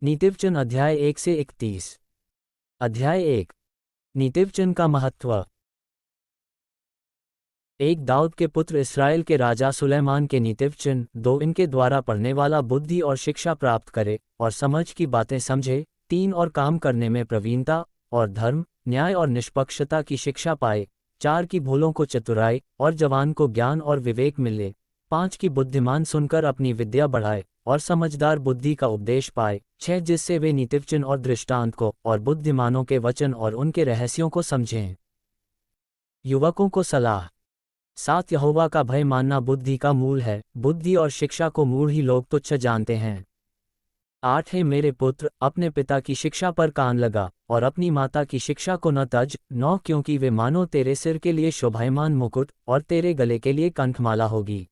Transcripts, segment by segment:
नीतिवचन अध्याय 1 से 31। अध्याय 1। नीतिवचन का महत्व। एक दाऊद के पुत्र इस्राएल के राजा सुलैमान के नीतिवचन। 2 इनके द्वारा पढ़ने वाला बुद्धि और शिक्षा प्राप्त करे और समझ की बातें समझे। 3 और काम करने में प्रवीणता और धर्म, न्याय और निष्पक्षता की शिक्षा पाए। 4 की भूलों को चतुराई और जवान को ज्ञान और विवेक मिले। 5 की बुद्धिमान सुनकर अपनी विद्या बढ़ाए और समझदार बुद्धि का उपदेश पाए। 6 जिससे वे नीतिवचन और दृष्टांत को और बुद्धिमानों के वचन और उनके रहस्यों को समझें। युवकों को सलाह। 7 यहोवा का भय मानना बुद्धि का मूल है। बुद्धि और शिक्षा को मूढ़ ही लोग तुच्छ जानते हैं। 8 है मेरे पुत्र, अपने पिता की शिक्षा पर कान लगा और अपनी माता की शिक्षा को न तज। 9 क्योंकि वे मानो तेरे सिर के लिए शोभायमान मुकुट और तेरे गले के लिए कंठमाला होगी।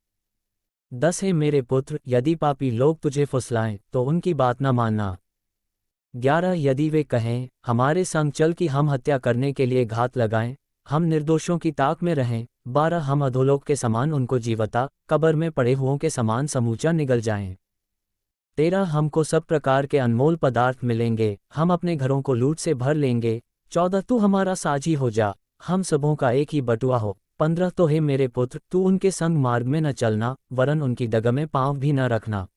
10 है मेरे पुत्र, यदि पापी लोग तुझे फुसलाएं तो उनकी बात न मानना। 11 यदि वे कहें हमारे संग चल कि हम हत्या करने के लिए घात लगाएं, हम निर्दोषों की ताक में रहें। 12 हम अधोलोक के समान उनको जीवता, कब्र में पड़े हुओं के समान समूचा निगल जाएं। 13 हमको सब प्रकार के अनमोल पदार्थ मिलेंगे, हम अपने घरों को लूट से भर लेंगे। 14 तू हमारा साझी हो जा, हम सबों का एक ही बटुआ हो। 15 तो हे मेरे पुत्र, तू उनके संग मार्ग में न चलना, वरन उनकी डगर में पाँव भी न रखना।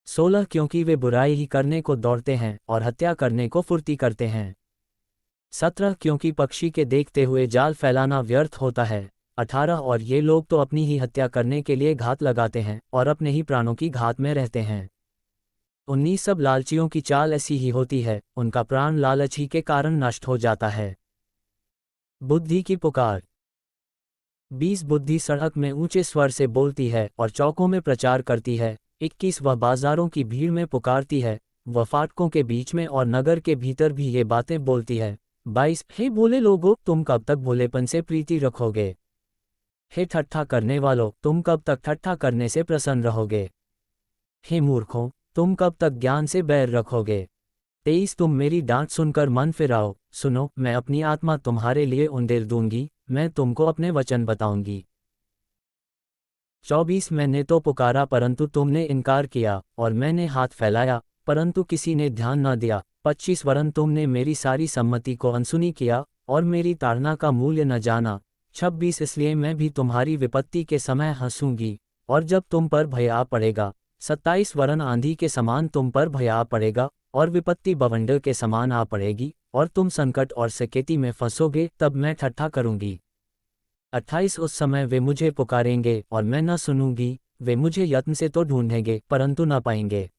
16 क्योंकि वे बुराई ही करने को दौड़ते हैं और हत्या करने को फुर्ती करते हैं। 17 क्योंकि पक्षी के देखते हुए जाल फैलाना व्यर्थ होता है। 18 और ये लोग तो अपनी ही हत्या करने के लिए घात लगाते हैं और अपने ही प्राणों की घात में रहते हैं। 19 सब लालचियों की चाल ऐसी ही होती है, उनका प्राण लालच ही के कारण नष्ट हो जाता है। बुद्धि की पुकार। 20 बुद्धि सड़क में ऊंचे स्वर से बोलती है और चौकों में प्रचार करती है। 21 वह बाजारों की भीड़ में पुकारती है, वह फाटकों के बीच में और नगर के भीतर भी ये बातें बोलती है। 22 हे भोले लोगों, तुम कब तक भोलेपन से प्रीति रखोगे? हे ठट्ठा करने वालों, तुम कब तक ठट्ठा करने से प्रसन्न रहोगे? हे मूर्खों, तुम कब तक ज्ञान से बैर रखोगे? 23 तुम मेरी डांट सुनकर मन फिराओ, सुनो, मैं अपनी आत्मा तुम्हारे लिए उंडेल दूंगी, मैं तुमको अपने वचन बताऊंगी। 24 मैंने तो पुकारा परंतु तुमने इनकार किया, और मैंने हाथ फैलाया परंतु किसी ने ध्यान न दिया। 25 वरन तुमने मेरी सारी सम्मति को अनसुनी किया और मेरी ताड़ना का मूल्य न जाना। 26 इसलिए मैं भी तुम्हारी विपत्ति के समय हंसूंगी और जब तुम पर भय आ पड़ेगा। 27 वरन आंधी के समान तुम पर भय आ पड़ेगा और विपत्ति बवंडर के समान आ पड़ेगी और तुम संकट और सकेती में फंसोगे, तब मैं ठट्ठा करूंगी। 28 उस समय वे मुझे पुकारेंगे और मैं न सुनूंगी, वे मुझे यत्न से तो ढूंढेंगे परंतु न पाएंगे।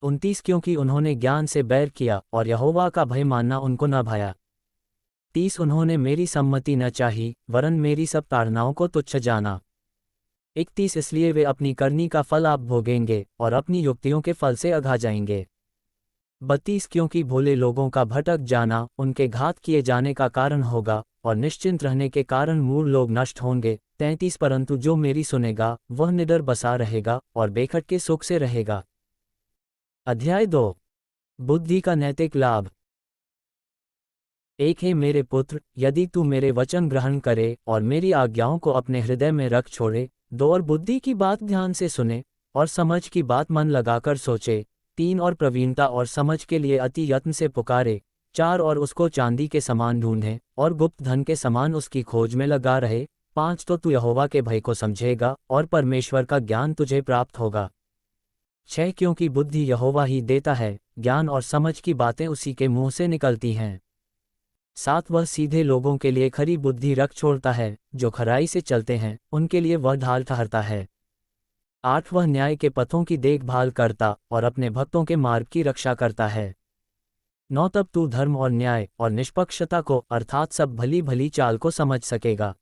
29 क्योंकि उन्होंने ज्ञान से बैर किया और यहोवा का भय मानना उनको न भाया। 30 उन्होंने मेरी सम्मति न चाही, वरन मेरी सब ताड़नाओं को तुच्छ जाना। 31 इसलिए वे अपनी करनी का फल आप भोगेंगे और अपनी युक्तियों के फल से अघा जाएंगे। 32 क्योंकि भोले लोगों का भटक जाना उनके घात किए जाने का कारण होगा और निश्चिंत रहने के कारण मूढ़ लोग नष्ट होंगे। 33 परंतु जो मेरी सुनेगा वह निडर बसा रहेगा और बेखट के सुख से रहेगा। अध्याय 2। बुद्धि का नैतिक लाभ। 1 है मेरे पुत्र, यदि तू मेरे वचन ग्रहण करे और मेरी आज्ञाओं को अपने हृदय में रख छोड़े। 2 और बुद्धि की बात ध्यान से सुने और समझ की बात मन लगाकर सोचे। 3 और प्रवीणता और समझ के लिए अति यत्न से पुकारे। 4 और उसको चांदी के समान ढूंढे और गुप्त धन के समान उसकी खोज में लगा रहे। 5 तो तू यहोवा के भय को समझेगा और परमेश्वर का ज्ञान तुझे प्राप्त होगा। 6 क्योंकि बुद्धि यहोवा ही देता है, ज्ञान और समझ की बातें उसी के मुंह से निकलती हैं। 7 वह सीधे लोगों के लिए खरी बुद्धि रख छोड़ता है, जो खराई से चलते हैं उनके लिए वह ढाल ठहरता है। 8 वह न्याय के पथों की देखभाल करता और अपने भक्तों के मार्ग की रक्षा करता है। 9 तब तू धर्म और न्याय और निष्पक्षता को अर्थात सब भली भली चाल को समझ सकेगा।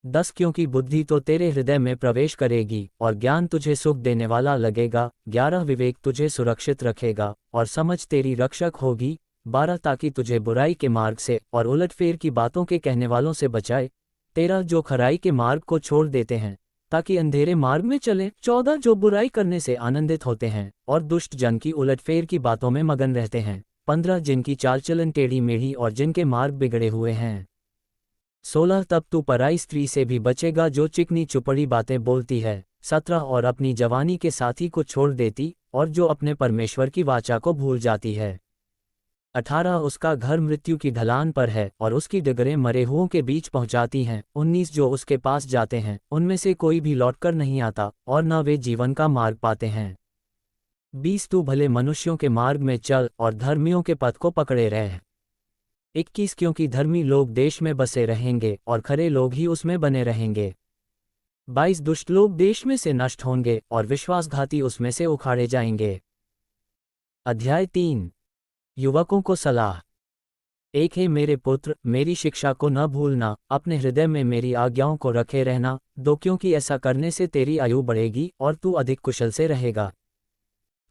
10 क्योंकि बुद्धि तो तेरे हृदय में प्रवेश करेगी और ज्ञान तुझे सुख देने वाला लगेगा। 11 विवेक तुझे सुरक्षित रखेगा और समझ तेरी रक्षक होगी। 12 ताकि तुझे बुराई के मार्ग से और उलटफेर की बातों के कहने वालों से बचाए। 13 जो खराई के मार्ग को छोड़ देते हैं ताकि अंधेरे मार्ग में चलें। 14 जो बुराई करने से आनंदित होते हैं और दुष्ट जन की उलटफेर की बातों में मगन रहते हैं। 15 जिनकी चाल चलन टेढ़ी मेढ़ी और जिनके मार्ग बिगड़े हुए हैं। 16 तब तू पराई स्त्री से भी बचेगा जो चिकनी चुपड़ी बातें बोलती है। 17 और अपनी जवानी के साथी को छोड़ देती और जो अपने परमेश्वर की वाचा को भूल जाती है। 18 उसका घर मृत्यु की ढलान पर है और उसकी डगरें मरे हुओं के बीच पहुंचाती हैं। 19 जो उसके पास जाते हैं उनमें से कोई भी लौटकर नहीं आता और न वे जीवन का मार्ग पाते हैं। 20 तू भले मनुष्यों के मार्ग में चल और धर्मियों के पथ को पकड़े रह। 21 क्योंकि धर्मी लोग देश में बसे रहेंगे और खरे लोग ही उसमें बने रहेंगे। 22 दुष्ट लोग देश में से नष्ट होंगे और विश्वासघाती उसमें से उखाड़े जाएंगे। अध्याय 3 युवकों को सलाह। एक है मेरे पुत्र, मेरी शिक्षा को न भूलना, अपने हृदय में मेरी आज्ञाओं को रखे रहना। 2 क्योंकि ऐसा करने से तेरी आयु बढ़ेगी और तू अधिक कुशल से रहेगा।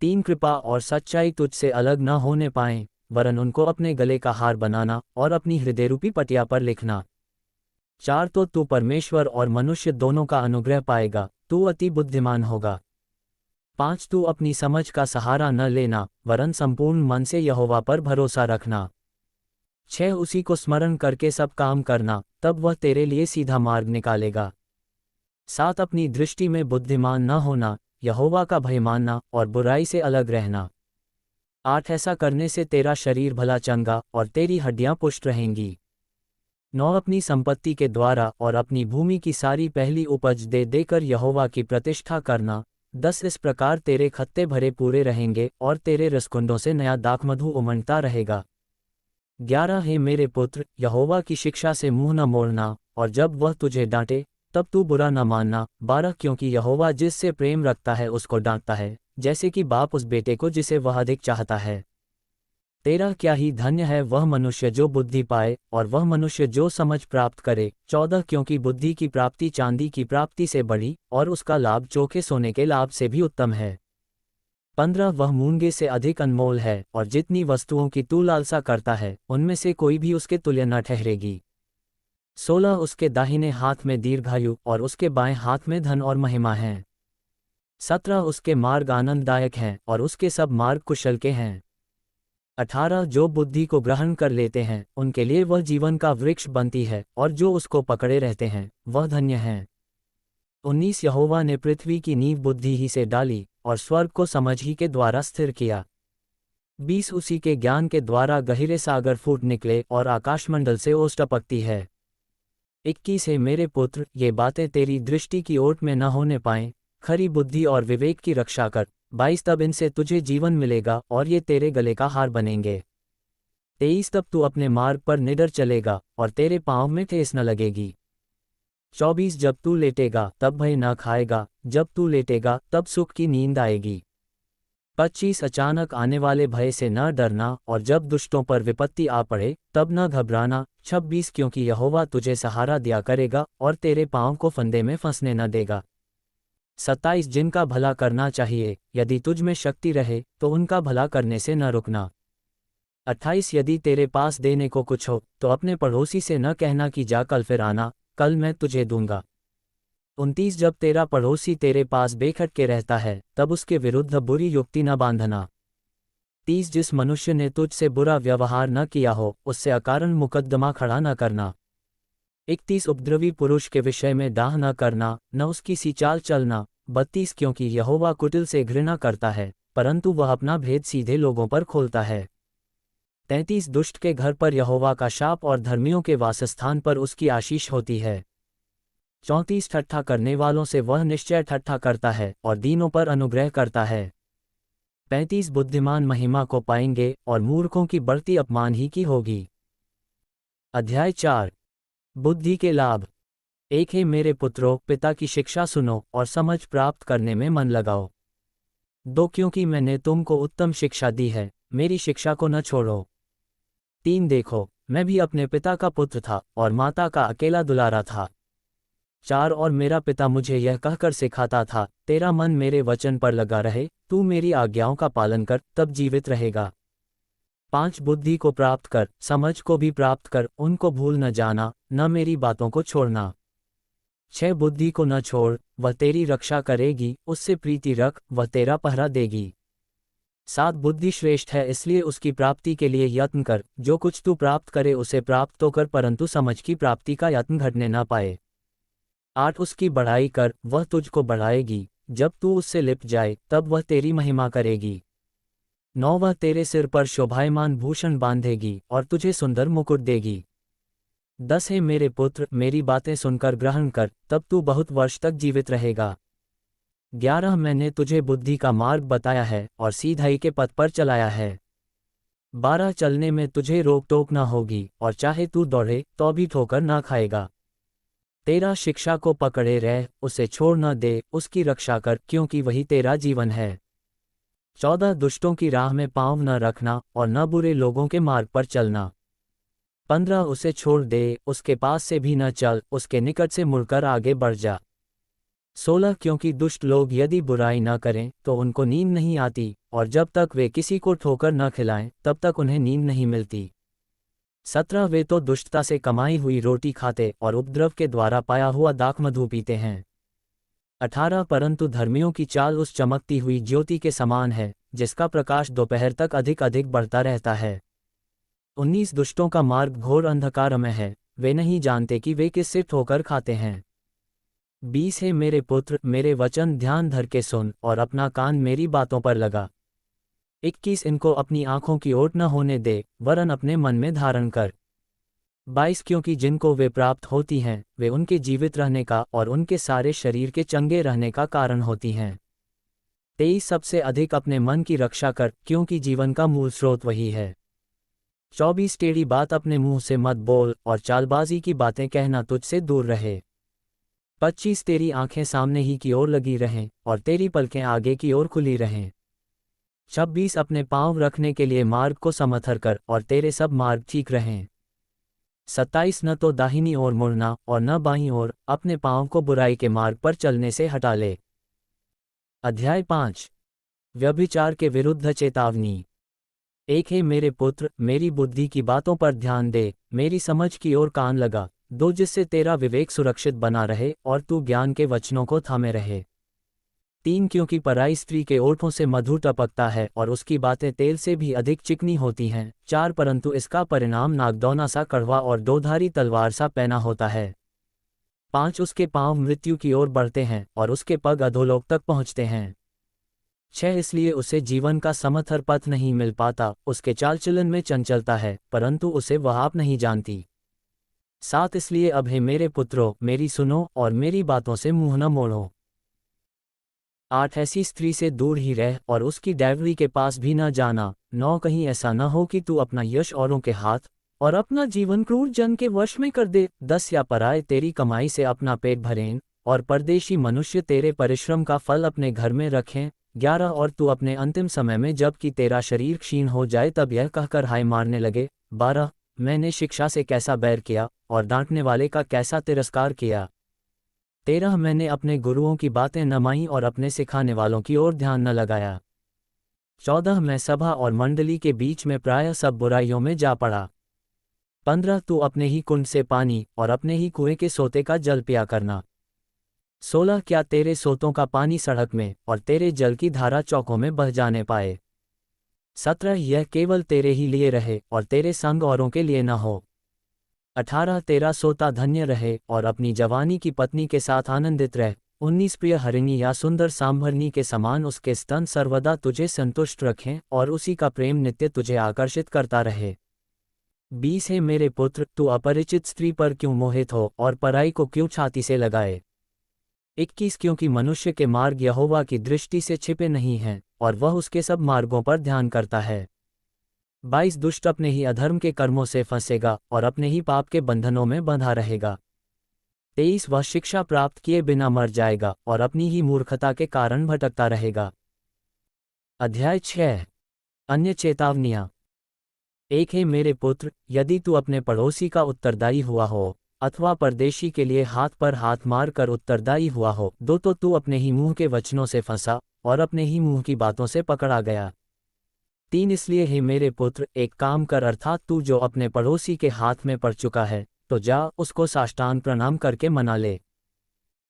3 कृपा और सच्चाई तुझसे अलग न होने पाएं, वरन उनको अपने गले का हार बनाना और अपनी हृदयरूपी पटिया पर लिखना। 4 तो तू परमेश्वर और मनुष्य दोनों का अनुग्रह पाएगा, तू अति बुद्धिमान होगा। 5 तू अपनी समझ का सहारा न लेना, वरन संपूर्ण मन से यहोवा पर भरोसा रखना। 6 उसी को स्मरण करके सब काम करना, तब वह तेरे लिए सीधा मार्ग निकालेगा। 7 अपनी दृष्टि में बुद्धिमान न होना, यहोवा का भय मानना और बुराई से अलग रहना। 8 ऐसा करने से तेरा शरीर भला चंगा और तेरी हड्डियां पुष्ट रहेंगी। 9 अपनी संपत्ति के द्वारा और अपनी भूमि की सारी पहली उपज दे देकर यहोवा की प्रतिष्ठा करना। 10 इस प्रकार तेरे खत्ते भरे पूरे रहेंगे और तेरे रसकुंडों से नया दाखमधु उमड़ता रहेगा। 11 हे मेरे पुत्र, यहोवा की शिक्षा से मुंह न मोड़ना, और जब वह तुझे डांटे तब तू बुरा न मानना। 12 क्योंकि यहोवा जिससे प्रेम रखता है उसको डांटता है, जैसे कि बाप उस बेटे को जिसे वह अधिक चाहता है। 13 क्या ही धन्य है वह मनुष्य जो बुद्धि पाए और वह मनुष्य जो समझ प्राप्त करे। 14 क्योंकि बुद्धि की प्राप्ति चांदी की प्राप्ति से बड़ी और उसका लाभ चोखे सोने के लाभ से भी उत्तम है। 15 वह मूंगे से अधिक अनमोल है और जितनी वस्तुओं की तू लालसा करता है उनमें से कोई भी उसके तुल्य न ठहरेगी। 16 उसके दाहिने हाथ में दीर्घायु और उसके बाएं हाथ में धन और महिमा है। 17 उसके मार्ग आनंददायक हैं और उसके सब मार्ग कुशल के हैं। 18 जो बुद्धि को ग्रहण कर लेते हैं उनके लिए वह जीवन का वृक्ष बनती है और जो उसको पकड़े रहते हैं वह धन्य हैं। 19 यहोवा ने पृथ्वी की नींव बुद्धि ही से डाली और स्वर्ग को समझ ही के द्वारा स्थिर किया। 20 उसी के ज्ञान के द्वारा गहरे सागर फूट निकले और आकाशमंडल से ओस टपकती है। 21 है मेरे पुत्र, ये बातें तेरी दृष्टि की ओट में न होने पाएं, खरी बुद्धि और विवेक की रक्षा कर। 22 तब इनसे तुझे जीवन मिलेगा और ये तेरे गले का हार बनेंगे। 23 तब तू अपने मार्ग पर निडर चलेगा और तेरे पाँव में ठेस न लगेगी। 24 जब तू लेटेगा तब भय न खाएगा, जब तू लेटेगा तब सुख की नींद आएगी। 25 अचानक आने वाले भय से न डरना और जब दुष्टों पर विपत्ति आ पड़े तब न घबराना। 26 क्योंकि यहोवा तुझे सहारा दिया करेगा और तेरे पाँव को फंदे में फंसने न देगा। 27 जिनका भला करना चाहिए, यदि तुझ में शक्ति रहे तो उनका भला करने से न रुकना। 28 यदि तेरे पास देने को कुछ हो तो अपने पड़ोसी से न कहना कि जा कल फिर आना, कल मैं तुझे दूंगा। 29 जब तेरा पड़ोसी तेरे पास बेखटके रहता है तब उसके विरुद्ध बुरी युक्ति न बांधना। 30 जिस मनुष्य ने तुझसे बुरा व्यवहार न किया हो उससे अकारण मुकद्दमा खड़ा न करना। 31 उपद्रवी पुरुष के विषय में डाह न करना, न उसकी सी चाल चलना। 32 क्योंकि यहोवा कुटिल से घृणा करता है, परंतु वह अपना भेद सीधे लोगों पर खोलता है। 33 दुष्ट के घर पर यहोवा का शाप और धर्मियों के वासस्थान पर उसकी आशीष होती है। 34 ठट्ठा करने वालों से वह निश्चय ठट्ठा करता है और दीनों पर अनुग्रह करता है। 35 बुद्धिमान महिमा को पाएंगे और मूर्खों की बढ़ती अपमान ही की होगी। अध्याय 4 बुद्धि के लाभ। एक है मेरे पुत्रों, पिता की शिक्षा सुनो और समझ प्राप्त करने में मन लगाओ। 2 क्योंकि मैंने तुमको उत्तम शिक्षा दी है, मेरी शिक्षा को न छोड़ो। 3 देखो, मैं भी अपने पिता का पुत्र था और माता का अकेला दुलारा था। 4 और मेरा पिता मुझे यह कहकर सिखाता था, तेरा मन मेरे वचन पर लगा रहे, तू मेरी आज्ञाओं का पालन कर, तब जीवित रहेगा। 5 बुद्धि को प्राप्त कर, समझ को भी प्राप्त कर, उनको भूल न जाना, न मेरी बातों को छोड़ना। 6 बुद्धि को न छोड़, वह तेरी रक्षा करेगी, उससे प्रीति रख, वह तेरा पहरा देगी। 7 बुद्धि श्रेष्ठ है, इसलिए उसकी प्राप्ति के लिए यत्न कर। जो कुछ तू प्राप्त करे उसे प्राप्त तो कर, परंतु समझ की प्राप्ति का यत्न घटने न पाए। 8 उसकी बढ़ाई कर, वह तुझको बढ़ाएगी, जब तू उससे लिप जाए तब वह तेरी महिमा करेगी। 9 वह तेरे सिर पर शोभायमान भूषण बांधेगी और तुझे सुंदर मुकुट देगी। 10 हे मेरे पुत्र, मेरी बातें सुनकर ग्रहण कर, तब तू बहुत वर्ष तक जीवित रहेगा। 11 मैंने तुझे बुद्धि का मार्ग बताया है और सीधाई के पथ पर चलाया है। 12 चलने में तुझे रोक टोक न होगी और चाहे तू दौड़े तो भी ठोकर ना खाएगा। 13 शिक्षा को पकड़े रह, उसे छोड़ न दे, उसकी रक्षा कर, क्योंकि वही तेरा जीवन है। 14 दुष्टों की राह में पाँव न रखना और न बुरे लोगों के मार्ग पर चलना। 15 उसे छोड़ दे, उसके पास से भी न चल, उसके निकट से मुड़कर आगे बढ़ जा। 16 क्योंकि दुष्ट लोग यदि बुराई न करें तो उनको नींद नहीं आती, और जब तक वे किसी को ठोकर न खिलाएं तब तक उन्हें नींद नहीं मिलती। 17 वे तो दुष्टता से कमाई हुई रोटी खाते और उपद्रव के द्वारा पाया हुआ दाखमधु पीते हैं। 18 परंतु धर्मियों की चाल उस चमकती हुई ज्योति के समान है, जिसका प्रकाश दोपहर तक अधिक अधिक बढ़ता रहता है। 19 दुष्टों का मार्ग घोर अंधकार में है, वे नहीं जानते कि वे किससे ठोकर खाते हैं। 20 हे मेरे पुत्र, मेरे वचन ध्यान धर के सुन और अपना कान मेरी बातों पर लगा। 21 इनको अपनी आंखों की ओट न होने दे, वरन अपने मन में धारण कर। 22 क्योंकि जिनको वे प्राप्त होती हैं वे उनके जीवित रहने का और उनके सारे शरीर के चंगे रहने का कारण होती हैं। 23 सबसे अधिक अपने मन की रक्षा कर, क्योंकि जीवन का मूल स्रोत वही है। 24 टेढ़ी बात अपने मुंह से मत बोल और चालबाजी की बातें कहना तुझसे दूर रहे। 25 तेरी आंखें सामने ही की ओर लगी रहें और तेरी पलकें आगे की ओर खुली रहें। 26 अपने पांव रखने के लिए मार्ग को समथर कर और तेरे सब मार्ग ठीक रहें। 27 न तो दाहिनी ओर मुड़ना और न बाईं ओर, अपने पांव को बुराई के मार्ग पर चलने से हटा ले। अध्याय 5 व्यभिचार के विरुद्ध चेतावनी। 1 हे मेरे पुत्र, मेरी बुद्धि की बातों पर ध्यान दे, मेरी समझ की ओर कान लगा, 2 जिससे तेरा विवेक सुरक्षित बना रहे और तू ज्ञान के वचनों को थामे रहे। 3 क्योंकि पराई स्त्री के ओठों से मधु टपकता है और उसकी बातें तेल से भी अधिक चिकनी होती हैं। 4 परंतु इसका परिणाम नागदौना सा कड़वा और 2धारी तलवार सा पैना होता है। 5 उसके पांव मृत्यु की ओर बढ़ते हैं और उसके पग अधोलोक तक पहुँचते हैं। 6 इसलिए उसे जीवन का समथर पथ नहीं मिल पाता, उसके चाल चलन में चंचलता है, परंतु उसे वह आप नहीं जानती। 7 इसलिए अब हे मेरे पुत्रों, मेरी सुनो और मेरी बातों से मुंह न मोड़ो। 8 ऐसी स्त्री से दूर ही रह और उसकी डायवरी के पास भी न जाना। 9 कहीं ऐसा न हो कि तू अपना यश औरों के हाथ और अपना जीवन क्रूर जन के वश में कर दे। 10 या पराए तेरी कमाई से अपना पेट भरें और परदेशी मनुष्य तेरे परिश्रम का फल अपने घर में रखें। 11 और तू अपने अंतिम समय में जब कि तेरा शरीर क्षीण हो जाए तब यह कहकर हाय मारने लगे। 12 मैंने शिक्षा से कैसा बैर किया और डांटने वाले का कैसा तिरस्कार किया। 13 मैंने अपने गुरुओं की बातें न मानी और अपने सिखाने वालों की ओर ध्यान न लगाया। 14 मैं सभा और मंडली के बीच में प्रायः सब बुराइयों में जा पड़ा। 15 तू अपने ही कुंड से पानी और अपने ही कुएं के सोते का जल पिया करना। 16 क्या तेरे सोतों का पानी सड़क में और तेरे जल की धारा चौकों में बह जाने पाए। 17 यह केवल तेरे ही लिए रहे और तेरे संग औरों के लिए न हो। 18 तेरा सोता धन्य रहे और अपनी जवानी की पत्नी के साथ आनंदित रह। 19 प्रिय हरिणी या सुंदर सांभरनी के समान उसके स्तन सर्वदा तुझे संतुष्ट रखें और उसी का प्रेम नित्य तुझे आकर्षित करता रहे। 20 हे मेरे पुत्र, तू अपरिचित स्त्री पर क्यों मोहित हो और पराई को क्यों छाती से लगाए। 21 क्योंकि मनुष्य के मार्ग यहोवा की दृष्टि से छिपे नहीं हैं और वह उसके सब मार्गों पर ध्यान करता है। 22 दुष्ट अपने ही अधर्म के कर्मों से फंसेगा और अपने ही पाप के बंधनों में बंधा रहेगा। 23 वह शिक्षा प्राप्त किए बिना मर जाएगा और अपनी ही मूर्खता के कारण भटकता रहेगा। अध्याय 6 अन्य चेतावनियां। 1 हे मेरे पुत्र, यदि तू अपने पड़ोसी का उत्तरदायी हुआ हो अथवा परदेशी के लिए हाथ पर हाथ मार कर उत्तरदायी हुआ हो, 2 तो तू अपने ही मुंह के वचनों से फंसा और अपने ही मुंह की बातों से पकड़ा गया। 3 इसलिए हे मेरे पुत्र, एक काम कर, अर्थात तू जो अपने पड़ोसी के हाथ में पड़ चुका है तो जा उसको साष्टांग प्रणाम करके मना ले।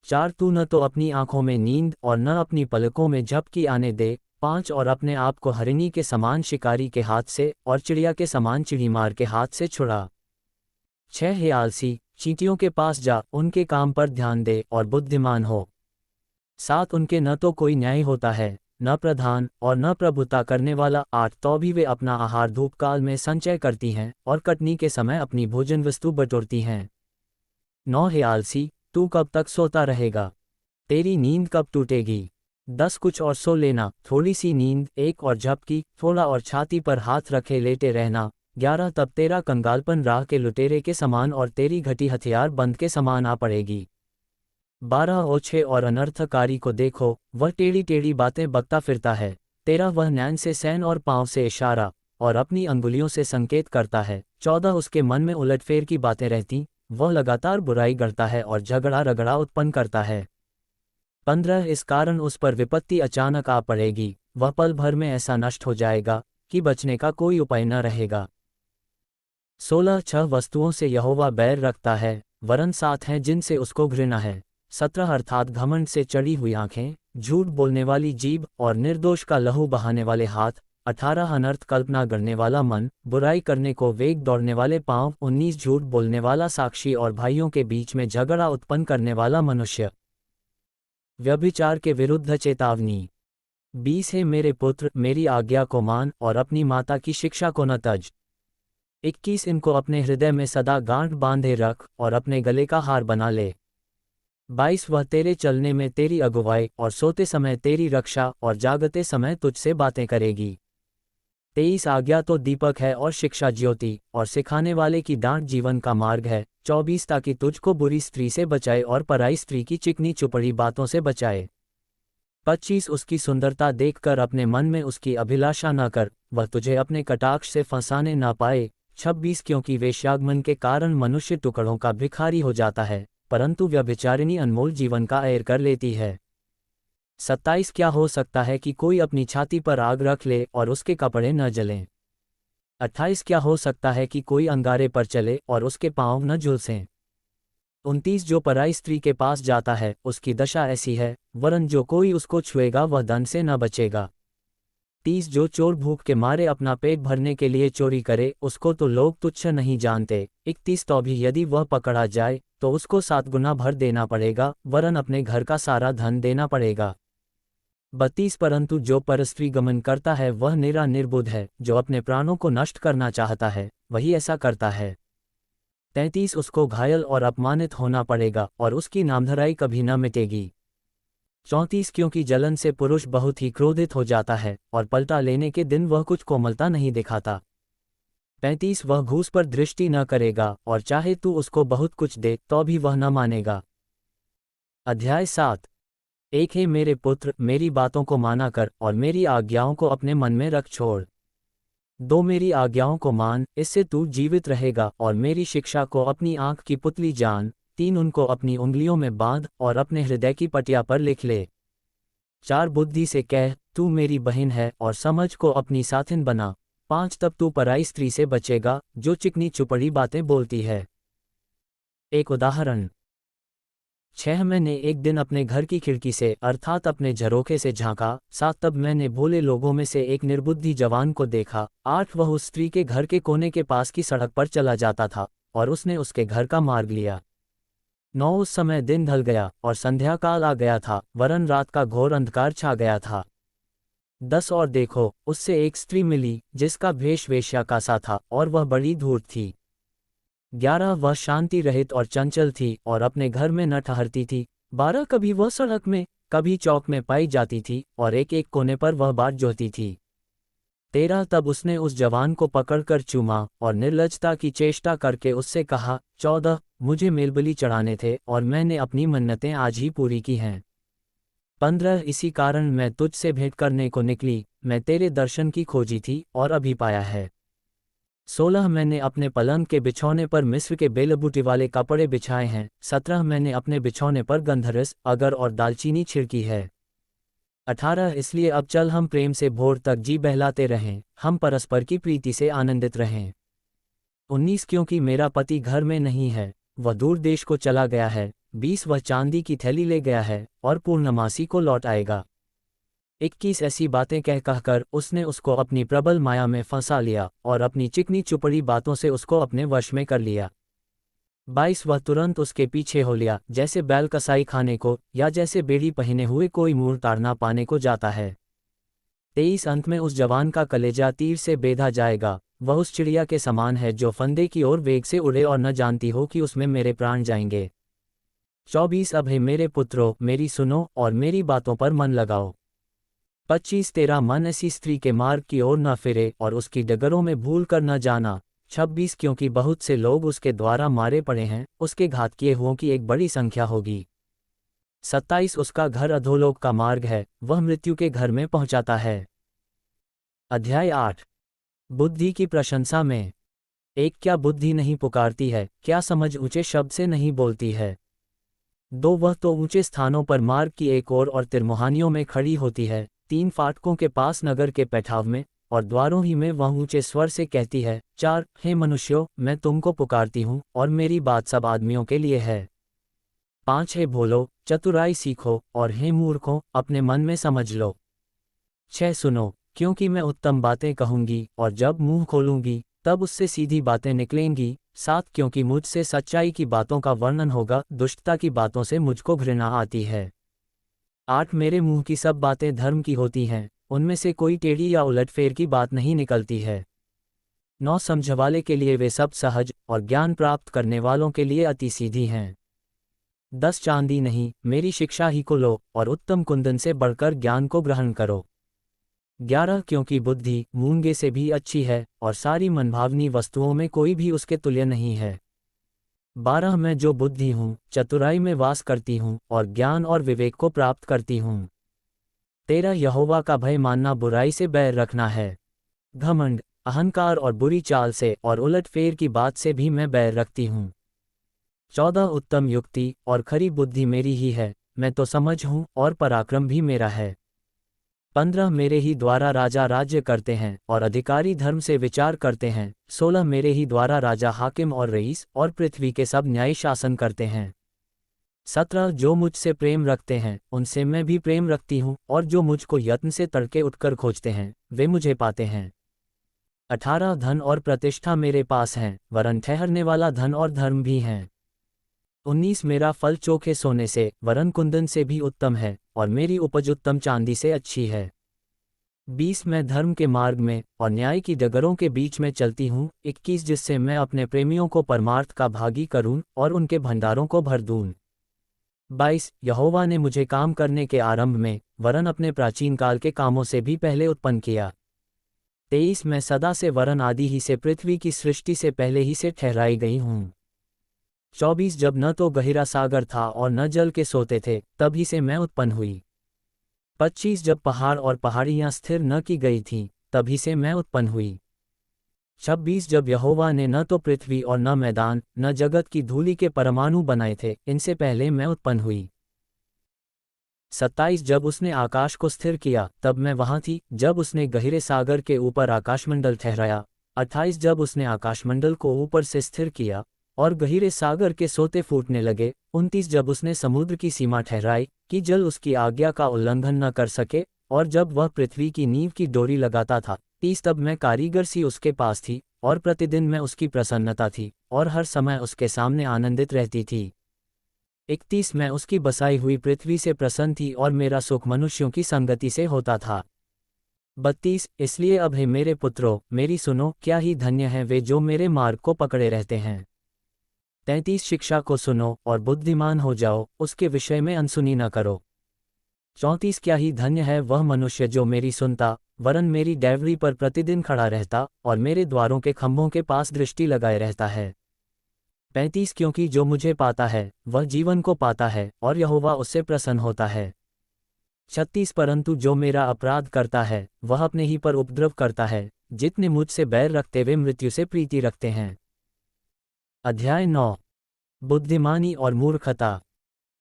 4 तू न तो अपनी आंखों में नींद और न अपनी पलकों में झपकी आने दे। 5 और अपने आप को हरिणी के समान शिकारी के हाथ से और चिड़िया के समान चिड़ीमार के हाथ से छुड़ा। 6 हे आलसी, चींटियों के पास जा, उनके काम पर ध्यान दे और बुद्धिमान हो। 7 उनके न तो कोई न्याय होता है, न प्रधान और न प्रभुता करने वाला। 8 तो भी वे अपना आहार धूपकाल में संचय करती हैं और कटनी के समय अपनी भोजन वस्तु बटोरती हैं। 9 हे आलसी, तू कब तक सोता रहेगा? तेरी नींद कब टूटेगी? 10 कुछ और सो लेना, थोड़ी सी नींद, एक और झपकी, थोड़ा और छाती पर हाथ रखे लेटे रहना। 11 तब तेरा कंगालपन राह के लुटेरे के समान और तेरी घटी हथियार बंद के समान आ पड़ेगी। 12 ओछे और अनर्थकारी को देखो, वह टेढ़ी टेढ़ी बातें बकता फिरता है। 13 वह नैन से सैन और पाँव से इशारा और अपनी अंगुलियों से संकेत करता है। 14 उसके मन में उलटफेर की बातें रहती, वह लगातार बुराई गढ़ता है और झगड़ा रगड़ा उत्पन्न करता है। 15 इस कारण उस पर विपत्ति अचानक आ पड़ेगी, वह पल भर में ऐसा नष्ट हो जाएगा कि बचने का कोई उपाय न रहेगा। 16 छह वस्तुओं से यहोवा बैर रखता है, वरन 7 हैं जिनसे उसको घृणा है। 17 अर्थात घमंड से चढ़ी हुई आंखें, झूठ बोलने वाली जीभ और निर्दोष का लहू बहाने वाले हाथ। 18 अनर्थ कल्पना करने वाला मन, बुराई करने को वेग दौड़ने वाले पांव। 19 झूठ बोलने वाला साक्षी और भाइयों के बीच में झगड़ा उत्पन्न करने वाला मनुष्य। व्यभिचार के विरुद्ध चेतावनी। 20 हे मेरे पुत्र, मेरी आज्ञा को मान और अपनी माता की शिक्षा को न तज। 21 इनको अपने हृदय में सदा गांठ बांधे रख और अपने गले का हार बना ले। 22 वह तेरे चलने में तेरी अगुवाई और सोते समय तेरी रक्षा और जागते समय तुझसे बातें करेगी। 23 आज्ञा तो दीपक है और शिक्षा ज्योति और सिखाने वाले की डांट जीवन का मार्ग है। 24 ताकि तुझको बुरी स्त्री से बचाए और पराई स्त्री की चिकनी चुपड़ी बातों से बचाए। 25 उसकी सुंदरता देखकर अपने मन में उसकी अभिलाषा न कर, वह तुझे अपने कटाक्ष से फंसाने ना पाए। 26 क्योंकि वेश्यागमन के कारण मनुष्य टुकड़ों का भिखारी हो जाता है, परंतु व्यभिचारिणी अनमोल जीवन का ऐर कर लेती है। 27 क्या हो सकता है कि कोई अपनी छाती पर आग रख ले और उसके कपड़े न जलें? 28 क्या हो सकता है कि कोई अंगारे पर चले और उसके पांव न झुलसें? 29 जो पराई स्त्री के पास जाता है उसकी दशा ऐसी है, वरन जो कोई उसको छुएगा वह दंड से न बचेगा। 30 जो चोर भूख के मारे अपना पेट भरने के लिए चोरी करे उसको तो लोग तुच्छ नहीं जानते। 31 तो भी यदि वह पकड़ा जाए तो उसको 7 गुना भर देना पड़ेगा, वरन अपने घर का सारा धन देना पड़ेगा। 32 परंतु जो परस्त्री गमन करता है वह निरा निर्बुद्ध है, जो अपने प्राणों को नष्ट करना चाहता है वही ऐसा करता है। 33 उसको घायल और अपमानित होना पड़ेगा और उसकी नामधराई कभी न मिटेगी। 34 क्योंकि जलन से पुरुष बहुत ही क्रोधित हो जाता है और पलटा लेने के दिन वह कुछ कोमलता नहीं दिखाता। 35 वह घूस पर दृष्टि न करेगा और चाहे तू उसको बहुत कुछ दे तो भी वह न मानेगा। अध्याय 7। एक हे मेरे पुत्र, मेरी बातों को माना कर और मेरी आज्ञाओं को अपने मन में रख छोड़। 2 मेरी आज्ञाओं को मान, इससे तू जीवित रहेगा और मेरी शिक्षा को अपनी आंख की पुतली जान। 3 उनको अपनी उंगलियों में बांध और अपने हृदय की पटिया पर लिख ले। 4 बुद्धि से कह, तू मेरी बहन है और समझ को अपनी साथिन बना। 5 तब तू पराई स्त्री से बचेगा जो चिकनी चुपड़ी बातें बोलती है। एक उदाहरण। 6 मैंने एक दिन अपने घर की खिड़की से अर्थात अपने झरोखे से झांका। 7 तब मैंने भोले लोगों में से एक निर्बुद्धि जवान को देखा। 8 वह उस स्त्री के घर के कोने के पास की सड़क पर चला जाता था और उसने उसके घर का मार्ग लिया। 9 उस समय दिन ढल गया और संध्या काल आ गया था, वरन रात का घोर अंधकार छा गया था। 10 और देखो, उससे एक स्त्री मिली जिसका भेष वेश्या का सा था और वह बड़ी धूर्त थी। 11 वह शांति रहित और चंचल थी और अपने घर में न ठहरती थी। 12 कभी वह सड़क में कभी चौक में पाई जाती थी और एक एक कोने पर वह बाट जोहती थी। 13 तब उसने उस जवान को पकड़कर चूमा और निर्लजता की चेष्टा करके उससे कहा। 14 मुझे मेलबलि चढ़ाने थे और मैंने अपनी मन्नतें आज ही पूरी की हैं। 15 इसी कारण मैं तुझसे भेंट करने को निकली, मैं तेरे दर्शन की खोजी थी और अभी पाया है। 16 मैंने अपने पलंग के बिछौने पर मिस्र के बेलबूटी वाले कपड़े बिछाए हैं। 17 मैंने अपने बिछौने पर गंधरस, अगर और दालचीनी छिड़की है। 18 इसलिए अब चल हम प्रेम से भोर तक जी बहलाते रहें, हम परस्पर की प्रीति से आनंदित रहें। 19 क्योंकि मेरा पति घर में नहीं है, वह दूर देश को चला गया है। 20 वह चांदी की थैली ले गया है और पूर्णमासी को लौट आएगा। 21 ऐसी बातें कहकर उसने उसको अपनी प्रबल माया में फंसा लिया और अपनी चिकनी चुपड़ी बातों से उसको अपने वश में कर लिया। 22 वह तुरंत उसके पीछे हो लिया, जैसे बैल कसाई खाने को, या जैसे बेड़ी पहने हुए कोई मूर ताड़ना पाने को जाता है। 23 अंत में उस जवान का कलेजा तीर से बेधा जाएगा, वह उस चिड़िया के समान है जो फंदे की ओर वेग से उड़े और न जानती हो कि उसमें मेरे प्राण जाएंगे। 24 अब हे मेरे पुत्रों, मेरी सुनो और मेरी बातों पर मन लगाओ। 25 तेरा मन ऐसी स्त्री के मार्ग की ओर न फिरे और उसकी डगरों में भूल कर न जाना। 26 क्योंकि बहुत से लोग उसके द्वारा मारे पड़े हैं, उसके घात किए हुओं की एक बड़ी संख्या होगी। 27 उसका घर अधोलोक का मार्ग है, वह मृत्यु के घर में पहुंचाता है। अध्याय 8 बुद्धि की प्रशंसा में। एक क्या बुद्धि नहीं पुकारती है, क्या समझ ऊंचे शब्द से नहीं बोलती है। 2 वह तो ऊंचे स्थानों पर मार्ग की एक ओर और तिरमुहानियों में खड़ी होती है, 3 फाटकों के पास नगर के पैठाव में और द्वारों ही में वह ऊंचे स्वर से कहती है। 4 हे मनुष्यों, मैं तुमको पुकारती हूँ और मेरी बात सब आदमियों के लिए है। 5 हे भोलो, चतुराई सीखो और हे मूर्खों, अपने मन में समझ लो। 6 सुनो, क्योंकि मैं उत्तम बातें कहूंगी और जब मुंह खोलूंगी तब उससे सीधी बातें निकलेंगी। 7 क्योंकि मुझसे सच्चाई की बातों का वर्णन होगा, दुष्टता की बातों से मुझको घृणा आती है। 8 मेरे मुंह की सब बातें धर्म की होती हैं, उनमें से कोई टेढ़ी या उलटफेर की बात नहीं निकलती है। 9 समझवाले के लिए वे सब सहज और ज्ञान प्राप्त करने वालों के लिए अति सीधी हैं। 10 चांदी नहीं, मेरी शिक्षा ही को लो और उत्तम कुंदन से बढ़कर ज्ञान को ग्रहण करो। 11 क्योंकि बुद्धि मूंगे से भी अच्छी है और सारी मनभावनी वस्तुओं में कोई भी उसके तुल्य नहीं है। 12 मैं जो बुद्धि हूँ, चतुराई में वास करती हूँ और ज्ञान और विवेक को प्राप्त करती हूँ। 13 यहोवा का भय मानना बुराई से बैर रखना है। घमंड, अहंकार और बुरी चाल से और उलटफेर की बात से भी मैं बैर रखती हूँ। 14 उत्तम युक्ति और खरी बुद्धि मेरी ही है, मैं तो समझ हूँ और पराक्रम भी मेरा है। 15 मेरे ही द्वारा राजा राज्य करते हैं और अधिकारी धर्म से विचार करते हैं। 16 मेरे ही द्वारा राजा हाकिम और रईस और पृथ्वी के सब न्यायी शासन करते हैं। 17 जो मुझसे प्रेम रखते हैं उनसे मैं भी प्रेम रखती हूँ और जो मुझको यत्न से तड़के उठकर खोजते हैं वे मुझे पाते हैं। 18 धन और प्रतिष्ठा मेरे पास हैं, वरन ठहरने वाला धन और धर्म भी हैं। 19 मेरा फल चोखे सोने से वरन कुंदन से भी उत्तम है और मेरी उपज उत्तम चांदी से अच्छी है। 20 मैं धर्म के मार्ग में और न्याय की डगरों के बीच में चलती हूँ। 21 जिससे मैं अपने प्रेमियों को परमार्थ का भागी करूँ और उनके भंडारों को भर दूँ। 22 यहोवा ने मुझे काम करने के आरंभ में वरन अपने प्राचीन काल के कामों से भी पहले उत्पन्न किया। 23 मैं सदा से वरन आदि ही से पृथ्वी की सृष्टि से पहले ही से ठहराई गई हूँ। 24 जब न तो गहिरा सागर था और न जल के सोते थे, तब ही से मैं उत्पन्न हुई। 25 जब पहाड़ और पहाड़ियाँ स्थिर न की गई थीं, तभी से मैं उत्पन्न हुई। 26 जब यहोवा ने न तो पृथ्वी और न मैदान न जगत की धूलि के परमाणु बनाए थे, इनसे पहले मैं उत्पन्न हुई। 27 जब उसने आकाश को स्थिर किया, तब मैं वहाँ थी, जब उसने गहरे सागर के ऊपर आकाशमंडल ठहराया। 28 जब उसने आकाशमंडल को ऊपर से स्थिर किया और गहीरे सागर के सोते फूटने लगे। 29 जब उसने समुद्र की सीमा ठहराई कि जल उसकी आज्ञा का उल्लंघन न कर सके और जब वह पृथ्वी की नींव की डोरी लगाता था। 30 तब मैं कारीगर सी उसके पास थी और प्रतिदिन मैं उसकी प्रसन्नता थी और हर समय उसके सामने आनंदित रहती थी। 31 मैं उसकी बसाई हुई पृथ्वी से प्रसन्न थी और मेरा सुख मनुष्यों की संगति से होता था। 32 इसलिए अब हे मेरे पुत्रों, मेरी सुनो, क्या ही धन्य है वे जो मेरे मार्ग को पकड़े रहते हैं। 33 शिक्षा को सुनो और बुद्धिमान हो जाओ, उसके विषय में अनसुनी न करो। 34 क्या ही धन्य है वह मनुष्य जो मेरी सुनता, वरन मेरी डेवरी पर प्रतिदिन खड़ा रहता और मेरे द्वारों के खंभों के पास दृष्टि लगाए रहता है। 35 क्योंकि जो मुझे पाता है वह जीवन को पाता है और यहोवा उससे प्रसन्न होता है। 36 परंतु जो मेरा अपराध करता है वह अपने ही पर उपद्रव करता है, जितने मुझसे बैर रखते वे मृत्यु से प्रीति रखते हैं। अध्याय 9 बुद्धिमानी और मूर्खता।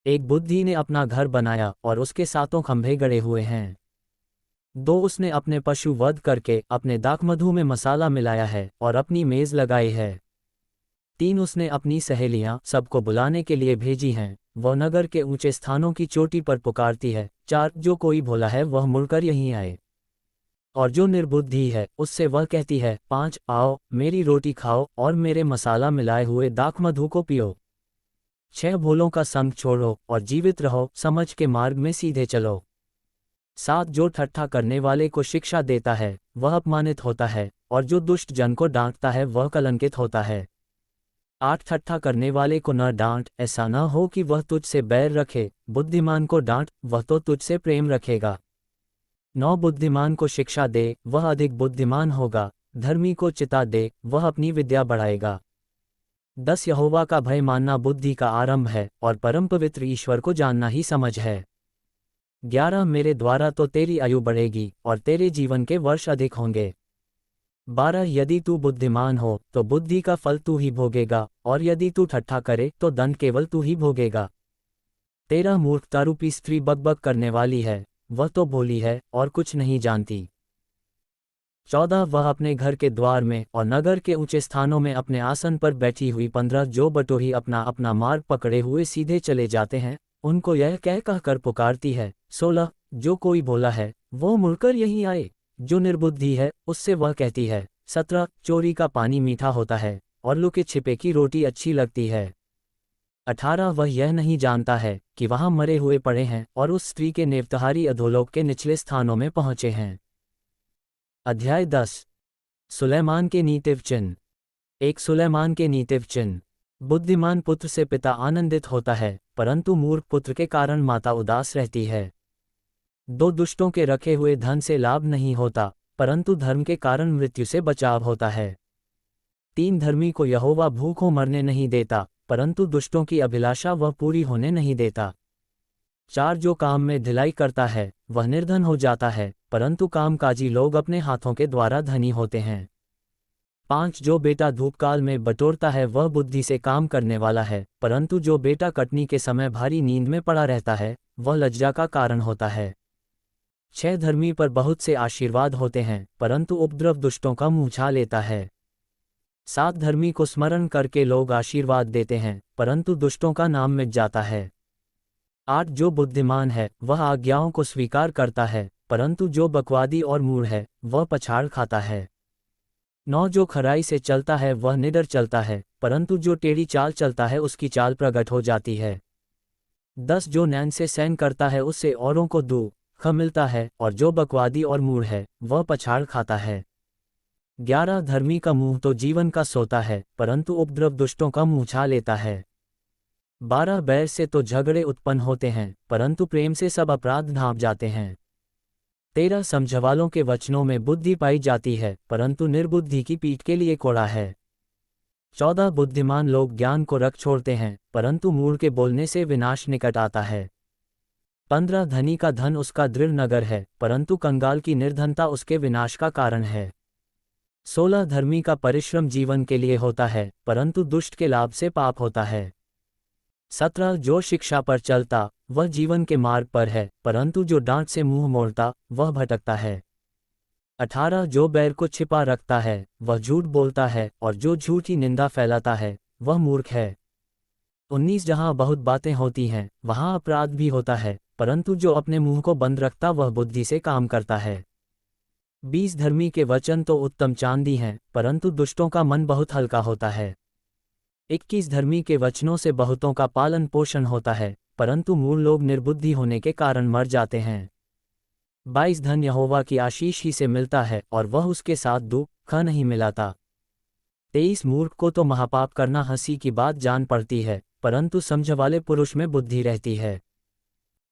एक बुद्धि ने अपना घर बनाया और उसके सातों खंभे गड़े हुए हैं। 2 उसने अपने पशु वध करके अपने दाखमधु में मसाला मिलाया है और अपनी मेज लगाई है। 3 उसने अपनी सहेलियां सबको बुलाने के लिए भेजी हैं, वह नगर के ऊंचे स्थानों की चोटी पर पुकारती है। 4 जो कोई भोला है वह मुड़कर यहीं आए। और जो निर्बुद्धि है उससे वह कहती है 5 आओ मेरी रोटी खाओ और मेरे मसाला मिलाए हुए दाख मधु को पियो। 6 भूलों का संग छोड़ो और जीवित रहो, समझ के मार्ग में सीधे चलो। 7 जो ठट्ठा करने वाले को शिक्षा देता है वह अपमानित होता है, और जो दुष्ट जन को डांटता है वह कलंकित होता है। 8 ठट्ठा करने वाले को न डांट, ऐसा न हो कि वह तुझसे बैर रखे, बुद्धिमान को डांट, वह तो तुझसे प्रेम रखेगा। 9 बुद्धिमान को शिक्षा दे, वह अधिक बुद्धिमान होगा, धर्मी को चिता दे, वह अपनी विद्या बढ़ाएगा। 10 यहोवा का भय मानना बुद्धि का आरंभ है, और परम पवित्र ईश्वर को जानना ही समझ है। 11 मेरे द्वारा तो तेरी आयु बढ़ेगी और तेरे जीवन के वर्ष अधिक होंगे। 12 यदि तू बुद्धिमान हो तो बुद्धि का फल तू ही भोगेगा, और यदि तू ठट्ठा करे तो दंड केवल तू ही भोगेगा। 13 मूर्खतारूपी स्त्री बकबक करने वाली है, वह तो भोली है और कुछ नहीं जानती। 14 वह अपने घर के द्वार में और नगर के ऊंचे स्थानों में अपने आसन पर बैठी हुई। 15 जो बटोही अपना अपना मार्ग पकड़े हुए सीधे चले जाते हैं, उनको यह कह कहकर पुकारती है। 16 जो कोई भोला है वो मुड़कर यहीं आए, जो निर्बुद्धि है उससे वह कहती है। 17 चोरी का पानी मीठा होता है और लुके छिपे की रोटी अच्छी लगती है। 18 वह यह नहीं जानता है कि वहां मरे हुए पड़े हैं और उस स्त्री के नेवतहारी अधोलोक के निचले स्थानों में पहुंचे हैं। अध्याय 10 सुलैमान के नीतिव चिन्ह। एक सुलैमान के नीतिव चिन्ह। बुद्धिमान पुत्र से पिता आनंदित होता है, परंतु मूर्ख पुत्र के कारण माता उदास रहती है। 2 दुष्टों के रखे हुए धन से लाभ नहीं होता, परंतु धर्म के कारण मृत्यु से बचाव होता है। 3 धर्मी को यहोवा भूखों मरने नहीं देता, परंतु दुष्टों की अभिलाषा वह पूरी होने नहीं देता। 4 जो काम में ढिलाई करता है वह निर्धन हो जाता है, परंतु कामकाजी लोग अपने हाथों के द्वारा धनी होते हैं। 5 जो बेटा धूपकाल में बटोरता है वह बुद्धि से काम करने वाला है, परंतु जो बेटा कटनी के समय भारी नींद में पड़ा रहता है वह लज्जा का कारण होता है। 6 धर्मी पर बहुत से आशीर्वाद होते हैं, परंतु उपद्रव दुष्टों का मुँह छा लेता है। 7 धर्मी को स्मरण करके लोग आशीर्वाद देते हैं, परंतु दुष्टों का नाम मिट जाता है। 8 जो बुद्धिमान है वह आज्ञाओं को स्वीकार करता है, परंतु जो बकवादी और मूढ़ है वह पछाड़ खाता है। 9 जो खराई से चलता है वह निडर चलता है, परंतु जो टेढ़ी चाल चलता है उसकी चाल प्रगट हो जाती है। 10 जो नैन से सैन करता है उससे औरों को दुख मिलता है, और जो बकवादी और मूढ़ है वह पछाड़ खाता है। 11 धर्मी का मुंह तो जीवन का सोता है, परंतु उपद्रव दुष्टों का मुंह छा लेता है। 12 बैर से तो झगड़े उत्पन्न होते हैं, परंतु प्रेम से सब अपराध ढांप जाते हैं। 13 समझवालों के वचनों में बुद्धि पाई जाती है, परंतु निर्बुद्धि की पीठ के लिए कोड़ा है। 14 बुद्धिमान लोग ज्ञान को रख छोड़ते हैं, परंतु मूढ़ के बोलने से विनाश निकट आता है। 15 धनी का धन उसका दृढ़ नगर है, परंतु कंगाल की निर्धनता उसके विनाश का कारण है। 16 धर्मी का परिश्रम जीवन के लिए होता है, परंतु दुष्ट के लाभ से पाप होता है। 17 जो शिक्षा पर चलता वह जीवन के मार्ग पर है, परंतु जो डांट से मुंह मोड़ता वह भटकता है। 18 जो बैर को छिपा रखता है वह झूठ बोलता है, और जो झूठी निंदा फैलाता है वह मूर्ख है। 19 जहाँ बहुत बातें होती हैं वहाँ अपराध भी होता है, परंतु जो अपने मुंह को बंद रखता वह बुद्धि से काम करता है। 20 धर्मी के वचन तो उत्तम चांदी हैं, परंतु दुष्टों का मन बहुत हल्का होता है। 21 धर्मी के वचनों से बहुतों का पालन पोषण होता है, परंतु मूढ़ लोग निर्बुद्धि होने के कारण मर जाते हैं। 22 धन यहोवा की आशीष ही से मिलता है, और वह उसके साथ दुख नहीं मिलाता। 23 मूर्ख को तो महापाप करना हंसी की बात जान पड़ती है, परंतु समझवाले पुरुष में बुद्धि रहती है।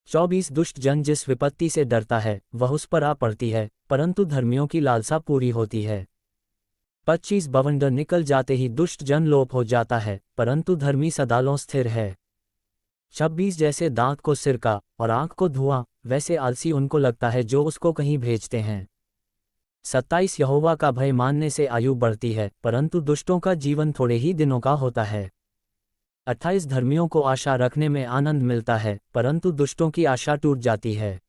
24 दुष्ट जन जिस विपत्ति से डरता है वह उस पर आ पड़ती है, परंतु धर्मियों की लालसा पूरी होती है। 25 बवंडर निकल जाते ही दुष्ट जन लोप हो जाता है, परंतु धर्मी सदालों स्थिर है। 26 जैसे दांत को सिरका और आंख को धुआं, वैसे आलसी उनको लगता है जो उसको कहीं भेजते हैं। 27 यहोवा का भय मानने से आयु बढ़ती है, परंतु दुष्टों का जीवन थोड़े ही दिनों का होता है। 28 धर्मियों को आशा रखने में आनंद मिलता है, परंतु दुष्टों की आशा टूट जाती है।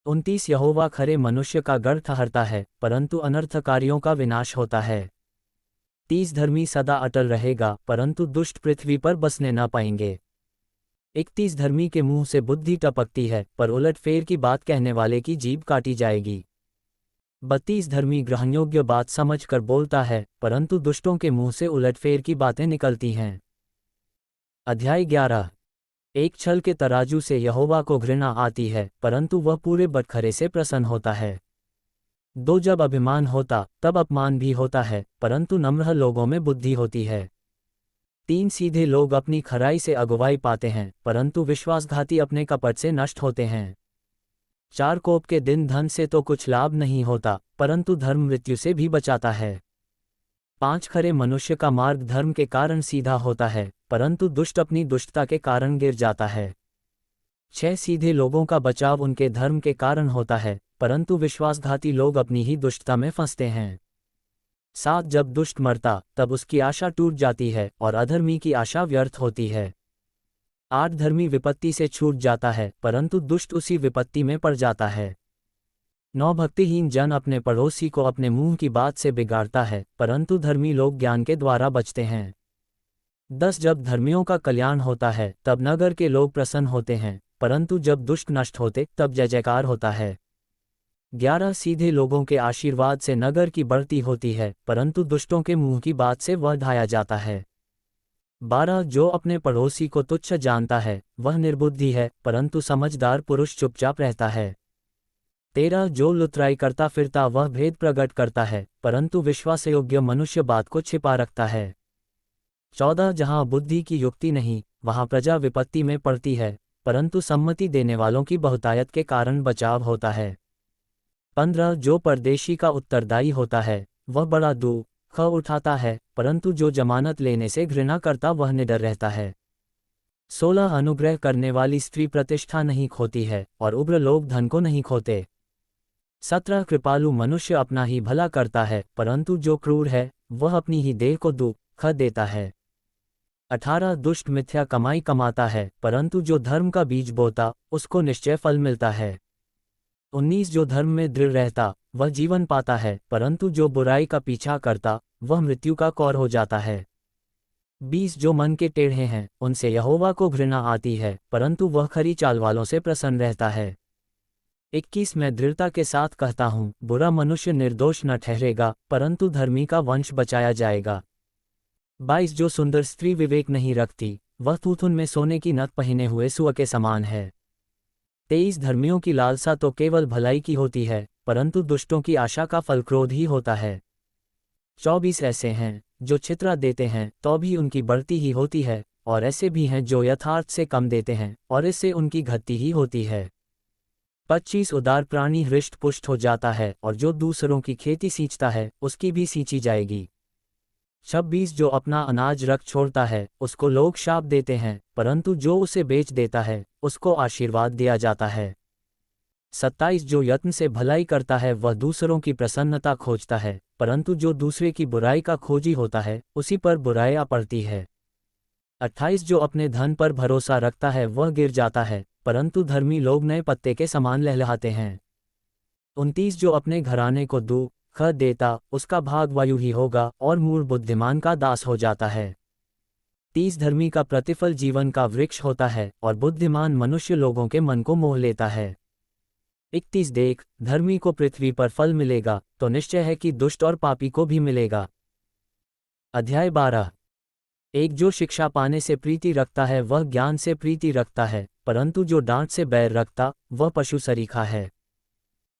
29 यहोवा खरे मनुष्य का गढ़ ठहरता है, परंतु अनर्थकारियों का विनाश होता है। 30 धर्मी सदा अटल रहेगा, परंतु दुष्ट पृथ्वी पर बसने न पाएंगे। 31 धर्मी के मुंह से बुद्धि टपकती है, पर उलटफेर की बात कहने वाले की जीभ काटी जाएगी। 32 धर्मी ग्रहणयोग्य बात समझकर बोलता है, परंतु दुष्टों के मुंह से उलटफेर की बातें निकलती हैं। अध्याय 11। एक छल के तराजू से यहोवा को घृणा आती है, परंतु वह पूरे बटखरे से प्रसन्न होता है। दो जब अभिमान होता तब अपमान भी होता है, परंतु नम्र लोगों में बुद्धि होती है। तीन सीधे लोग अपनी खराई से अगुवाई पाते हैं, परंतु विश्वासघाती अपने कपट से नष्ट होते हैं। चार कोप के दिन धन से तो कुछ लाभ नहीं होता, परंतु धर्म मृत्यु से भी बचाता है। पांच खरे मनुष्य का मार्ग धर्म के कारण सीधा होता है, परंतु दुष्ट अपनी दुष्टता के कारण गिर जाता है। छह सीधे लोगों का बचाव उनके धर्म के कारण होता है, परंतु विश्वासघाती लोग अपनी ही दुष्टता में फंसते हैं। सात जब दुष्ट मरता तब उसकी आशा टूट जाती है और अधर्मी की आशा व्यर्थ होती है। आठ धर्मी विपत्ति से छूट जाता है, परंतु दुष्ट उसी विपत्ति में पड़ जाता है। नौ भक्तिहीन जन अपने पड़ोसी को अपने मुंह की बात से बिगाड़ता है, परंतु धर्मी लोग ज्ञान के द्वारा बचते हैं। 10 जब धर्मियों का कल्याण होता है तब नगर के लोग प्रसन्न होते हैं, परंतु जब दुष्ट नष्ट होते तब जय जयकार होता है। 11 सीधे लोगों के आशीर्वाद से नगर की बढ़ती होती है, परंतु दुष्टों के मुंह की बात से वह ढाया जाता है। 12 जो अपने पड़ोसी को तुच्छ जानता है वह निर्बुद्धि है, परंतु समझदार पुरुष चुपचाप रहता है। 13 जो लुतराई करता फिरता वह भेद प्रकट करता है, परंतु विश्वासयोग्य मनुष्य बात को छिपा रखता है। 14 जहाँ बुद्धि की युक्ति नहीं वहाँ प्रजा विपत्ति में पड़ती है, परंतु सम्मति देने वालों की बहुतायत के कारण बचाव होता है। 15 जो परदेशी का उत्तरदायी होता है वह बड़ा दुख उठाता है, परंतु जो जमानत लेने से घृणा करता वह निडर रहता है। 16 अनुग्रह करने वाली स्त्री प्रतिष्ठा नहीं खोती है और उग्र लोग धन को नहीं खोते। 17 कृपालु मनुष्य अपना ही भला करता है, परंतु जो क्रूर है वह अपनी ही देह को दुख देता है। 18 दुष्ट मिथ्या कमाई कमाता है, परंतु जो धर्म का बीज बोता उसको निश्चय फल मिलता है। 19 जो धर्म में दृढ़ रहता वह जीवन पाता है, परंतु जो बुराई का पीछा करता वह मृत्यु का कौर हो जाता है। 20 जो मन के टेढ़े हैं उनसे यहोवा को घृणा आती है, परंतु वह खरी चाल वालों से प्रसन्न रहता है। 21 मैं दृढ़ता के साथ कहता हूँ, बुरा मनुष्य निर्दोष न ठहरेगा, परंतु धर्मी का वंश बचाया जाएगा। 22 जो सुंदर स्त्री विवेक नहीं रखती वह थूथुन में सोने की नथ पहने हुए सुअ के समान है। 23 धर्मियों की लालसा तो केवल भलाई की होती है, परंतु दुष्टों की आशा का फल क्रोध ही होता है। 24 ऐसे हैं जो छितरा देते हैं तो भी उनकी बढ़ती ही होती है, और ऐसे भी हैं जो यथार्थ से कम देते हैं और इससे उनकी घटती ही होती है। 25 उदार प्राणी हृष्ट पुष्ट हो जाता है और जो दूसरों की खेती सींचता है उसकी भी सींची जाएगी। 26 जो अपना अनाज रख छोड़ता है उसको लोग शाप देते हैं, परंतु जो उसे बेच देता है उसको आशीर्वाद दिया जाता है। 27 जो यत्न से भलाई करता है वह दूसरों की प्रसन्नता खोजता है, परंतु जो दूसरे की बुराई का खोजी होता है उसी पर बुराई पड़ती है। 28 जो अपने धन पर भरोसा रखता है वह गिर जाता है, परंतु धर्मी लोग नए पत्ते के समान लहलहाते हैं। 29 जो अपने घराने को दुख देता उसका भाग वायु ही होगा और मूढ़ बुद्धिमान का दास हो जाता है। 30 धर्मी का प्रतिफल जीवन का वृक्ष होता है और बुद्धिमान मनुष्य लोगों के मन को मोह लेता है। 31 देख धर्मी को पृथ्वी पर फल मिलेगा तो निश्चय है कि दुष्ट और पापी को भी मिलेगा। अध्याय 12। एक जो शिक्षा पाने से प्रीति रखता है वह ज्ञान से प्रीति रखता है, परंतु जो डांट से बैर रखता वह पशु सरीखा है।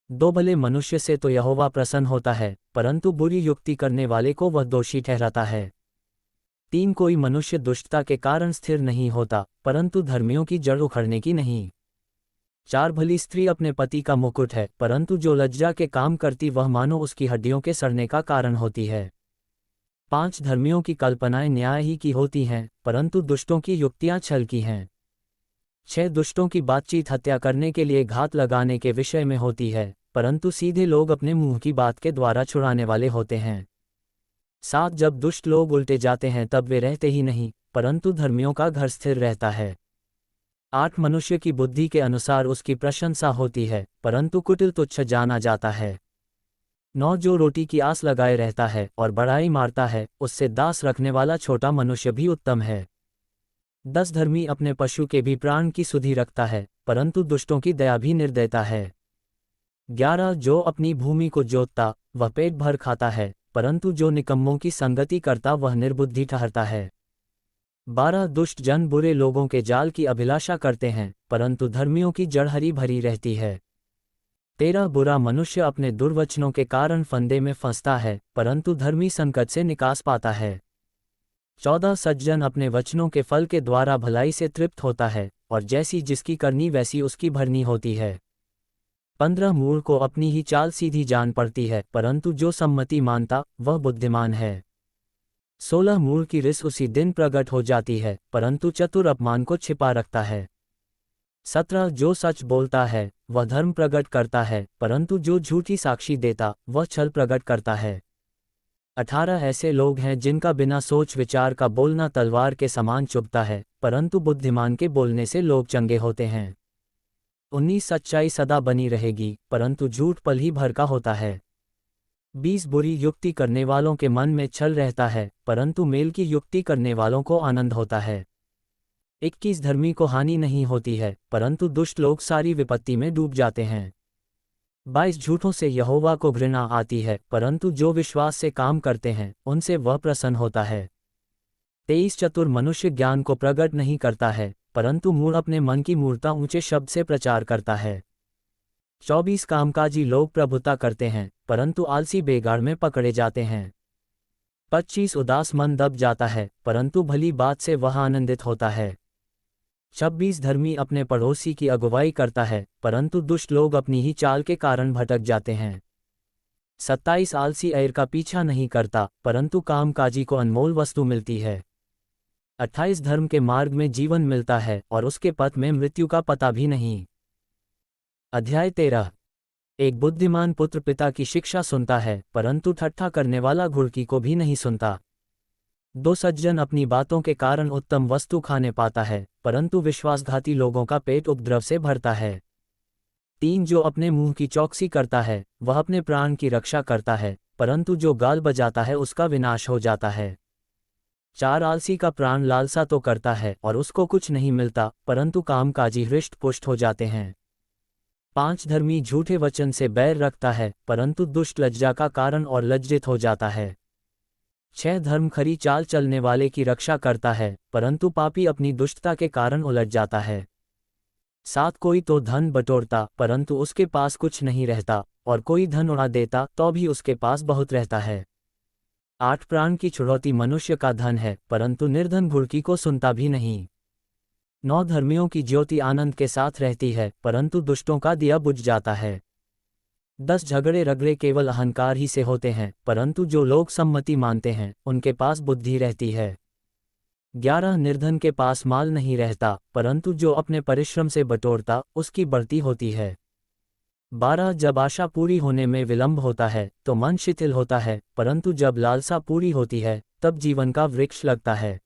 दो भले मनुष्य से तो यहोवा प्रसन्न होता है, परंतु बुरी युक्ति करने वाले को वह दोषी ठहराता है। 3 कोई मनुष्य दुष्टता के कारण स्थिर नहीं होता, परंतु धर्मियों की जड़ उखड़ने की नहीं। 4 भली स्त्री अपने पति का मुकुट है, परंतु जो लज्जा के काम करती वह मानो उसकी हड्डियों के सड़ने का कारण होती है। 5 धर्मियों की कल्पनाएं न्याय ही की होती हैं, परंतु दुष्टों की युक्तियां छल की हैं। 6 दुष्टों की बातचीत हत्या करने के लिए घात लगाने के विषय में होती है, परंतु सीधे लोग अपने मुंह की बात के द्वारा छुड़ाने वाले होते हैं। 7 जब दुष्ट लोग उल्टे जाते हैं तब वे रहते ही नहीं, परंतु धर्मियों का घर स्थिर रहता है। 8 मनुष्य की बुद्धि के अनुसार उसकी प्रशंसा होती है, परंतु कुटिल तुच्छ जाना जाता है। 9 जो रोटी की आस लगाए रहता है और बड़ाई मारता है उससे दास रखने वाला छोटा मनुष्य भी उत्तम है। 10 धर्मी अपने पशु के भी प्राण की सुधि रखता है, परंतु दुष्टों की दया भी निर्दयता है। 11 जो अपनी भूमि को जोतता वह पेट भर खाता है, परंतु जो निकम्मों की संगति करता वह निर्बुद्धि ठहरता है। 12 दुष्ट जन बुरे लोगों के जाल की अभिलाषा करते हैं, परंतु धर्मियों की जड़ हरी भरी रहती है। 13 बुरा मनुष्य अपने दुर्वचनों के कारण फंदे में फंसता है, परंतु धर्मी संकट से निकास पाता है। 14 सज्जन अपने वचनों के फल के द्वारा भलाई से तृप्त होता है, और जैसी जिसकी करनी वैसी उसकी भरनी होती है। 15 मूर्ख को अपनी ही चाल सीधी जान पड़ती है, परंतु जो सम्मति मानता वह बुद्धिमान है। 16 मूर्ख की रिस उसी दिन प्रकट हो जाती है, परंतु चतुर अपमान को छिपा रखता है। 17 जो सच बोलता है वह धर्म प्रकट करता है, परंतु जो झूठी साक्षी देता वह छल प्रकट करता है। 18 ऐसे लोग हैं जिनका बिना सोच विचार का बोलना तलवार के समान चुभता है, परंतु बुद्धिमान के बोलने से लोग चंगे होते हैं। 19 सच्चाई सदा बनी रहेगी, परंतु झूठ पल ही भर का होता है। 20 बुरी युक्ति करने वालों के मन में छल रहता है, परंतु मेल की युक्ति करने वालों को आनंद होता है। 21 धर्मी को हानि नहीं होती है, परंतु दुष्ट लोग सारी विपत्ति में डूब जाते हैं। 22 झूठों से यहोवा को घृणा आती है, परंतु जो विश्वास से काम करते हैं उनसे वह प्रसन्न होता है। 23 चतुर मनुष्य ज्ञान को प्रकट नहीं करता है, परंतु मूढ़ अपने मन की मूर्खता ऊंचे शब्द से प्रचार करता है। 24 कामकाजी लोग प्रभुता करते हैं, परंतु आलसी बेगार में पकड़े जाते हैं। 25 उदास मन दब जाता है, परंतु भली बात से वह आनंदित होता है। 26 धर्मी अपने पड़ोसी की अगुवाई करता है, परंतु दुष्ट लोग अपनी ही चाल के कारण भटक जाते हैं। 27 आलसी ऐर का पीछा नहीं करता, परंतु कामकाजी को अनमोल वस्तु मिलती है। 28 धर्म के मार्ग में जीवन मिलता है, और उसके पथ में मृत्यु का पता भी नहीं। अध्याय 13। एक बुद्धिमान पुत्र पिता की शिक्षा सुनता है, परंतु ठट्ठा करने वाला घुड़की को भी नहीं सुनता। 2 सज्जन अपनी बातों के कारण उत्तम वस्तु खाने पाता है, परंतु विश्वासघाती लोगों का पेट उपद्रव से भरता है। 3 जो अपने मुंह की चौकसी करता है वह अपने प्राण की रक्षा करता है, परंतु जो गाल बजाता है उसका विनाश हो जाता है। 4 आलसी का प्राण लालसा तो करता है और उसको कुछ नहीं मिलता, परंतु कामकाजी हृष्ट पुष्ट हो जाते हैं। 5 धर्मी झूठे वचन से बैर रखता है, परंतु दुष्ट लज्जा का कारण और लज्जित हो जाता है। 6 धर्म खरी चाल चलने वाले की रक्षा करता है, परंतु पापी अपनी दुष्टता के कारण उलझ जाता है। 7 कोई तो धन बटोरता, परंतु उसके पास कुछ नहीं रहता, और कोई धन उड़ा देता तो भी उसके पास बहुत रहता है। 8 प्राण की छुड़ौती मनुष्य का धन है, परंतु निर्धन घुड़की को सुनता भी नहीं। 9 धर्मियों की ज्योति आनंद के साथ रहती है, परंतु दुष्टों का दिया बुझ जाता है। 10 झगड़े रगड़े केवल अहंकार ही से होते हैं, परंतु जो लोग सम्मति मानते हैं उनके पास बुद्धि रहती है। 11 निर्धन के पास माल नहीं रहता, परंतु जो अपने परिश्रम से बटोरता उसकी बढ़ती होती है। 12 जब आशा पूरी होने में विलंब होता है तो मन शिथिल होता है, परंतु जब लालसा पूरी होती है तब जीवन का वृक्ष लगता है।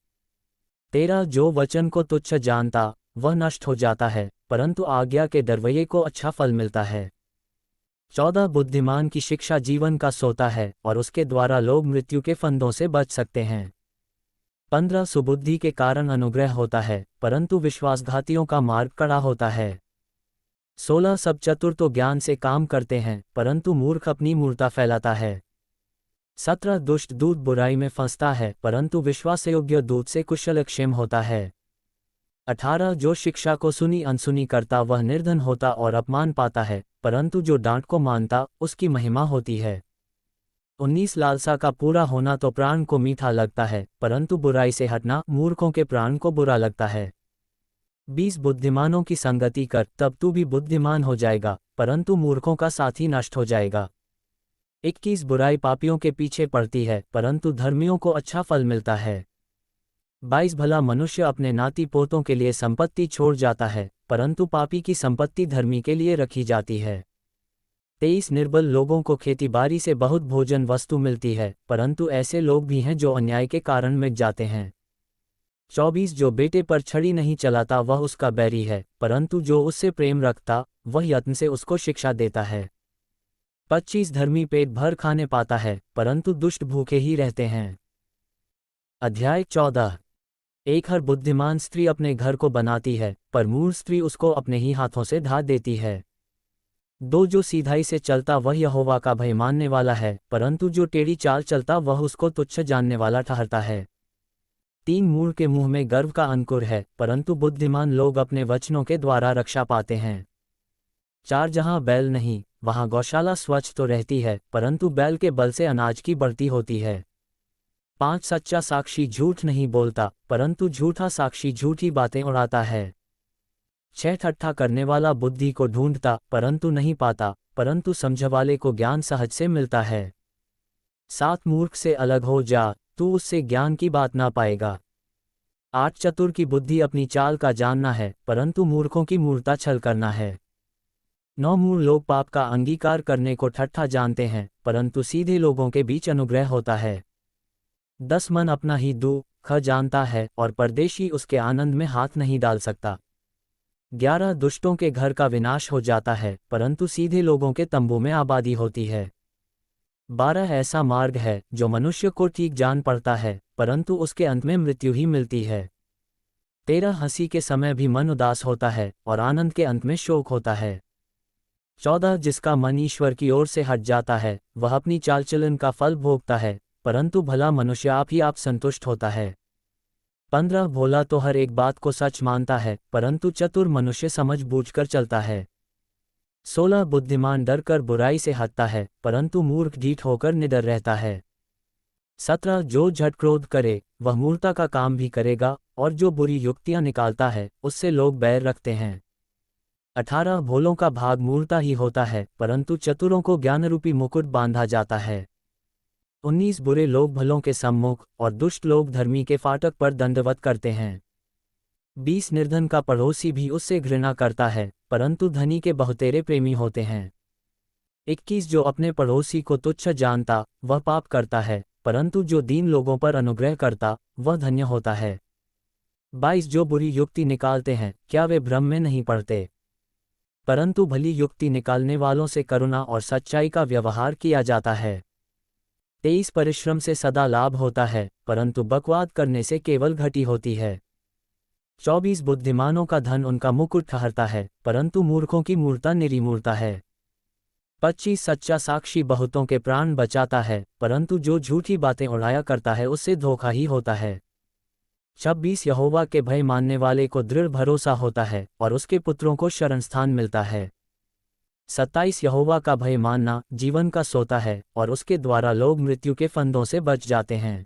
13 जो वचन को तुच्छ जानता वह नष्ट हो जाता है, परंतु आज्ञा के डरवैये को अच्छा फल मिलता है। 14 बुद्धिमान की शिक्षा जीवन का सोता है, और उसके द्वारा लोग मृत्यु के फंदों से बच सकते हैं। 15 सुबुद्धि के कारण अनुग्रह होता है, परंतु विश्वासघातियों का मार्ग कड़ा होता है। 16 सब चतुर तो ज्ञान से काम करते हैं, परंतु मूर्ख अपनी मूर्खता फैलाता है। 17 दुष्ट दूत बुराई में फंसता है, परंतु विश्वासयोग्य दूत से कुशलक्षेम होता है। 18 जो शिक्षा को सुनी अनसुनी करता वह निर्धन होता और अपमान पाता है, परंतु जो डांट को मानता उसकी महिमा होती है। 19 लालसा का पूरा होना तो प्राण को मीठा लगता है, परंतु बुराई से हटना मूर्खों के प्राण को बुरा लगता है। 20 बुद्धिमानों की संगति कर, तब तू भी बुद्धिमान हो जाएगा, परंतु मूर्खों का साथी नष्ट हो जाएगा। 21 बुराई पापियों के पीछे पड़ती है, परंतु धर्मियों को अच्छा फल मिलता है। 22 भला मनुष्य अपने नाती पोतों के लिए संपत्ति छोड़ जाता है, परंतु पापी की संपत्ति धर्मी के लिए रखी जाती है। 23 निर्बल लोगों को खेतीबाड़ी से बहुत भोजन वस्तु मिलती है, परंतु ऐसे लोग भी हैं जो अन्याय के कारण मिट जाते हैं। 24 जो बेटे पर छड़ी नहीं चलाता वह उसका बैरी है, परंतु जो उससे प्रेम रखता वह यत्न से उसको शिक्षा देता है। 25 धर्मी पेट भर खाने पाता है, परंतु दुष्ट भूखे ही रहते हैं। अध्याय 14। एक हर बुद्धिमान स्त्री अपने घर को बनाती है, पर मूर्ख स्त्री उसको अपने ही हाथों से ढा देती है। दो जो सीधाई से चलता वह यहोवा का भय मानने वाला है, परंतु जो टेढ़ी चाल चलता वह उसको तुच्छ जानने वाला ठहरता है। तीन मूढ़ के मुंह में गर्व का अंकुर है, परंतु बुद्धिमान लोग अपने वचनों के द्वारा रक्षा पाते हैं। चार जहां बैल नहीं वहां गौशाला स्वच्छ तो रहती है, परंतु बैल के बल से अनाज की बढ़ती होती है। पांच सच्चा साक्षी झूठ नहीं बोलता, परंतु झूठा साक्षी झूठी बातें उड़ाता है। छह ठट्ठा करने वाला बुद्धि को ढूंढता परंतु नहीं पाता, परंतु समझवाले को ज्ञान सहज से मिलता है। सात मूर्ख से अलग हो जा, तू उससे ज्ञान की बात ना पाएगा। आठ चतुर की बुद्धि अपनी चाल का जानना है, परंतु मूर्खों की मूर्खता छल करना है। नौ मूढ़ लोग पाप का अंगीकार करने को ठट्ठा जानते हैं, परंतु सीधे लोगों के बीच अनुग्रह होता है। 10 मन अपना ही दुख जानता है, और परदेशी उसके आनंद में हाथ नहीं डाल सकता। 11 दुष्टों के घर का विनाश हो जाता है, परंतु सीधे लोगों के तंबू में आबादी होती है। 12 ऐसा मार्ग है जो मनुष्य को ठीक जान पड़ता है, परंतु उसके अंत में मृत्यु ही मिलती है। 13 हंसी के समय भी मन उदास होता है, और आनंद के अंत में शोक होता है। 14 जिसका मन ईश्वर की ओर से हट जाता है वह अपनी चाल चलन का फल भोगता है, परंतु भला मनुष्य आप ही आप संतुष्ट होता है। 15 भोला तो हर एक बात को सच मानता है, परंतु चतुर मनुष्य समझ बूझकर चलता है। 16 बुद्धिमान डर कर बुराई से हटता है, परंतु मूर्ख ढीठ होकर निडर रहता है। 17 जो झट क्रोध करे वह मूर्खता का काम भी करेगा, और जो बुरी युक्तियां निकालता है उससे लोग बैर रखते हैं। 18 भोलों का भाग मूर्खता ही होता है, परंतु चतुरों को ज्ञानरूपी मुकुट बांधा जाता है। 19 बुरे लोग भलों के सम्मुख और दुष्ट लोग धर्मी के फाटक पर दंडवत करते हैं। 20 निर्धन का पड़ोसी भी उससे घृणा करता है, परंतु धनी के बहुतेरे प्रेमी होते हैं। 21 जो अपने पड़ोसी को तुच्छ जानता वह पाप करता है, परंतु जो दीन लोगों पर अनुग्रह करता वह धन्य होता है। 22 जो बुरी युक्ति निकालते हैं क्या वे भ्रम में नहीं पड़ते, परंतु भली युक्ति निकालने वालों से करुणा और सच्चाई का व्यवहार किया जाता है। 23 परिश्रम से सदा लाभ होता है, परंतु बकवाद करने से केवल घटी होती है। 24 बुद्धिमानों का धन उनका मुकुट ठहरता है, परंतु मूर्खों की मूर्खता निरी मूर्खता है। 25 सच्चा साक्षी बहुतों के प्राण बचाता है, परंतु जो झूठी बातें उड़ाया करता है उससे धोखा ही होता है। 26 यहोवा के भय मानने वाले को दृढ़ भरोसा होता है, और उसके पुत्रों को शरणस्थान मिलता है। 27 यहोवा का भय मानना जीवन का सोता है, और उसके द्वारा लोग मृत्यु के फंदों से बच जाते हैं।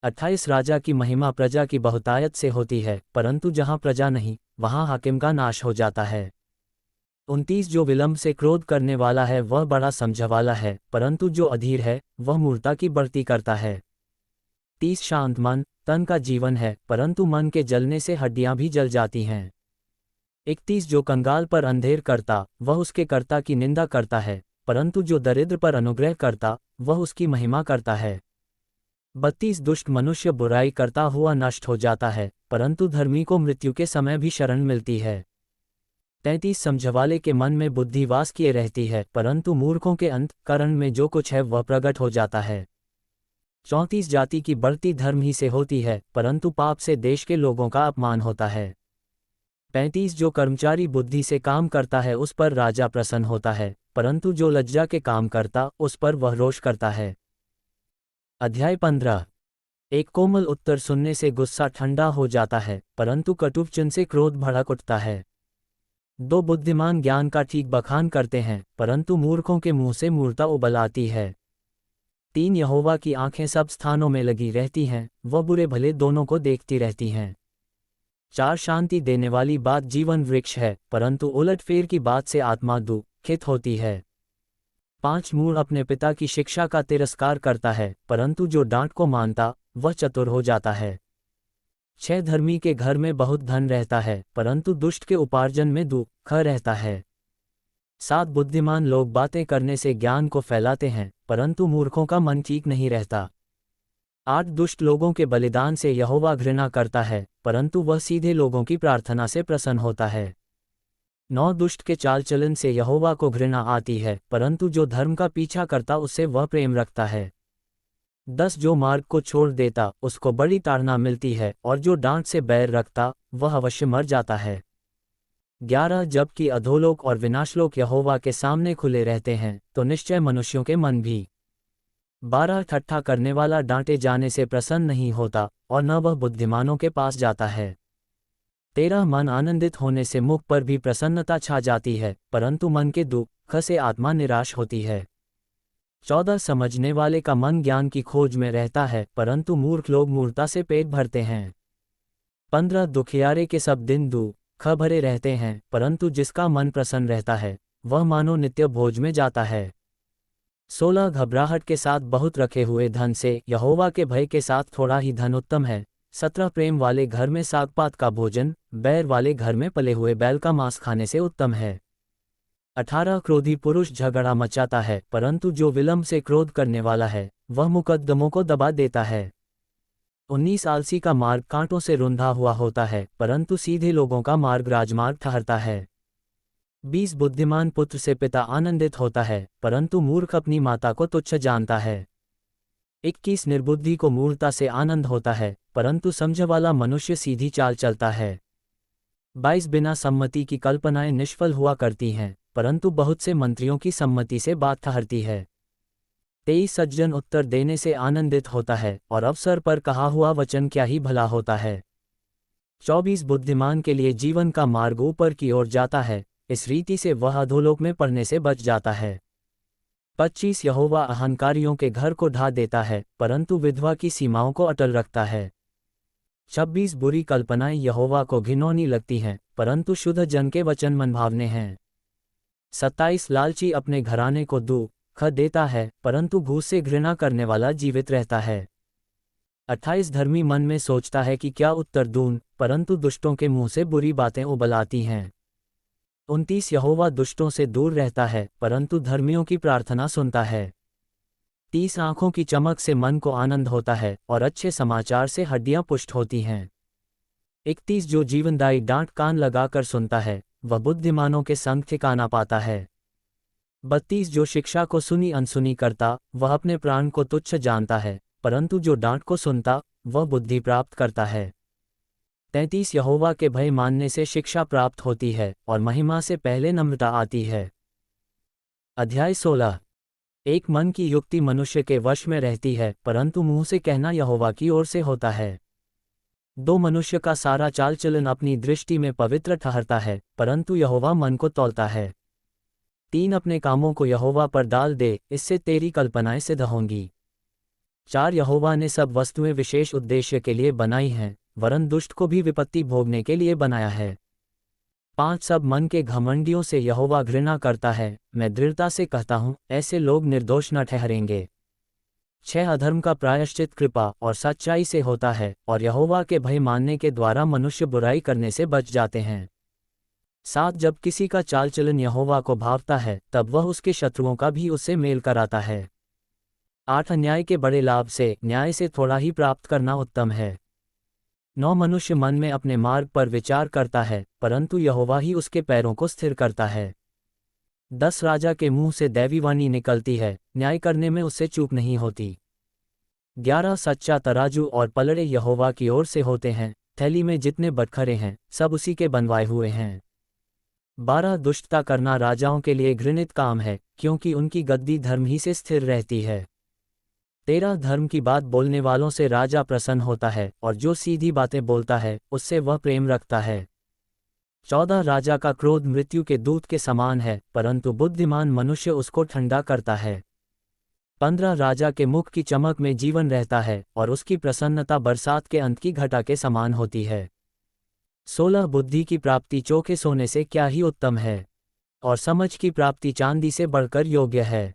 28 राजा की महिमा प्रजा की बहुतायत से होती है, परंतु जहां प्रजा नहीं वहां हाकिम का नाश हो जाता है। 29 जो विलंब से क्रोध करने वाला है वह बड़ा समझवाला है, परंतु जो अधीर है वह मूर्खता की बढ़ती करता है। 30 शांत मन तन का जीवन है, परंतु मन के जलने से हड्डियां भी जल जाती हैं। 31 जो कंगाल पर अंधेर करता वह उसके कर्ता की निंदा करता है, परंतु जो दरिद्र पर अनुग्रह करता वह उसकी महिमा करता है। 32 दुष्ट मनुष्य बुराई करता हुआ नष्ट हो जाता है, परंतु धर्मी को मृत्यु के समय भी शरण मिलती है। 33 समझवाले के मन में बुद्धि वास किए रहती है, परंतु मूर्खों के अंतःकरण में जो कुछ है वह प्रकट हो जाता है। 34 जाति की बढ़ती धर्म ही से होती है, परंतु पाप से देश के लोगों का अपमान होता है। 35 जो कर्मचारी बुद्धि से काम करता है उस पर राजा प्रसन्न होता है, परंतु जो लज्जा के काम करता उस पर वह रोष करता है। अध्याय 15 एक कोमल उत्तर सुनने से गुस्सा ठंडा हो जाता है, परंतु कटुवचन से क्रोध भड़क उठता है। 2 बुद्धिमान ज्ञान का ठीक बखान करते हैं, परंतु मूर्खों के मुंह से मूर्खता उबल आती है। 3 यहोवा की आंखें सब स्थानों में लगी रहती हैं, वह बुरे भले दोनों को देखती रहती हैं। 4 शांति देने वाली बात जीवन वृक्ष है, परंतु उलटफेर की बात से आत्मा दुखित होती है। 5 मूढ़ अपने पिता की शिक्षा का तिरस्कार करता है, परंतु जो डांट को मानता वह चतुर हो जाता है। 6 धर्मी के घर में बहुत धन रहता है, परंतु दुष्ट के उपार्जन में दुख रहता है। 7 बुद्धिमान लोग बातें करने से ज्ञान को फैलाते हैं, परंतु मूर्खों का मन ठीक नहीं रहता। 8 दुष्ट लोगों के बलिदान से यहोवा घृणा करता है, परंतु वह सीधे लोगों की प्रार्थना से प्रसन्न होता है। 9 दुष्ट के चाल चलन से यहोवा को घृणा आती है, परंतु जो धर्म का पीछा करता उससे वह प्रेम रखता है। 10 जो मार्ग को छोड़ देता उसको बड़ी ताड़ना मिलती है, और जो डांट से बैर रखता वह अवश्य मर जाता है। 11 जबकि अधोलोक और विनाशलोक यहोवा के सामने खुले रहते हैं, तो निश्चय मनुष्यों के मन भी। 12 ठट्ठा करने वाला डांटे जाने से प्रसन्न नहीं होता, और न वह बुद्धिमानों के पास जाता है। 13 मन आनंदित होने से मुख पर भी प्रसन्नता छा जाती है, परंतु मन के दुख से आत्मा निराश होती है। 14 समझने वाले का मन ज्ञान की खोज में रहता है, परंतु मूर्ख लोग मूर्खता से पेट भरते हैं। 15 दुखियारे के सब दिन दुख भरे रहते हैं, परंतु जिसका मन प्रसन्न रहता है वह मानो नित्य भोज में जाता है। 16 घबराहट के साथ बहुत रखे हुए धन से यहोवा के भय के साथ थोड़ा ही धन उत्तम है। 17 प्रेम वाले घर में सागपात का भोजन बैर वाले घर में पले हुए बैल का मांस खाने से उत्तम है। 18 क्रोधी पुरुष झगड़ा मचाता है, परंतु जो विलंब से क्रोध करने वाला है वह मुकद्दमों को दबा देता है। 19 आलसी का मार्ग कांटों से रुंधा हुआ होता है, परंतु सीधे लोगों का मार्ग राजमार्ग ठहरता है। 20 बुद्धिमान पुत्र से पिता आनंदित होता है, परंतु मूर्ख अपनी माता को तुच्छ जानता है। 21 निर्बुद्धि को मूर्खता से आनंद होता है, परंतु समझवाला मनुष्य सीधी चाल चलता है। 22 बिना सम्मति की कल्पनाएं निष्फल हुआ करती हैं, परंतु बहुत से मंत्रियों की सम्मति से बात ठहरती है। 23 सज्जन उत्तर देने से आनंदित होता है, और अवसर पर कहा हुआ वचन क्या ही भला होता है। 24 बुद्धिमान के लिए जीवन का मार्ग ऊपर की ओर जाता है, इस रीति से वह अधोलोक में पड़ने से बच जाता है। 25 यहोवा अहंकारियों के घर को ढा देता है, परंतु विधवा की सीमाओं को अटल रखता है। 26 बुरी कल्पनाएं यहोवा को घिनौनी लगती हैं, परंतु शुद्ध जन के वचन मनभावने हैं। 27 लालची अपने घराने को दुख देता है, परंतु घूस से घृणा करने वाला जीवित रहता है। 28 धर्मी मन में सोचता है कि क्या उत्तर दूं, परंतु दुष्टों के मुंह से बुरी बातें उबल आती हैं। 29 यहोवा दुष्टों से दूर रहता है, परंतु धर्मियों की प्रार्थना सुनता है। 30 आंखों की चमक से मन को आनंद होता है, और अच्छे समाचार से हड्डियां पुष्ट होती हैं। 31 जो जीवनदायी डांट कान लगाकर सुनता है वह बुद्धिमानों के संग ठिकाना पाता है। 32 जो शिक्षा को सुनी अनसुनी करता वह अपने प्राण को तुच्छ जानता है, परंतु जो डांट को सुनता वह बुद्धि प्राप्त करता है। 33 यहोवा के भय मानने से शिक्षा प्राप्त होती है, और महिमा से पहले नम्रता आती है। अध्याय 16 एक मन की युक्ति मनुष्य के वश में रहती है, परंतु मुंह से कहना यहोवा की ओर से होता है। 2 मनुष्य का सारा चाल चलन अपनी दृष्टि में पवित्र ठहरता है, परंतु यहोवा मन को तौलता है। 3 अपने कामों को यहोवा पर डाल दे, इससे तेरी कल्पनाएं सिद्ध होंगी। 4 यहोवा ने सब वस्तुएं विशेष उद्देश्य के लिए बनाई हैं, वरन दुष्ट को भी विपत्ति भोगने के लिए बनाया है। 5 सब मन के घमंडियों से यहोवा घृणा करता है, मैं दृढ़ता से कहता हूँ ऐसे लोग निर्दोष न ठहरेंगे। 6 अधर्म का प्रायश्चित कृपा और सच्चाई से होता है, और यहोवा के भय मानने के द्वारा मनुष्य बुराई करने से बच जाते हैं। 7 जब किसी का चाल चलन यहोवा को भावता है, तब वह उसके शत्रुओं का भी उससे मेल कराता है। 8 अन्याय के बड़े लाभ से न्याय से थोड़ा ही प्राप्त करना उत्तम है। 9 मनुष्य मन में अपने मार्ग पर विचार करता है, परंतु यहोवा ही उसके पैरों को स्थिर करता है। 10 राजा के मुंह से दैवी वाणी निकलती है, न्याय करने में उससे चूक नहीं होती। 11 सच्चा तराजू और पलड़े यहोवा की ओर से होते हैं, थैली में जितने बटखरे हैं सब उसी के बनवाए हुए हैं। 12 दुष्टता करना राजाओं के लिए घृणित काम है, क्योंकि उनकी गद्दी धर्म ही से स्थिर रहती है। 13 धर्म की बात बोलने वालों से राजा प्रसन्न होता है, और जो सीधी बातें बोलता है उससे वह प्रेम रखता है। 14 राजा का क्रोध मृत्यु के दूत के समान है, परंतु बुद्धिमान मनुष्य उसको ठंडा करता है। 15 राजा के मुख की चमक में जीवन रहता है, और उसकी प्रसन्नता बरसात के अंत की घटा के समान होती है। 16 बुद्धि की प्राप्ति चोखे सोने से क्या ही उत्तम है, और समझ की प्राप्ति चांदी से बढ़कर योग्य है।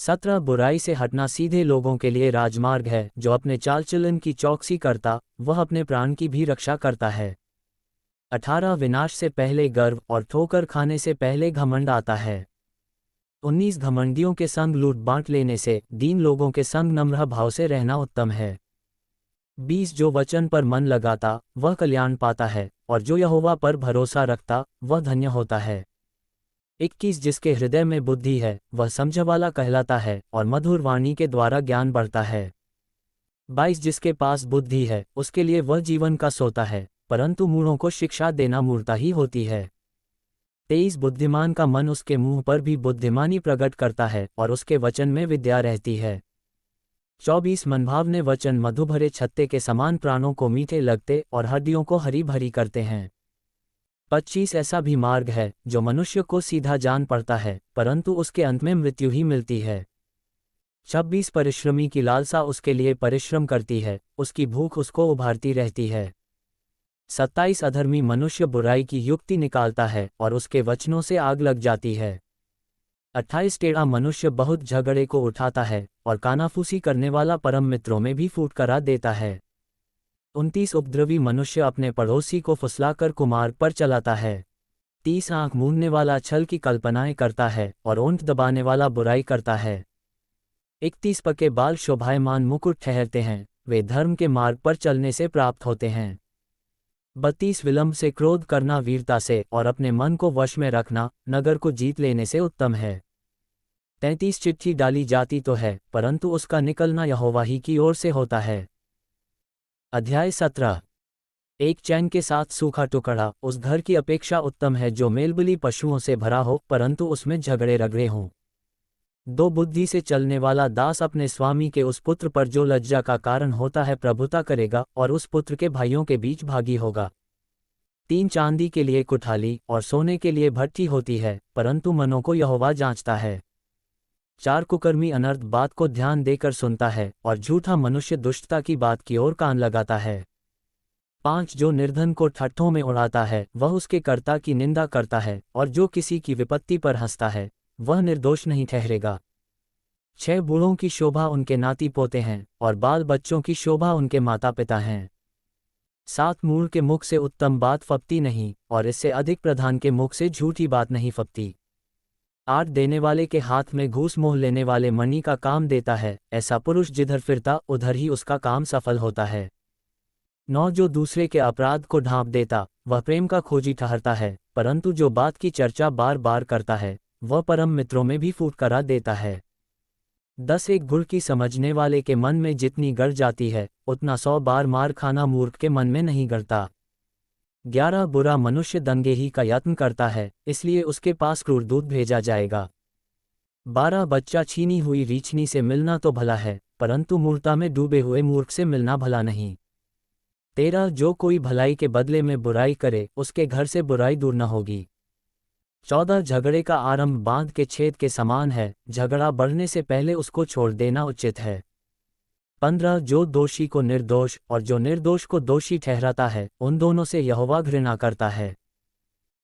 17 बुराई से हटना सीधे लोगों के लिए राजमार्ग है, जो अपने चाल चलन की चौकसी करता वह अपने प्राण की भी रक्षा करता है। 18 विनाश से पहले गर्व और ठोकर खाने से पहले घमंड आता है। 19 घमंडियों के संग लूट बांट लेने से दीन लोगों के संग नम्र भाव से रहना उत्तम है। 20 जो वचन पर मन लगाता वह कल्याण पाता है, और जो यहोवा पर भरोसा रखता वह धन्य होता है। 21 जिसके हृदय में बुद्धि है वह समझवाला कहलाता है, और मधुर वाणी के द्वारा ज्ञान बढ़ता है। 22 जिसके पास बुद्धि है उसके लिए वह जीवन का सोता है, परंतु मूढ़ों को शिक्षा देना मूर्खता ही होती है। 23 बुद्धिमान का मन उसके मुंह पर भी बुद्धिमानी प्रकट करता है और उसके वचन में विद्या रहती है। 24 मनभावने वचन मधुभरे छत्ते के समान प्राणों को मीठे लगते और हड्डियों को हरी भरी करते हैं। 25 ऐसा भी मार्ग है जो मनुष्य को सीधा जान पड़ता है, परंतु उसके अंत में मृत्यु ही मिलती है। 26 परिश्रमी की लालसा उसके लिए परिश्रम करती है, उसकी भूख उसको उभारती रहती है। 27 अधर्मी मनुष्य बुराई की युक्ति निकालता है और उसके वचनों से आग लग जाती है। 28 टेढ़ा मनुष्य बहुत झगड़े को उठाता है और कानाफूसी करने वाला परम मित्रों में भी फूट करा देता है। 29 उपद्रवी मनुष्य अपने पड़ोसी को फुसलाकर कुमार्ग पर चलाता है। 30 आंख मूंदने वाला छल की कल्पनाएं करता है और ओंठ दबाने वाला बुराई करता है। 31 पके बाल शोभायमान मुकुट ठहरते हैं, वे धर्म के मार्ग पर चलने से प्राप्त होते हैं। 32 विलंब से क्रोध करना वीरता से और अपने मन को वश में रखना नगर को जीत लेने से उत्तम है। 33 चिट्ठी डाली जाती तो है, परंतु उसका निकलना यहोवा ही की ओर से होता है। अध्याय 17। एक चैन के साथ सूखा टुकड़ा उस घर की अपेक्षा उत्तम है जो मेलबली पशुओं से भरा हो, परंतु उसमें झगड़े रगड़े हों। 2 बुद्धि से चलने वाला दास अपने स्वामी के उस पुत्र पर जो लज्जा का कारण होता है प्रभुता करेगा और उस पुत्र के भाइयों के बीच भागी होगा। 3 चांदी के लिए कुठाली और सोने के लिए भट्ठी होती है, परंतु मनों को यहोवा जांचता है। 4 कुकर्मी अनर्थ बात को ध्यान देकर सुनता है और झूठा मनुष्य दुष्टता की बात की ओर कान लगाता है। 5 जो निर्धन को ठट्ठों में उड़ाता है वह उसके कर्ता की निंदा करता है, और जो किसी की विपत्ति पर हंसता है वह निर्दोष नहीं ठहरेगा। 6 बूढ़ों की शोभा उनके नाती पोते हैं और बाल बच्चों की शोभा उनके माता पिता हैं। 7 मूढ़ के मुख से उत्तम बात फबती नहीं, और इससे अधिक प्रधान के मुख से झूठी बात नहीं फबती। 8 देने वाले के हाथ में घूस मोह लेने वाले मणि का काम देता है, ऐसा पुरुष जिधर फिरता उधर ही उसका काम सफल होता है। 9 जो दूसरे के अपराध को ढांप देता वह प्रेम का खोजी ठहरता है, परंतु जो बात की चर्चा बार बार करता है वह परम मित्रों में भी फूट करा देता है। 10 एक गुड़ की समझने वाले के मन में जितनी गड़ जाती है उतना 100 बार मार खाना मूर्ख के मन में नहीं गड़ता। 11 बुरा मनुष्य दंगे ही का यत्न करता है, इसलिए उसके पास क्रूर दूत भेजा जाएगा। 12 बच्चा छीनी हुई रीछनी से मिलना तो भला है, परंतु मूर्खता में डूबे हुए मूर्ख से मिलना भला नहीं। 13 जो कोई भलाई के बदले में बुराई करे उसके घर से बुराई दूर न होगी। 14 झगड़े का आरंभ बांध के छेद के समान है, झगड़ा बढ़ने से पहले उसको छोड़ देना उचित है। 15 जो दोषी को निर्दोष और जो निर्दोष को दोषी ठहराता है उन दोनों से यहोवा घृणा करता है।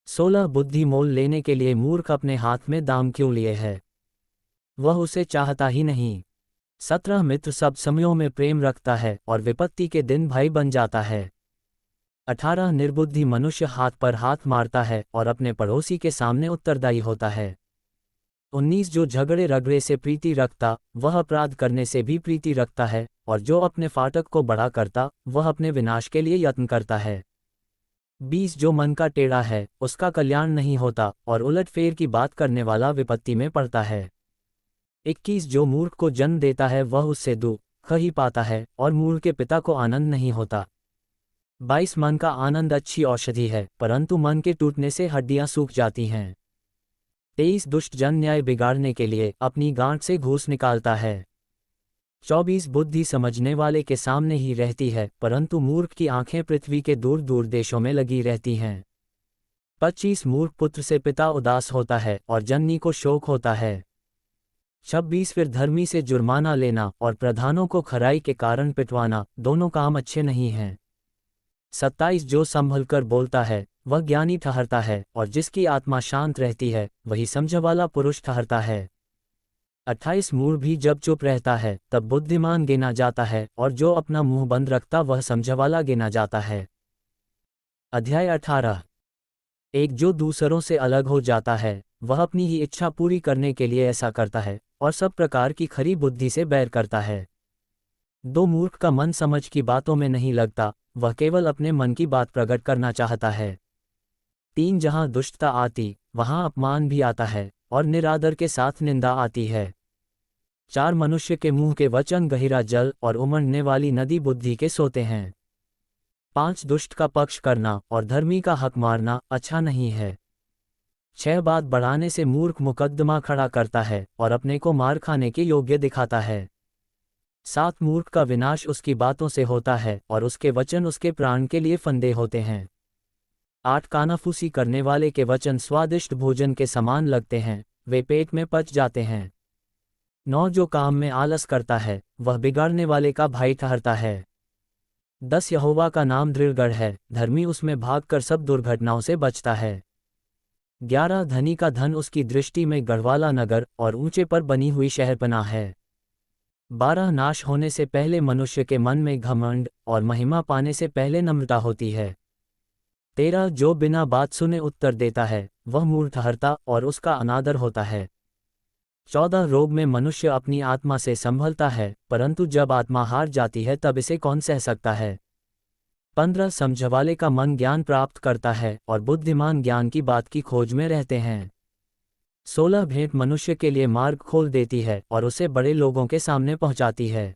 16 बुद्धि मोल लेने के लिए मूर्ख अपने हाथ में दाम क्यों लिए है, वह उसे चाहता ही नहीं। 17 मित्र सब समयों में प्रेम रखता है और विपत्ति के दिन भाई बन जाता है। 18 निर्बुद्धि मनुष्य हाथ पर हाथ मारता है और अपने पड़ोसी के सामने उत्तरदायी होता है। 19 जो झगड़े रगड़े से प्रीति रखता वह अपराध करने से भी प्रीति रखता है, और जो अपने फाटक को बड़ा करता वह अपने विनाश के लिए यत्न करता है। 20 जो मन का टेढ़ा है उसका कल्याण नहीं होता, और उलटफेर की बात करने वाला विपत्ति में पड़ता है। 21 जो मूर्ख को जन्म देता है वह उससे दुख ही पाता है, और मूर्ख के पिता को आनंद नहीं होता। 22 मन का आनंद अच्छी औषधि है, परंतु मन के टूटने से हड्डियां सूख जाती हैं। 23 दुष्ट जन न्याय बिगाड़ने के लिए अपनी गांठ से घूस निकालता है। 24 बुद्धि समझने वाले के सामने ही रहती है, परंतु मूर्ख की आंखें पृथ्वी के दूर दूर देशों में लगी रहती हैं। 25 मूर्ख पुत्र से पिता उदास होता है और जननी को शोक होता है। 26 फिर धर्मी से जुर्माना लेना और प्रधानों को खराई के कारण पिटवाना दोनों काम अच्छे नहीं हैं। 27 जो संभल कर बोलता है वह ज्ञानी ठहरता है, और जिसकी आत्मा शांत रहती है वही समझवाला पुरुष ठहरता है। 28 मूढ़ भी जब चुप रहता है तब बुद्धिमान गिना जाता है, और जो अपना मुंह बंद रखता वह समझवाला गिना जाता है। अध्याय 18। एक जो दूसरों से अलग हो जाता है वह अपनी ही इच्छा पूरी करने के लिए ऐसा करता है, और सब प्रकार की खरी बुद्धि से बैर करता है। 2 मूर्ख का मन समझ की बातों में नहीं लगता, वह केवल अपने मन की बात प्रकट करना चाहता है। 3 जहाँ दुष्टता आती वहाँ अपमान भी आता है, और निरादर के साथ निंदा आती है। 4 मनुष्य के मुंह के वचन गहिरा जल और उमड़ने वाली नदी बुद्धि के सोते हैं। 5 दुष्ट का पक्ष करना और धर्मी का हक मारना अच्छा नहीं है। 6 बात बढ़ाने से मूर्ख मुकदमा खड़ा करता है और अपने को मार खाने के योग्य दिखाता है। 7 मूर्ख का विनाश उसकी बातों से होता है और उसके वचन उसके प्राण के लिए फंदे होते हैं। 8 कानाफूसी करने वाले के वचन स्वादिष्ट भोजन के समान लगते हैं, वे पेट में पच जाते हैं। 9 जो काम में आलस करता है वह बिगाड़ने वाले का भाई ठहरता है। 10 यहोवा का नाम दृढ़गढ़ है, धर्मी उसमें भागकर सब दुर्घटनाओं से बचता है। 11 धनी का धन उसकी दृष्टि में गढ़वाला नगर और ऊंचे पर बनी हुई शहरपनाह है। 12 नाश होने से पहले मनुष्य के मन में घमंड और महिमा पाने से पहले नम्रता होती है। 13 जो बिना बात सुने उत्तर देता है वह मूर्ख ठहरता और उसका अनादर होता है। 14 रोग में मनुष्य अपनी आत्मा से संभलता है, परंतु जब आत्मा हार जाती है तब इसे कौन सह सकता है। 15 समझवाले का मन ज्ञान प्राप्त करता है और बुद्धिमान ज्ञान की बात की खोज में रहते हैं। 16 भेंट मनुष्य के लिए मार्ग खोल देती है और उसे बड़े लोगों के सामने पहुंचाती है।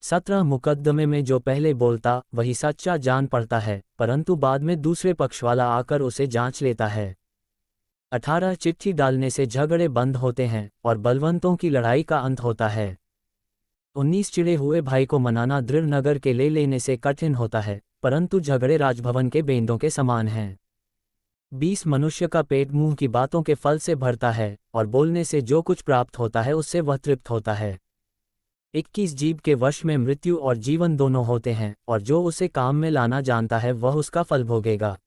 17 मुकदमे में जो पहले बोलता वही सच्चा जान पड़ता है, परंतु बाद में दूसरे पक्ष वाला आकर उसे जांच लेता है। 18 चिट्ठी डालने से झगड़े बंद होते हैं और बलवंतों की लड़ाई का अंत होता है। 19 चिढ़े हुए भाई को मनाना दृढ़ नगर के ले लेने से कठिन होता है, परंतु झगड़े राजभवन के बेंदों के समान हैं। 20 मनुष्य का पेट मुंह की बातों के फल से भरता है और बोलने से जो कुछ प्राप्त होता है उससे वह तृप्त होता है। 21 जीभ के वश में मृत्यु और जीवन दोनों होते हैं और जो उसे काम में लाना जानता है वह उसका फल भोगेगा।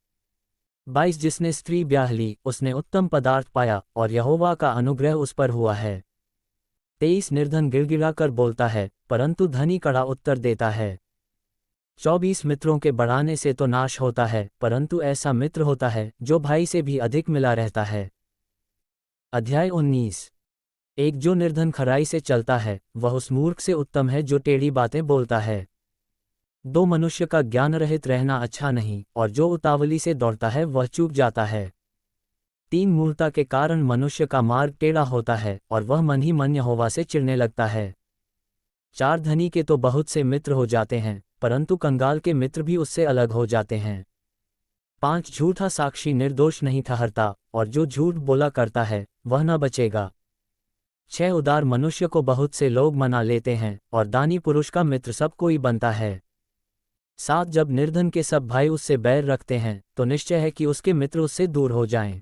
22 जिसने स्त्री ब्याह ली उसने उत्तम पदार्थ पाया और यहोवा का अनुग्रह उस पर हुआ है। 23 निर्धन गिड़गिड़ा कर बोलता है, परंतु धनी कड़ा उत्तर देता है। 24 मित्रों के बढ़ाने से तो नाश होता है, परंतु ऐसा मित्र होता है जो भाई से भी अधिक मिला रहता है। अध्याय 19। एक जो निर्धन खराई से चलता है वह उस मूर्ख से उत्तम है जो टेढ़ी बातें बोलता है। 2 मनुष्य का ज्ञान रहित रहना अच्छा नहीं, और जो उतावली से दौड़ता है वह चूक जाता है। 3 मूर्खता के कारण मनुष्य का मार्ग टेढ़ा होता है और वह मन ही मन यहोवा से चिढ़ने लगता है। 4 धनी के तो बहुत से मित्र हो जाते हैं, परंतु कंगाल के मित्र भी उससे अलग हो जाते हैं। 5 झूठा साक्षी निर्दोष नहीं ठहरता और जो झूठ बोला करता है वह न बचेगा। 6 उदार मनुष्य को बहुत से लोग मना लेते हैं और दानी पुरुष का मित्र सब कोई बनता है। 7 जब निर्धन के सब भाई उससे बैर रखते हैं तो निश्चय है कि उसके मित्र उससे दूर हो जाएं।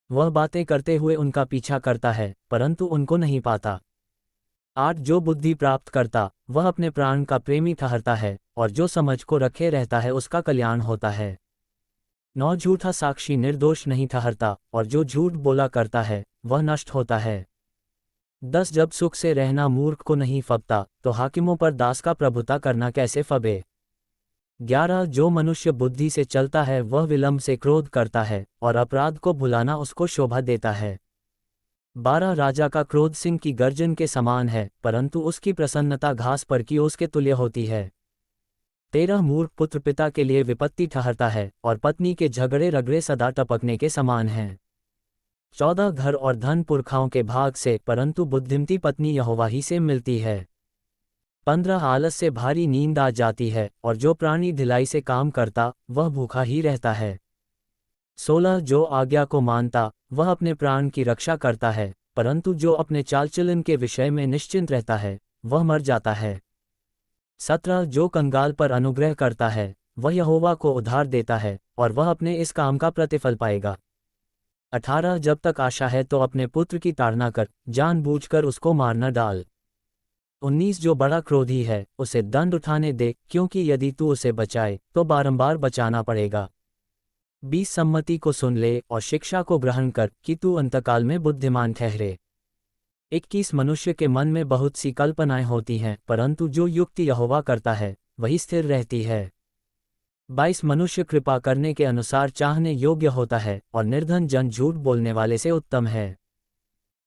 वह बातें करते हुए उनका पीछा करता है, परंतु उनको नहीं पाता। 8 जो बुद्धि प्राप्त करता वह अपने प्राण का प्रेमी ठहरता है और जो समझ को रखे रहता है उसका कल्याण होता है। 9 झूठा साक्षी निर्दोष नहीं ठहरता और जो झूठ बोला करता है वह नष्ट होता है। 10 जब सुख से रहना मूर्ख को नहीं फबता तो हाकिमों पर दास का प्रभुता करना कैसे फबे। 11 जो मनुष्य बुद्धि से चलता है वह विलंब से क्रोध करता है और अपराध को भुलाना उसको शोभा देता है। 12 राजा का क्रोध सिंह की गर्जन के समान है, परंतु उसकी प्रसन्नता घास पर की ओस के तुल्य होती है। 13 मूर्ख पुत्र पिता के लिए विपत्ति ठहरता है और पत्नी के झगड़े रगड़े सदा टपकने के समान हैं। 14 घर और धन पुरखाओं के भाग से, परंतु बुद्धिमती पत्नी यहोवा ही से मिलती है। 15 आलस से भारी नींद आ जाती है और जो प्राणी ढिलाई से काम करता वह भूखा ही रहता है। 16 जो आज्ञा को मानता वह अपने प्राण की रक्षा करता है, परंतु जो अपने चाल चलन के विषय में निश्चिंत रहता है वह मर जाता है। 17 जो कंगाल पर अनुग्रह करता है वह यहोवा को उधार देता है और वह अपने इस काम का प्रतिफल पाएगा। 18 जब तक आशा है तो अपने पुत्र की ताड़ना कर, जानबूझकर उसको मार न डाल। 19 जो बड़ा क्रोधी है उसे दंड उठाने दे, क्योंकि यदि तू उसे बचाए तो बारंबार बचाना पड़ेगा। 20 सम्मति को सुन ले और शिक्षा को ग्रहण कर कि तू अंतकाल में बुद्धिमान ठहरे। 21 मनुष्य के मन में बहुत सी कल्पनाएं होती हैं, परंतु जो युक्ति यहोवा करता है वही स्थिर रहती है। 22 मनुष्य कृपा करने के अनुसार चाहने योग्य होता है और निर्धन जन झूठ बोलने वाले से उत्तम है।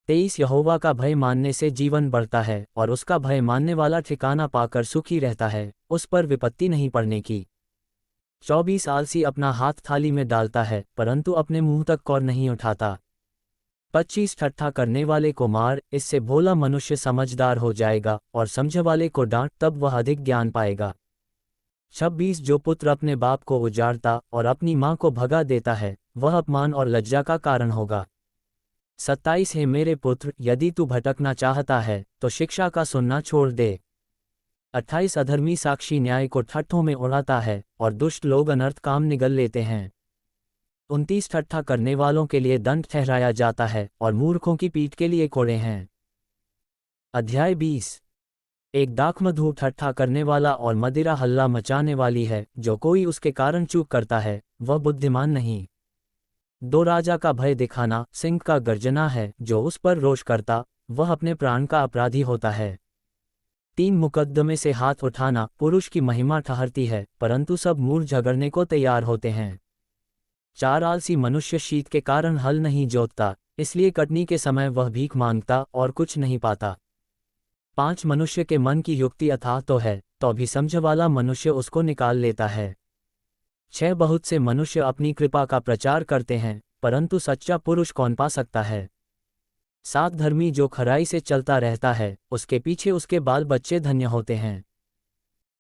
23 यहोवा का भय मानने से जीवन बढ़ता है और उसका भय मानने वाला ठिकाना पाकर सुखी रहता है, उस पर विपत्ति नहीं पड़ने की। 24 आलसी अपना हाथ थाली में डालता है परंतु अपने मुंह तक कौर नहीं उठाता। 25 ठट्ठा करने वाले को मार, इससे भोला मनुष्य समझदार हो जाएगा और समझवाले को डांट, तब वह अधिक ज्ञान पाएगा। 26 जो पुत्र अपने बाप को उजाड़ता और अपनी माँ को भगा देता है, वह अपमान और लज्जा का कारण होगा। 27 है मेरे पुत्र, यदि तू भटकना चाहता है तो शिक्षा का सुनना छोड़ दे। 28 अधर्मी साक्षी न्याय को ठट्ठों में उड़ाता है और दुष्ट लोग अनर्थ काम निगल लेते हैं। 29 ठट्ठा करने वालों के लिए दंड ठहराया जाता है और मूर्खों की पीठ के लिए कोड़े हैं। अध्याय 20। एक दाखमधु ठट्ठा करने वाला और मदिरा हल्ला मचाने वाली है, जो कोई उसके कारण चूक करता है वह बुद्धिमान नहीं। 2 राजा का भय दिखाना सिंह का गर्जना है, जो उस पर रोष करता वह अपने प्राण का अपराधी होता है। 3 मुकद्दमे से हाथ उठाना पुरुष की महिमा ठहरती है, परंतु सब मूर्ख झगड़ने को तैयार होते हैं। 4 आलसी मनुष्य शीत के कारण हल नहीं जोतता, इसलिए कटनी के समय वह भीख मांगता और कुछ नहीं पाता। 5 मनुष्य के मन की युक्ति अथाह तो है, तो भी समझ वाला मनुष्य उसको निकाल लेता है। 6 बहुत से मनुष्य अपनी कृपा का प्रचार करते हैं, परंतु सच्चा पुरुष कौन पा सकता है। 7 धर्मी जो खराई से चलता रहता है, उसके पीछे उसके बाल बच्चे धन्य होते हैं।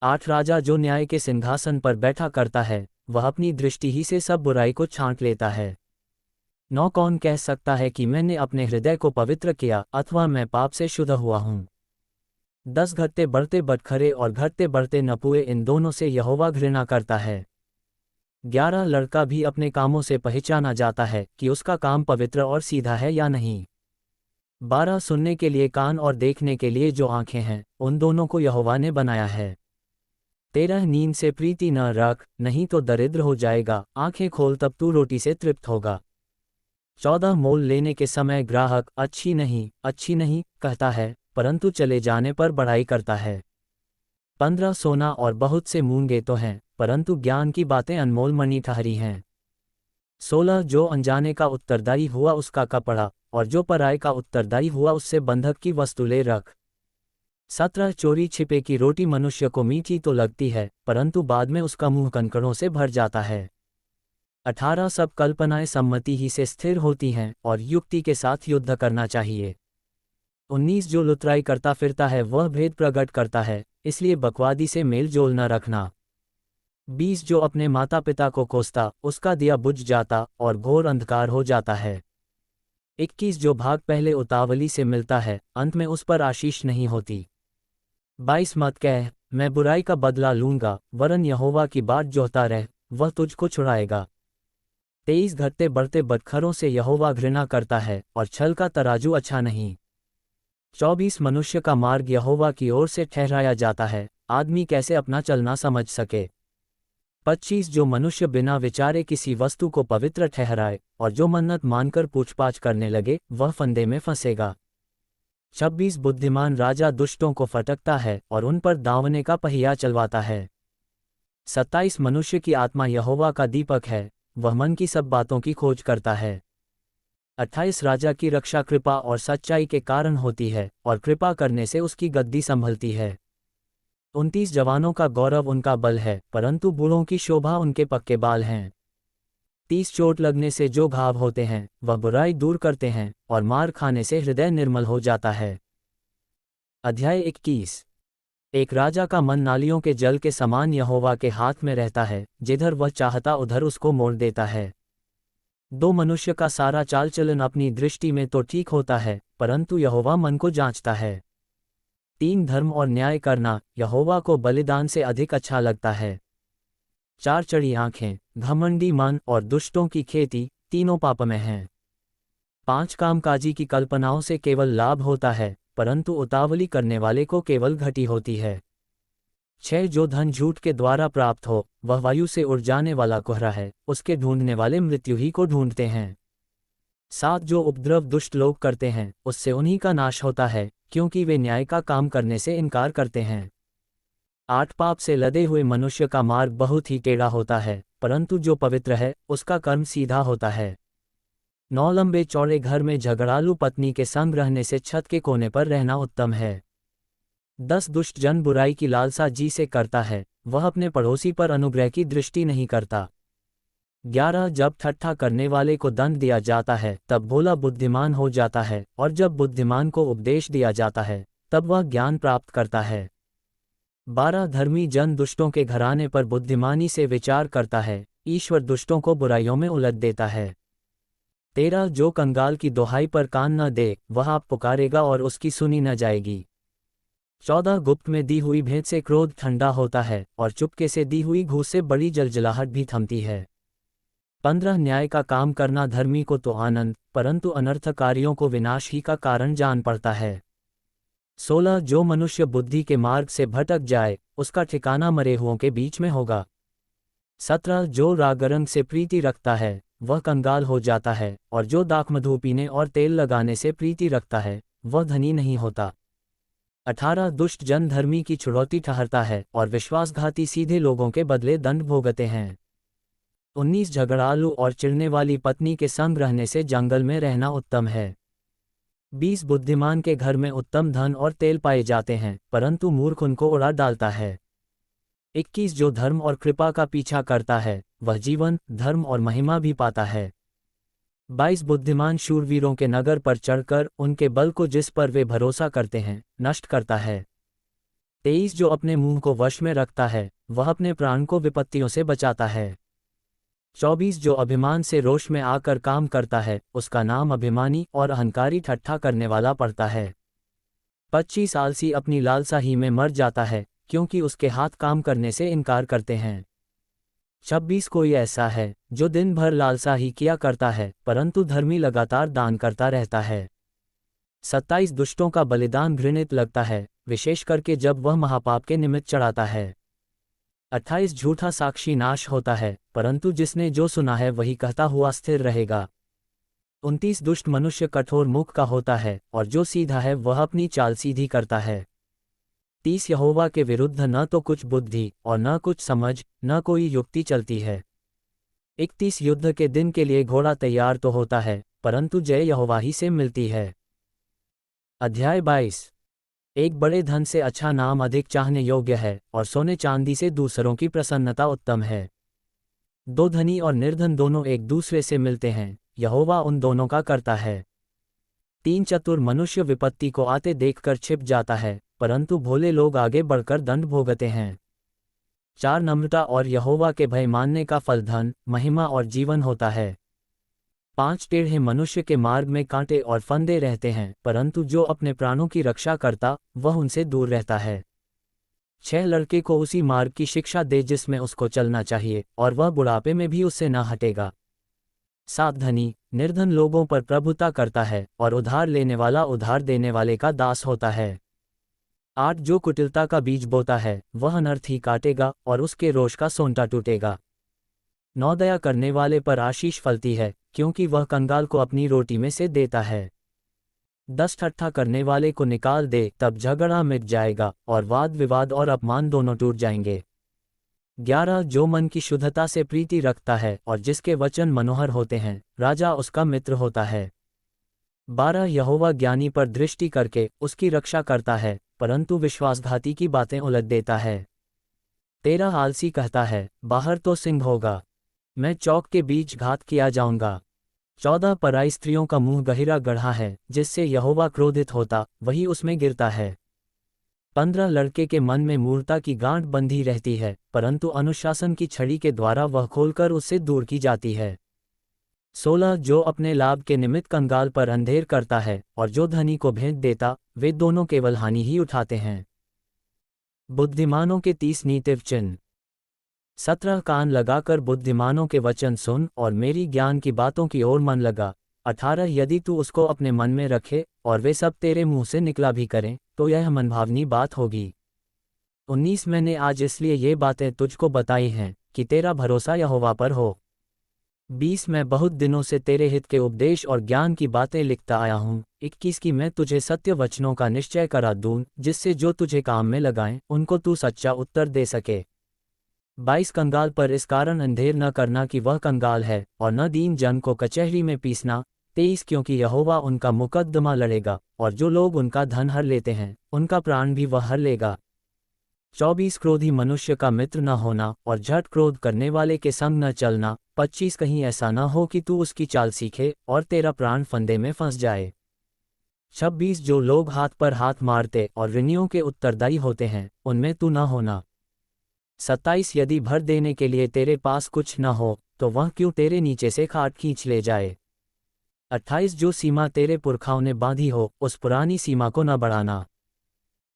8 राजा जो न्याय के सिंहासन पर बैठा करता है, वह अपनी दृष्टि ही से सब बुराई को छांट लेता है। 9 कौन कह सकता है कि मैंने अपने हृदय को पवित्र किया अथवा मैं पाप से शुद्ध हुआ हूँ। 10 घटते बढ़ते बटखरे और घटते बढ़ते नपुए, इन दोनों से यहोवा घृणा करता है। 11 लड़का भी अपने कामों से पहचाना जाता है कि उसका काम पवित्र और सीधा है या नहीं। 12 सुनने के लिए कान और देखने के लिए जो आंखें हैं, उन दोनों को यहोवा ने बनाया है। 13 नींद से प्रीति न रख, नहीं तो दरिद्र हो जाएगा, आंखें खोल तब तू रोटी से तृप्त होगा। 14 मोल लेने के समय ग्राहक अच्छी नहीं कहता है, परंतु चले जाने पर बढ़ाई करता है। 15 सोना और बहुत से मूंगे तो हैं, परंतु ज्ञान की बातें अनमोल मणि ठहरी हैं। 16 जो अनजाने का उत्तरदायी हुआ उसका कपड़ा, और जो पराये का उत्तरदायी हुआ उससे बंधक की वस्तु ले रख। 17 चोरी छिपे की रोटी मनुष्य को मीठी तो लगती है, परंतु बाद में उसका मुंह कंकड़ों से भर जाता है। 18 सब कल्पनाएं सम्मति ही से स्थिर होती हैं और युक्ति के साथ युद्ध करना चाहिए। 19 जो लुतराई करता फिरता है वह भेद प्रकट करता है, इसलिए बकवादी से मेल जोल न रखना। 20 जो अपने माता पिता को कोसता उसका दिया बुझ जाता और घोर अंधकार हो जाता है। 21 जो भाग पहले उतावली से मिलता है, अंत में उस पर आशीष नहीं होती। 22 मत कह मैं बुराई का बदला लूंगा, वरन यहोवा की बाट जोहता रह, वह तुझको छुड़ाएगा। 23 घटते बढ़ते बटखरों से यहोवा घृणा करता है और छल का तराजू अच्छा नहीं। 24 मनुष्य का मार्ग यहोवा की ओर से ठहराया जाता है, आदमी कैसे अपना चलना समझ सके। 25 जो मनुष्य बिना विचारे किसी वस्तु को पवित्र ठहराए और जो मन्नत मानकर पूछपाछ करने लगे वह फंदे में फंसेगा। 26 बुद्धिमान राजा दुष्टों को फटकता है और उन पर दावने का पहिया चलवाता है। 27 मनुष्य की आत्मा यहोवा का दीपक है, वह मन की सब बातों की खोज करता है। 28 राजा की रक्षा कृपा और सच्चाई के कारण होती है और कृपा करने से उसकी गद्दी संभलती है। 29 जवानों का गौरव उनका बल है, परंतु बूढ़ों की शोभा उनके पक्के बाल हैं। 30 चोट लगने से जो घाव होते हैं वह बुराई दूर करते हैं और मार खाने से हृदय निर्मल हो जाता है। अध्याय 21। एक राजा का मन नालियों के जल के समान यहोवा के हाथ में रहता है, जिधर वह चाहता उधर उसको मोड़ देता है। 2 मनुष्य का सारा चाल चलन अपनी दृष्टि में तो ठीक होता है, परंतु यहोवा मन को जांचता है। 3 धर्म और न्याय करना यहोवा को बलिदान से अधिक अच्छा लगता है। 4 चढ़ी आंखें, घमंडी मन और दुष्टों की खेती, तीनों पाप में हैं। 5 कामकाजी की कल्पनाओं से केवल लाभ होता है, परंतु उतावली करने वाले को केवल घटी होती है। 6 जो धन झूठ के द्वारा प्राप्त हो वह वायु से उड़ जाने वाला कोहरा है, उसके ढूंढने वाले मृत्यु ही को ढूंढते हैं। 7 जो उपद्रव दुष्ट लोग करते हैं उससे उन्हीं का नाश होता है, क्योंकि वे न्याय का काम करने से इनकार करते हैं। 8 पाप से लदे हुए मनुष्य का मार्ग बहुत ही टेढ़ा होता है, परंतु जो पवित्र है उसका कर्म सीधा होता है। 9 लंबे चौड़े घर में झगड़ालू पत्नी के संग रहने से छत के कोने पर रहना उत्तम है। 10 दुष्ट जन बुराई की लालसा जी से करता है, वह अपने पड़ोसी पर अनुग्रह की दृष्टि नहीं करता। 11 जब ठट्ठा करने वाले को दंड दिया जाता है तब भोला बुद्धिमान हो जाता है, और जब बुद्धिमान को उपदेश दिया जाता है तब वह ज्ञान प्राप्त करता है। 12 धर्मी जन दुष्टों के घराने पर बुद्धिमानी से विचार करता है, ईश्वर दुष्टों को बुराइयों में उलट देता है। 13 जो कंगाल की दोहाई पर कान न दे, वह आप पुकारेगा और उसकी सुनी न जाएगी। 14 गुप्त में दी हुई भेंट से क्रोध ठंडा होता है और चुपके से दी हुई घूस से बड़ी जलजलाहट भी थमती है। 15 न्याय का काम करना धर्मी को तो आनंद, परंतु अनर्थकारियों को विनाश ही का कारण जान पड़ता है। 16 जो मनुष्य बुद्धि के मार्ग से भटक जाए, उसका ठिकाना मरे हुओं के बीच में होगा। 17 जो रागरंग से प्रीति रखता है, वह कंगाल हो जाता है, और जो दाखमधु पीने और तेल लगाने से प्रीति रखता है, वह धनी नहीं होता। 18 दुष्ट जन धर्मी की छुड़ौती ठहरता है और विश्वासघाती सीधे लोगों के बदले दंड भोगते हैं। 19 झगड़ालू और चिढ़ने वाली पत्नी के संग रहने से जंगल में रहना उत्तम है। 20 बुद्धिमान के घर में उत्तम धन और तेल पाए जाते हैं, परंतु मूर्ख उनको उड़ा डालता है। 21 जो धर्म और कृपा का पीछा करता है, वह जीवन, धर्म और महिमा भी पाता है। 22 बुद्धिमान शूरवीरों के नगर पर चढ़कर उनके बल को जिस पर वे भरोसा करते हैं, नष्ट करता है। 23 जो अपने मुंह को वश में रखता है, वह अपने प्राण को विपत्तियों से बचाता है। 24 जो अभिमान से रोष में आकर काम करता है, उसका नाम अभिमानी और अहंकारी ठट्ठा करने वाला पड़ता है। 25 आलसी अपनी लालसा ही में मर जाता है, क्योंकि उसके हाथ काम करने से इनकार करते हैं। 26 कोई ऐसा है जो दिन भर लालसा ही किया करता है, परंतु धर्मी लगातार दान करता रहता है। 27 दुष्टों का बलिदान घृणित लगता है, विशेष करके जब वह महापाप के निमित्त चढ़ाता है। 28 झूठा साक्षी नाश होता है, परंतु जिसने जो सुना है वही कहता हुआ स्थिर रहेगा। 29 दुष्ट मनुष्य कठोर मुख का होता है, और जो सीधा है वह अपनी चाल सीधी करता है। 30 यहोवा के विरुद्ध न तो कुछ बुद्धि और न कुछ समझ, न कोई युक्ति चलती है। 31 युद्ध के दिन के लिए घोड़ा तैयार तो होता है, परंतु जय यहोवा ही से मिलती है। अध्याय 22 एक बड़े धन से अच्छा नाम अधिक चाहने योग्य है, और सोने चांदी से दूसरों की प्रसन्नता उत्तम है। 2 धनी और निर्धन दोनों एक दूसरे से मिलते हैं, यहोवा उन दोनों का करता है। 3 चतुर मनुष्य विपत्ति को आते देखकर छिप जाता है, परंतु भोले लोग आगे बढ़कर दंड भोगते हैं। 4 नम्रता और यहोवा के भय मानने का फल धन, महिमा और जीवन होता है। 5 टेढ़े मनुष्य के मार्ग में कांटे और फंदे रहते हैं, परंतु जो अपने प्राणों की रक्षा करता, वह उनसे दूर रहता है। 6 लड़के को उसी मार्ग की शिक्षा दे जिसमें उसको चलना चाहिए, और वह बुढ़ापे में भी उससे न हटेगा। 7 धनी निर्धन लोगों पर प्रभुता करता है, और उधार लेने वाला उधार देने वाले का दास होता है। 8 जो कुटिलता का बीज बोता है, वह अनर्थ ही काटेगा, और उसके रोष का सोंटा टूटेगा। 9 दया करने वाले पर आशीष फलती है, क्योंकि वह कंगाल को अपनी रोटी में से देता है। 10 ठट्ठा करने वाले को निकाल दे, तब झगड़ा मिट जाएगा, और वाद विवाद और अपमान दोनों टूट जाएंगे। 11 जो मन की शुद्धता से प्रीति रखता है, और जिसके वचन मनोहर होते हैं, राजा उसका मित्र होता है। 12 यहोवा ज्ञानी पर दृष्टि करके उसकी रक्षा करता है, परंतु विश्वासघाती की बातें उलट देता है। 13 आलसी कहता है, बाहर तो सिंह होगा, मैं चौक के बीच घात किया जाऊंगा। 14 पराई स्त्रियों का मुंह गहिरा गढ़ा है, जिससे यहोवा क्रोधित होता, वही उसमें गिरता है। 15 लड़के के मन में मूर्ता की गांठ बंधी रहती है, परंतु अनुशासन की छड़ी के द्वारा वह खोलकर उससे दूर की जाती है। 16 जो अपने लाभ के निमित्त कंगाल पर अंधेर करता है, और जो धनी को भेंट देता, वे दोनों केवल हानि ही उठाते हैं। बुद्धिमानों के 30 नीतिव चिन्ह। 17 कान लगाकर बुद्धिमानों के वचन सुन, और मेरी ज्ञान की बातों की ओर मन लगा। 18 यदि तू उसको अपने मन में रखे, और वे सब तेरे मुंह से निकला भी करें, तो यह मनभावनी बात होगी। 19 मैंने आज इसलिए ये बातें तुझको बताई हैं, कि तेरा भरोसा यहोवा पर हो। 20 मैं बहुत दिनों से तेरे हित के उपदेश और ज्ञान की बातें लिखता आया हूँ। 21 की मैं तुझे सत्य वचनों का निश्चय करा दूँ, जिससे जो तुझे काम में लगाएं, उनको तू सच्चा उत्तर दे सके। 22 कंगाल पर इस कारण अंधेर न करना कि वह कंगाल है, और न दीन जन को कचहरी में पीसना। 23 क्योंकि यहोवा उनका मुकद्दमा लड़ेगा, और जो लोग उनका धन हर लेते हैं, उनका प्राण भी वह हर लेगा। 24 क्रोधी मनुष्य का मित्र न होना, और झट क्रोध करने वाले के संग न चलना। 25 कहीं ऐसा न हो कि तू उसकी चाल सीखे, और तेरा प्राण फंदे में फंस जाए। 26 जो लोग हाथ पर हाथ मारते और ऋणियों के उत्तरदायी होते हैं, उनमें तू न होना। 27 यदि भर देने के लिए तेरे पास कुछ न हो, तो वह क्यों तेरे नीचे से खाट खींच ले जाए। 28 जो सीमा तेरे पुरखाओं ने बांधी हो, उस पुरानी सीमा को न बढ़ाना।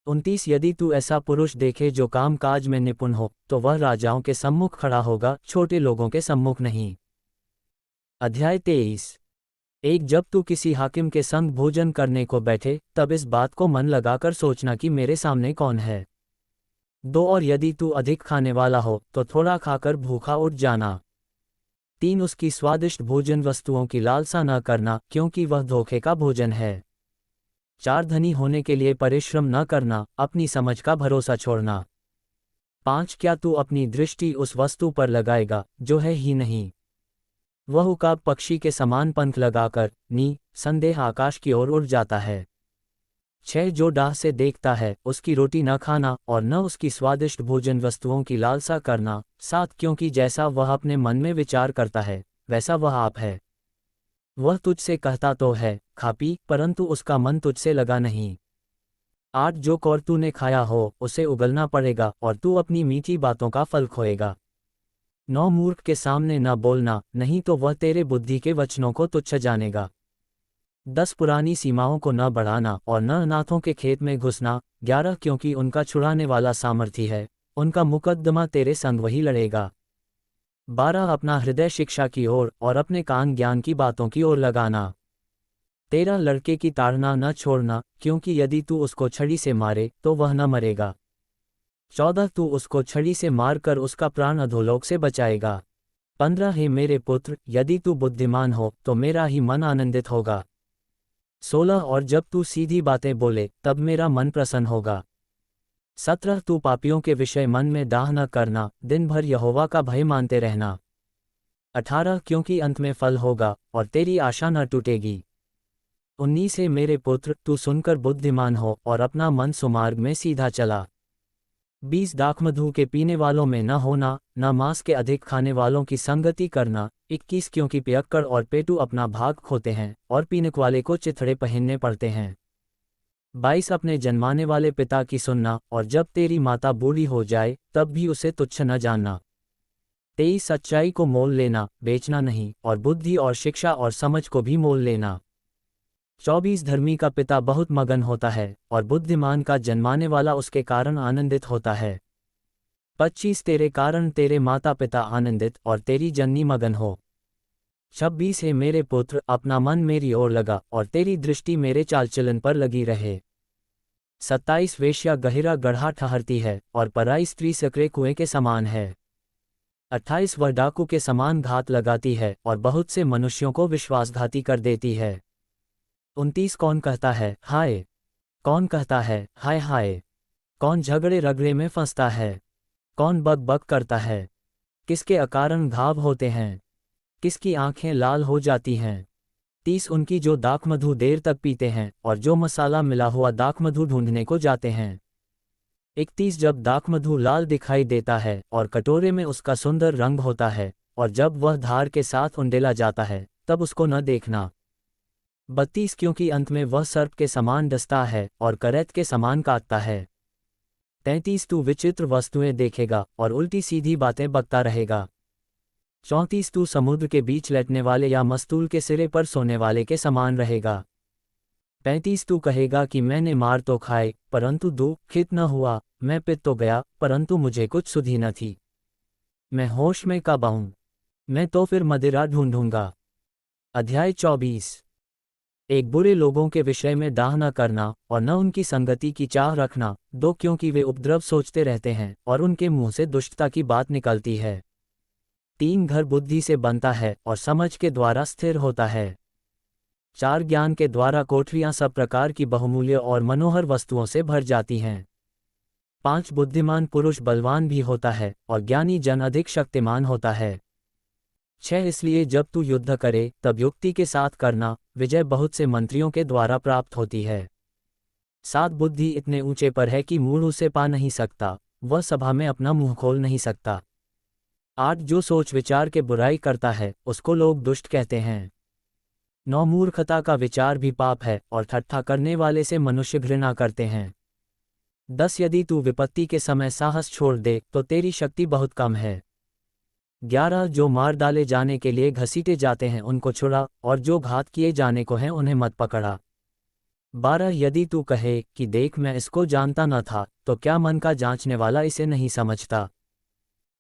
29 यदि तू ऐसा पुरुष देखे जो काम काज में निपुण हो, तो वह राजाओं के सम्मुख खड़ा होगा, छोटे लोगों के सम्मुख नहीं। अध्याय 23। एक जब तू किसी हाकिम के संग भोजन करने को बैठे, तब इस बात को मन लगाकर सोचना कि मेरे सामने कौन है। 2 और यदि तू अधिक खाने वाला हो, तो थोड़ा खाकर भूखा उठ जाना। 3 उसकी स्वादिष्ट भोजन वस्तुओं की लालसा न करना, क्योंकि वह धोखे का भोजन है। 4 धनी होने के लिए परिश्रम न करना, अपनी समझ का भरोसा छोड़ना। 5 क्या तू अपनी दृष्टि उस वस्तु पर लगाएगा जो है ही नहीं। वह उकाब पक्षी के समान पंख लगाकर संदेह आकाश की ओर उड़ जाता है। 6 जो डाह से देखता है, उसकी रोटी न खाना और न उसकी स्वादिष्ट भोजन वस्तुओं की लालसा करना। 7 क्योंकि जैसा वह अपने मन में विचार करता है, वैसा वह आप है। वह तुझसे कहता तो है, खा पी, परंतु उसका मन तुझसे लगा नहीं। 8 जो कौर तूने खाया हो, उसे उगलना पड़ेगा और तू अपनी मीठी बातों का फल खोएगा। 9 मूर्ख के सामने न बोलना, नहीं तो वह तेरे बुद्धि के वचनों को तुच्छ जानेगा। 10 पुरानी सीमाओं को न बढ़ाना और न अनाथों के खेत में घुसना। 11 क्योंकि उनका छुड़ाने वाला सामर्थी है, उनका मुकद्दमा तेरे संग वही लड़ेगा। 12 अपना हृदय शिक्षा की ओर और अपने कान ज्ञान की बातों की ओर लगाना। 13 लड़के की ताड़ना न छोड़ना, क्योंकि यदि तू उसको छड़ी से मारे तो वह न मरेगा। 14 तू उसको छड़ी से मारकर उसका प्राण अधोलोक से बचाएगा। 15 हे मेरे पुत्र, यदि तू बुद्धिमान हो तो मेरा ही मन आनंदित होगा। 16 और जब तू सीधी बातें बोले, तब मेरा मन प्रसन्न होगा। 17 तू पापियों के विषय मन में दाह न करना, दिन भर यहोवा का भय मानते रहना। 18 क्योंकि अंत में फल होगा और तेरी आशा न टूटेगी। 19 हे मेरे पुत्र, तू सुनकर बुद्धिमान हो और अपना मन सुमार्ग में सीधा चला। 20 दाखमधु के पीने वालों में न होना, न मांस के अधिक खाने वालों की संगति करना। 21 क्योंकि पियक्कड़ और पेटू अपना भाग खोते हैं और पीनक वाले को चिथड़े पहनने पड़ते हैं। 22 अपने जन्माने वाले पिता की सुनना, और जब तेरी माता बूढ़ी हो जाए तब भी उसे तुच्छ न जानना। 23 सच्चाई को मोल लेना, बेचना नहीं, और बुद्धि और शिक्षा और समझ को भी मोल लेना। 24 धर्मी का पिता बहुत मगन होता है और बुद्धिमान का जन्माने वाला उसके कारण आनंदित होता है। 25 तेरे कारण तेरे माता पिता आनंदित और तेरी जननी मगन हो। 26 हे मेरे पुत्र, अपना मन मेरी ओर लगा और तेरी दृष्टि मेरे चालचलन पर लगी रहे। 27 वेश्या गहरा गड्ढा ठहरती है और पराई स्त्री सकरे कुएं के समान है। 28 वह डाकू के समान घात लगाती है और बहुत से मनुष्यों को विश्वासघाती कर देती है। 29 कौन कहता है हाय, कौन कहता है हाय हाय, कौन झगड़े रगड़े में फंसता है, कौन बक बक करता है, किसके अकारण घाव होते हैं, किसकी आंखें लाल हो जाती हैं। 30 उनकी जो दाखमधु देर तक पीते हैं और जो मसाला मिला हुआ दाखमधु ढूंढने को जाते हैं। 31 जब दाखमधु लाल दिखाई देता है और कटोरे में उसका सुंदर रंग होता है, और जब वह धार के साथ उंडेला जाता है, तब उसको न देखना। 32 क्योंकि अंत में वह सर्प के समान डसता है और करैत के समान काटता है। 33 तू विचित्र वस्तुएं देखेगा और उल्टी सीधी बातें बकता रहेगा। 34 तू समुद्र के बीच लेटने वाले या मस्तूल के सिरे पर सोने वाले के समान रहेगा। 35 तू कहेगा कि मैंने मार तो खाए, परंतु दुखित न हुआ, मैं पित तो गया, परंतु मुझे कुछ सुधि न थी। मैं होश में कब आऊं, मैं तो फिर मदिरा ढूंढूंगा। अध्याय 24। एक बुरे लोगों के विषय में दाह न करना और न उनकी संगति की चाह रखना। 2 क्योंकि वे उपद्रव सोचते रहते हैं और उनके मुंह से दुष्टता की बात निकलती है। 3 घर बुद्धि से बनता है और समझ के द्वारा स्थिर होता है। 4 ज्ञान के द्वारा कोठरियां सब प्रकार की बहुमूल्य और मनोहर वस्तुओं से भर जाती हैं। 5 बुद्धिमान पुरुष बलवान भी होता है और ज्ञानी जन अधिक शक्तिमान होता है। 6 इसलिए जब तू युद्ध करे तब युक्ति के साथ करना, विजय बहुत से मंत्रियों के द्वारा प्राप्त होती है। 7 बुद्धि इतने ऊंचे पर है कि मूढ़ उसे पा नहीं सकता, वह सभा में अपना मुंह खोल नहीं सकता। 8 जो सोच विचार के बुराई करता है, उसको लोग दुष्ट कहते हैं। 9 मूर्खता का विचार भी पाप है और ठट्ठा करने वाले से मनुष्य घृणा करते हैं। 10 यदि तू विपत्ति के समय साहस छोड़ दे तो तेरी शक्ति बहुत कम है। 11 जो मार डाले जाने के लिए घसीटे जाते हैं उनको छुड़ा, और जो घात किए जाने को हैं उन्हें मत पकड़ा। 12 यदि तू कहे कि देख मैं इसको जानता न था, तो क्या मन का जांचने वाला इसे नहीं समझता?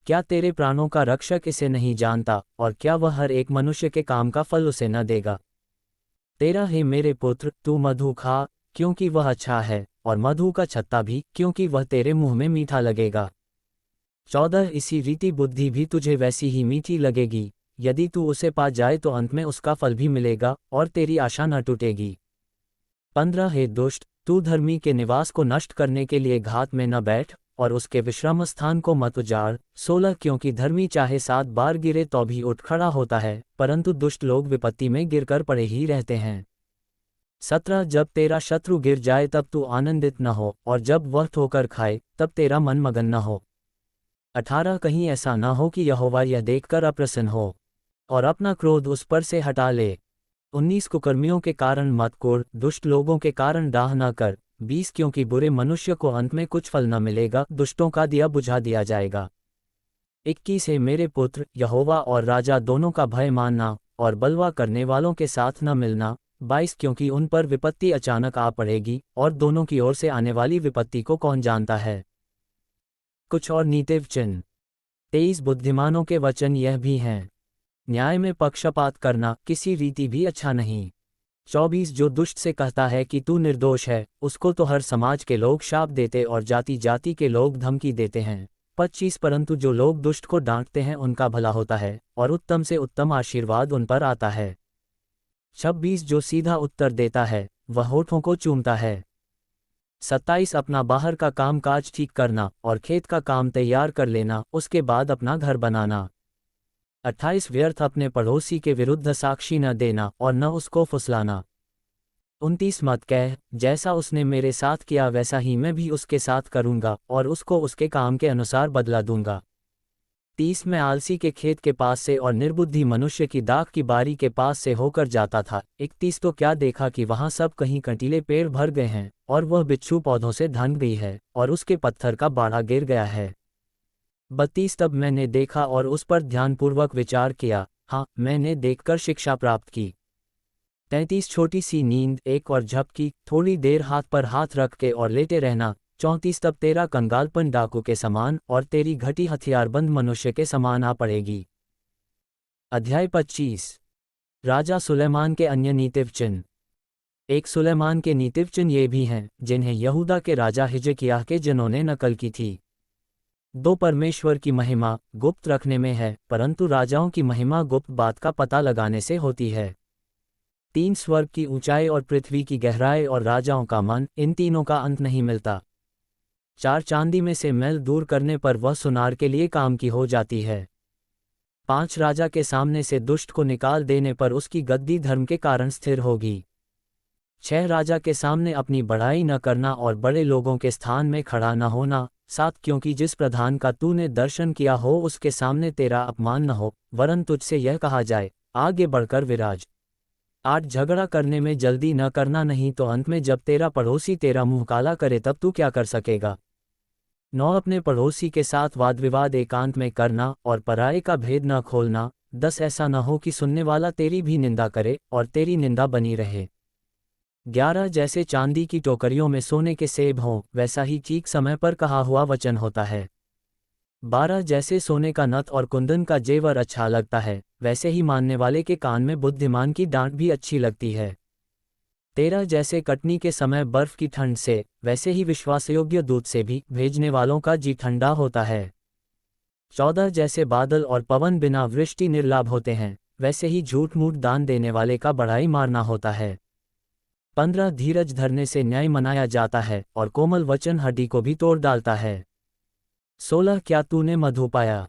क्या तेरे प्राणों का रक्षक इसे नहीं जानता, और क्या वह हर एक मनुष्य के काम का फल उसे न देगा? 13 हे मेरे पुत्र, तू मधु खा, क्योंकि वह अच्छा है, और मधु का छत्ता भी, क्योंकि वह तेरे मुंह में मीठा लगेगा। 14 इसी रीति बुद्धि भी तुझे वैसी ही मीठी लगेगी, यदि तू उसे पा जाए तो अंत में उसका फल भी मिलेगा और तेरी आशा न टूटेगी। 15 हे दुष्ट, तू धर्मी के निवास को नष्ट करने के लिए घात में न बैठ, और उसके विश्राम स्थान को मत उजाड़। 16 क्योंकि धर्मी चाहे 7 बार गिरे तो भी उठ खड़ा होता है, परंतु दुष्ट लोग विपत्ति में गिरकर पड़े ही रहते हैं। 17 जब तेरा शत्रु गिर जाए तब तू आनंदित न हो, और जब वह ठोकर खाए तब तेरा मन मगन न हो। 18 कहीं ऐसा न हो कि यहोवा यह देखकर अप्रसन्न हो और अपना क्रोध उस पर से हटा ले। 19 कुकर्मियों के कारण मत कोढ़, दुष्ट लोगों के कारण डाह न कर। 20 क्योंकि बुरे मनुष्य को अंत में कुछ फल न मिलेगा, दुष्टों का दिया बुझा दिया जाएगा। 21 हे मेरे पुत्र, यहोवा और राजा दोनों का भय मानना, और बलवा करने वालों के साथ न मिलना। 22 क्योंकि उन पर विपत्ति अचानक आ पड़ेगी, और दोनों की ओर से आने वाली विपत्ति को कौन जानता है। कुछ और नीतिव चिन्ह। 23 बुद्धिमानों के वचन यह भी हैं, न्याय में पक्षपात करना किसी रीति भी अच्छा नहीं। 24 जो दुष्ट से कहता है कि तू निर्दोष है, उसको तो हर समाज के लोग शाप देते और जाति जाति के लोग धमकी देते हैं। 25 परंतु जो लोग दुष्ट को डांटते हैं उनका भला होता है, और उत्तम से उत्तम आशीर्वाद उन पर आता है। 26 जो सीधा उत्तर देता है वह होठों को चूमता है। 27 अपना बाहर का काम काज ठीक करना और खेत का काम तैयार कर लेना, उसके बाद अपना घर बनाना। 28 व्यर्थ अपने पड़ोसी के विरुद्ध साक्षी न देना और न उसको फुसलाना। 29 मत कह, जैसा उसने मेरे साथ किया वैसा ही मैं भी उसके साथ करूंगा और उसको उसके काम के अनुसार बदला दूंगा। 30 मैं आलसी के खेत के पास से और निर्बुद्धि मनुष्य की दाख की बारी के पास से होकर जाता था। 31 तो क्या देखा कि वहां सब कहीं कंटीले पेड़ भर गए हैं, और वह बिच्छू पौधों से ढंक गई है, और उसके पत्थर का बाड़ा गिर गया है। 32 तब मैंने देखा और उस पर ध्यानपूर्वक विचार किया, हाँ मैंने देखकर शिक्षा प्राप्त की। 33 छोटी सी नींद, एक और झपकी, थोड़ी देर हाथ पर हाथ रख के और लेटे रहना। 34 तब तेरा कंगालपन डाकू के समान और तेरी घटी हथियारबंद मनुष्य के समान आ पड़ेगी। अध्याय 25 राजा सुलेमान के अन्य नीतिव चिन्ह। एक सुलेमान के नीतिव चिन्ह ये भी हैं, जिन्हें यहूदा के राजा हिजकिय्याह के जनों ने नकल की थी। 2 परमेश्वर की महिमा गुप्त रखने में है, परंतु राजाओं की महिमा गुप्त बात का पता लगाने से होती है। 3 स्वर्ग की ऊंचाई और पृथ्वी की गहराई और राजाओं का मन, इन तीनों का अंत नहीं मिलता। 4 चांदी में से मैल दूर करने पर वह सुनार के लिए काम की हो जाती है। 5 राजा के सामने से दुष्ट को निकाल देने पर उसकी गद्दी धर्म के कारण स्थिर होगी। 6 राजा के सामने अपनी बढ़ाई न करना और बड़े लोगों के स्थान में खड़ा न होना। 7 क्योंकि जिस प्रधान का तूने दर्शन किया हो उसके सामने तेरा अपमान न हो, वरन तुझसे यह कहा जाए, आगे बढ़कर विराज। 8 झगड़ा करने में जल्दी न करना, नहीं तो अंत में जब तेरा पड़ोसी तेरा मुंह काला करे तब तू क्या कर सकेगा। 9 अपने पड़ोसी के साथ वाद विवाद एकांत में करना और पराये का भेद न खोलना। 10 ऐसा न हो कि सुनने वाला तेरी भी निंदा करे और तेरी निंदा बनी रहे। 11 जैसे चांदी की टोकरियों में सोने के सेब हों, वैसा ही ठीक समय पर कहा हुआ वचन होता है। 12 जैसे सोने का नथ और कुंदन का जेवर अच्छा लगता है, वैसे ही मानने वाले के कान में बुद्धिमान की डांट भी अच्छी लगती है। 13 जैसे कटनी के समय बर्फ की ठंड से, वैसे ही विश्वासयोग्य दूत से भी भेजने वालों का जी ठंडा होता है। 14 जैसे बादल और पवन बिना वृष्टि निर्लाभ होते हैं, वैसे ही झूठ मूठ दान देने वाले का बढ़ाई मारना होता है। 15 धीरज धरने से न्याय मनाया जाता है, और कोमल वचन हड्डी को भी तोड़ डालता है। 16 क्या तूने मधु पाया,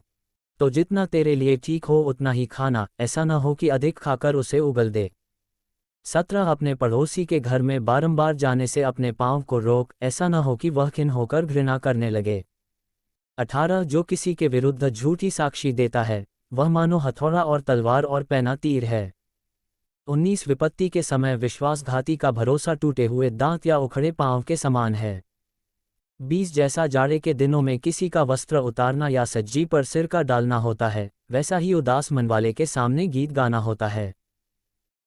तो जितना तेरे लिए ठीक हो उतना ही खाना, ऐसा न हो कि अधिक खाकर उसे उगल दे। 17 अपने पड़ोसी के घर में बारंबार जाने से अपने पाँव को रोक, ऐसा न हो कि वह खिन्न होकर घृणा करने लगे। 18 जो किसी के विरुद्ध झूठी साक्षी देता है, वह मानो हथौड़ा और तलवार और पैना तीर है। 19 विपत्ति के समय विश्वासघाती का भरोसा टूटे हुए दांत या उखड़े पांव के समान है। 20 जैसा जाड़े के दिनों में किसी का वस्त्र उतारना या सज्जी पर सिर का डालना होता है, वैसा ही उदास मन वाले के सामने गीत गाना होता है।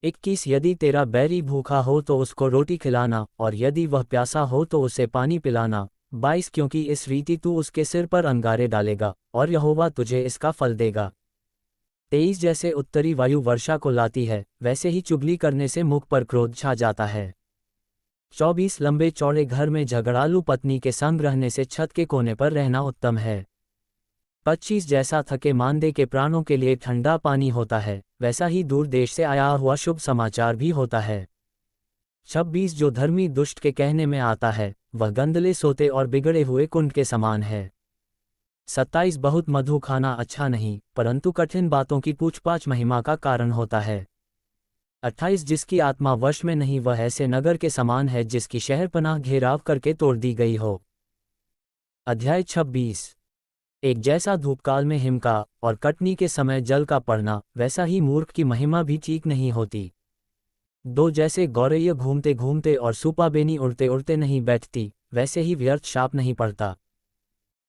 21 यदि तेरा बैरी भूखा हो तो उसको रोटी खिलाना, और यदि वह प्यासा हो तो उसे पानी पिलाना। 22 क्योंकि इस रीति तू उसके सिर पर अंगारे डालेगा, और यहोवा तुझे इसका फल देगा। 23 जैसे उत्तरी वायु वर्षा को लाती है, वैसे ही चुगली करने से मुख पर क्रोध छा जाता है। 24 लंबे चौड़े घर में झगड़ालू पत्नी के संग रहने से छत के कोने पर रहना उत्तम है। 25 जैसा थके मांदे के प्राणों के लिए ठंडा पानी होता है, वैसा ही दूर देश से आया हुआ शुभ समाचार भी होता है। 26 जो धर्मी दुष्ट के कहने में आता है, वह गंदले सोते और बिगड़े हुए कुंड के समान है। 27 बहुत मधु खाना अच्छा नहीं, परंतु कठिन बातों की पूछपाछ महिमा का कारण होता है। 28 जिसकी आत्मा वश में नहीं वह ऐसे नगर के समान है जिसकी शहरपनाह घेराव करके तोड़ दी गई हो। अध्याय 26 एक जैसा धूपकाल में हिम का और कटनी के समय जल का पड़ना, वैसा ही मूर्ख की महिमा भी ठीक नहीं होती। 2 जैसे गौरैया घूमते घूमते और सूपाबेनी उड़ते उड़ते नहीं बैठती, वैसे ही व्यर्थ शाप नहीं पड़ता।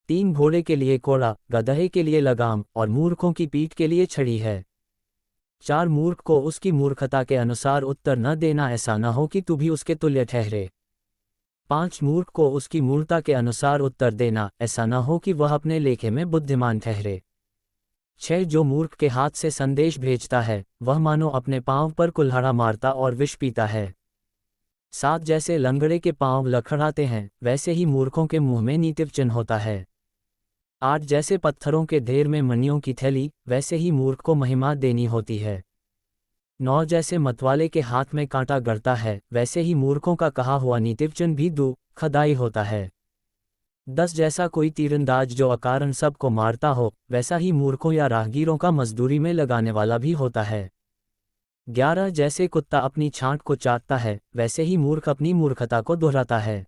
3 घोड़े के लिए कोड़ा, गदहे के लिए लगाम, और मूर्खों की पीठ के लिए छड़ी है। 4 मूर्ख को उसकी मूर्खता के अनुसार उत्तर न देना, ऐसा न हो कि तू भी उसके तुल्य ठहरे। 5 मूर्ख को उसकी मूर्खता के अनुसार उत्तर देना, ऐसा न हो कि वह अपने लेखे में बुद्धिमान ठहरे। 6 जो मूर्ख के हाथ से संदेश भेजता है, वह मानो अपने पांव पर कुल्हाड़ा मारता और विष पीता है। 7 जैसे लंगड़े के पांव लड़खड़ाते हैं, वैसे ही मूर्खों के मुंह में नीतिव चिन्ह होता है। 8 जैसे पत्थरों के ढेर में मणियों की थैली, वैसे ही मूर्ख को महिमा देनी होती है। 9 जैसे मतवाले के हाथ में कांटा गड़ता है, वैसे ही मूर्खों का कहा हुआ नीतिवचन भी दुखदाई होता है। 10 जैसा कोई तीरंदाज जो अकारण सबको मारता हो, वैसा ही मूर्खों या राहगीरों का मजदूरी में लगाने वाला भी होता है। 11 जैसे कुत्ता अपनी छांट को चाटता है, वैसे ही मूर्ख अपनी मूर्खता को दोहराता है।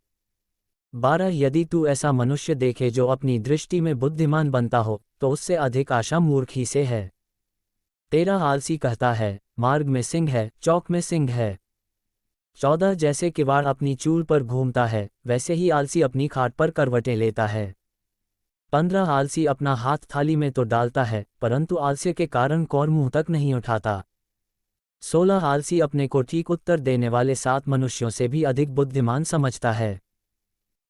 12 यदि तू ऐसा मनुष्य देखे जो अपनी दृष्टि में बुद्धिमान बनता हो, तो उससे अधिक आशा मूर्ख ही से है। 13 आलसी कहता है, मार्ग में सिंह है, चौक में सिंह है। 14 जैसे किवाड़ अपनी चूल पर घूमता है, वैसे ही आलसी अपनी खाट पर करवटें लेता है। 15 आलसी अपना हाथ थाली में तो डालता है, परंतु आलस्य के कारण कौर मुंह तक नहीं उठाता। 16 आलसी अपने को ठीक उत्तर देने वाले 7 मनुष्यों से भी अधिक बुद्धिमान समझता है।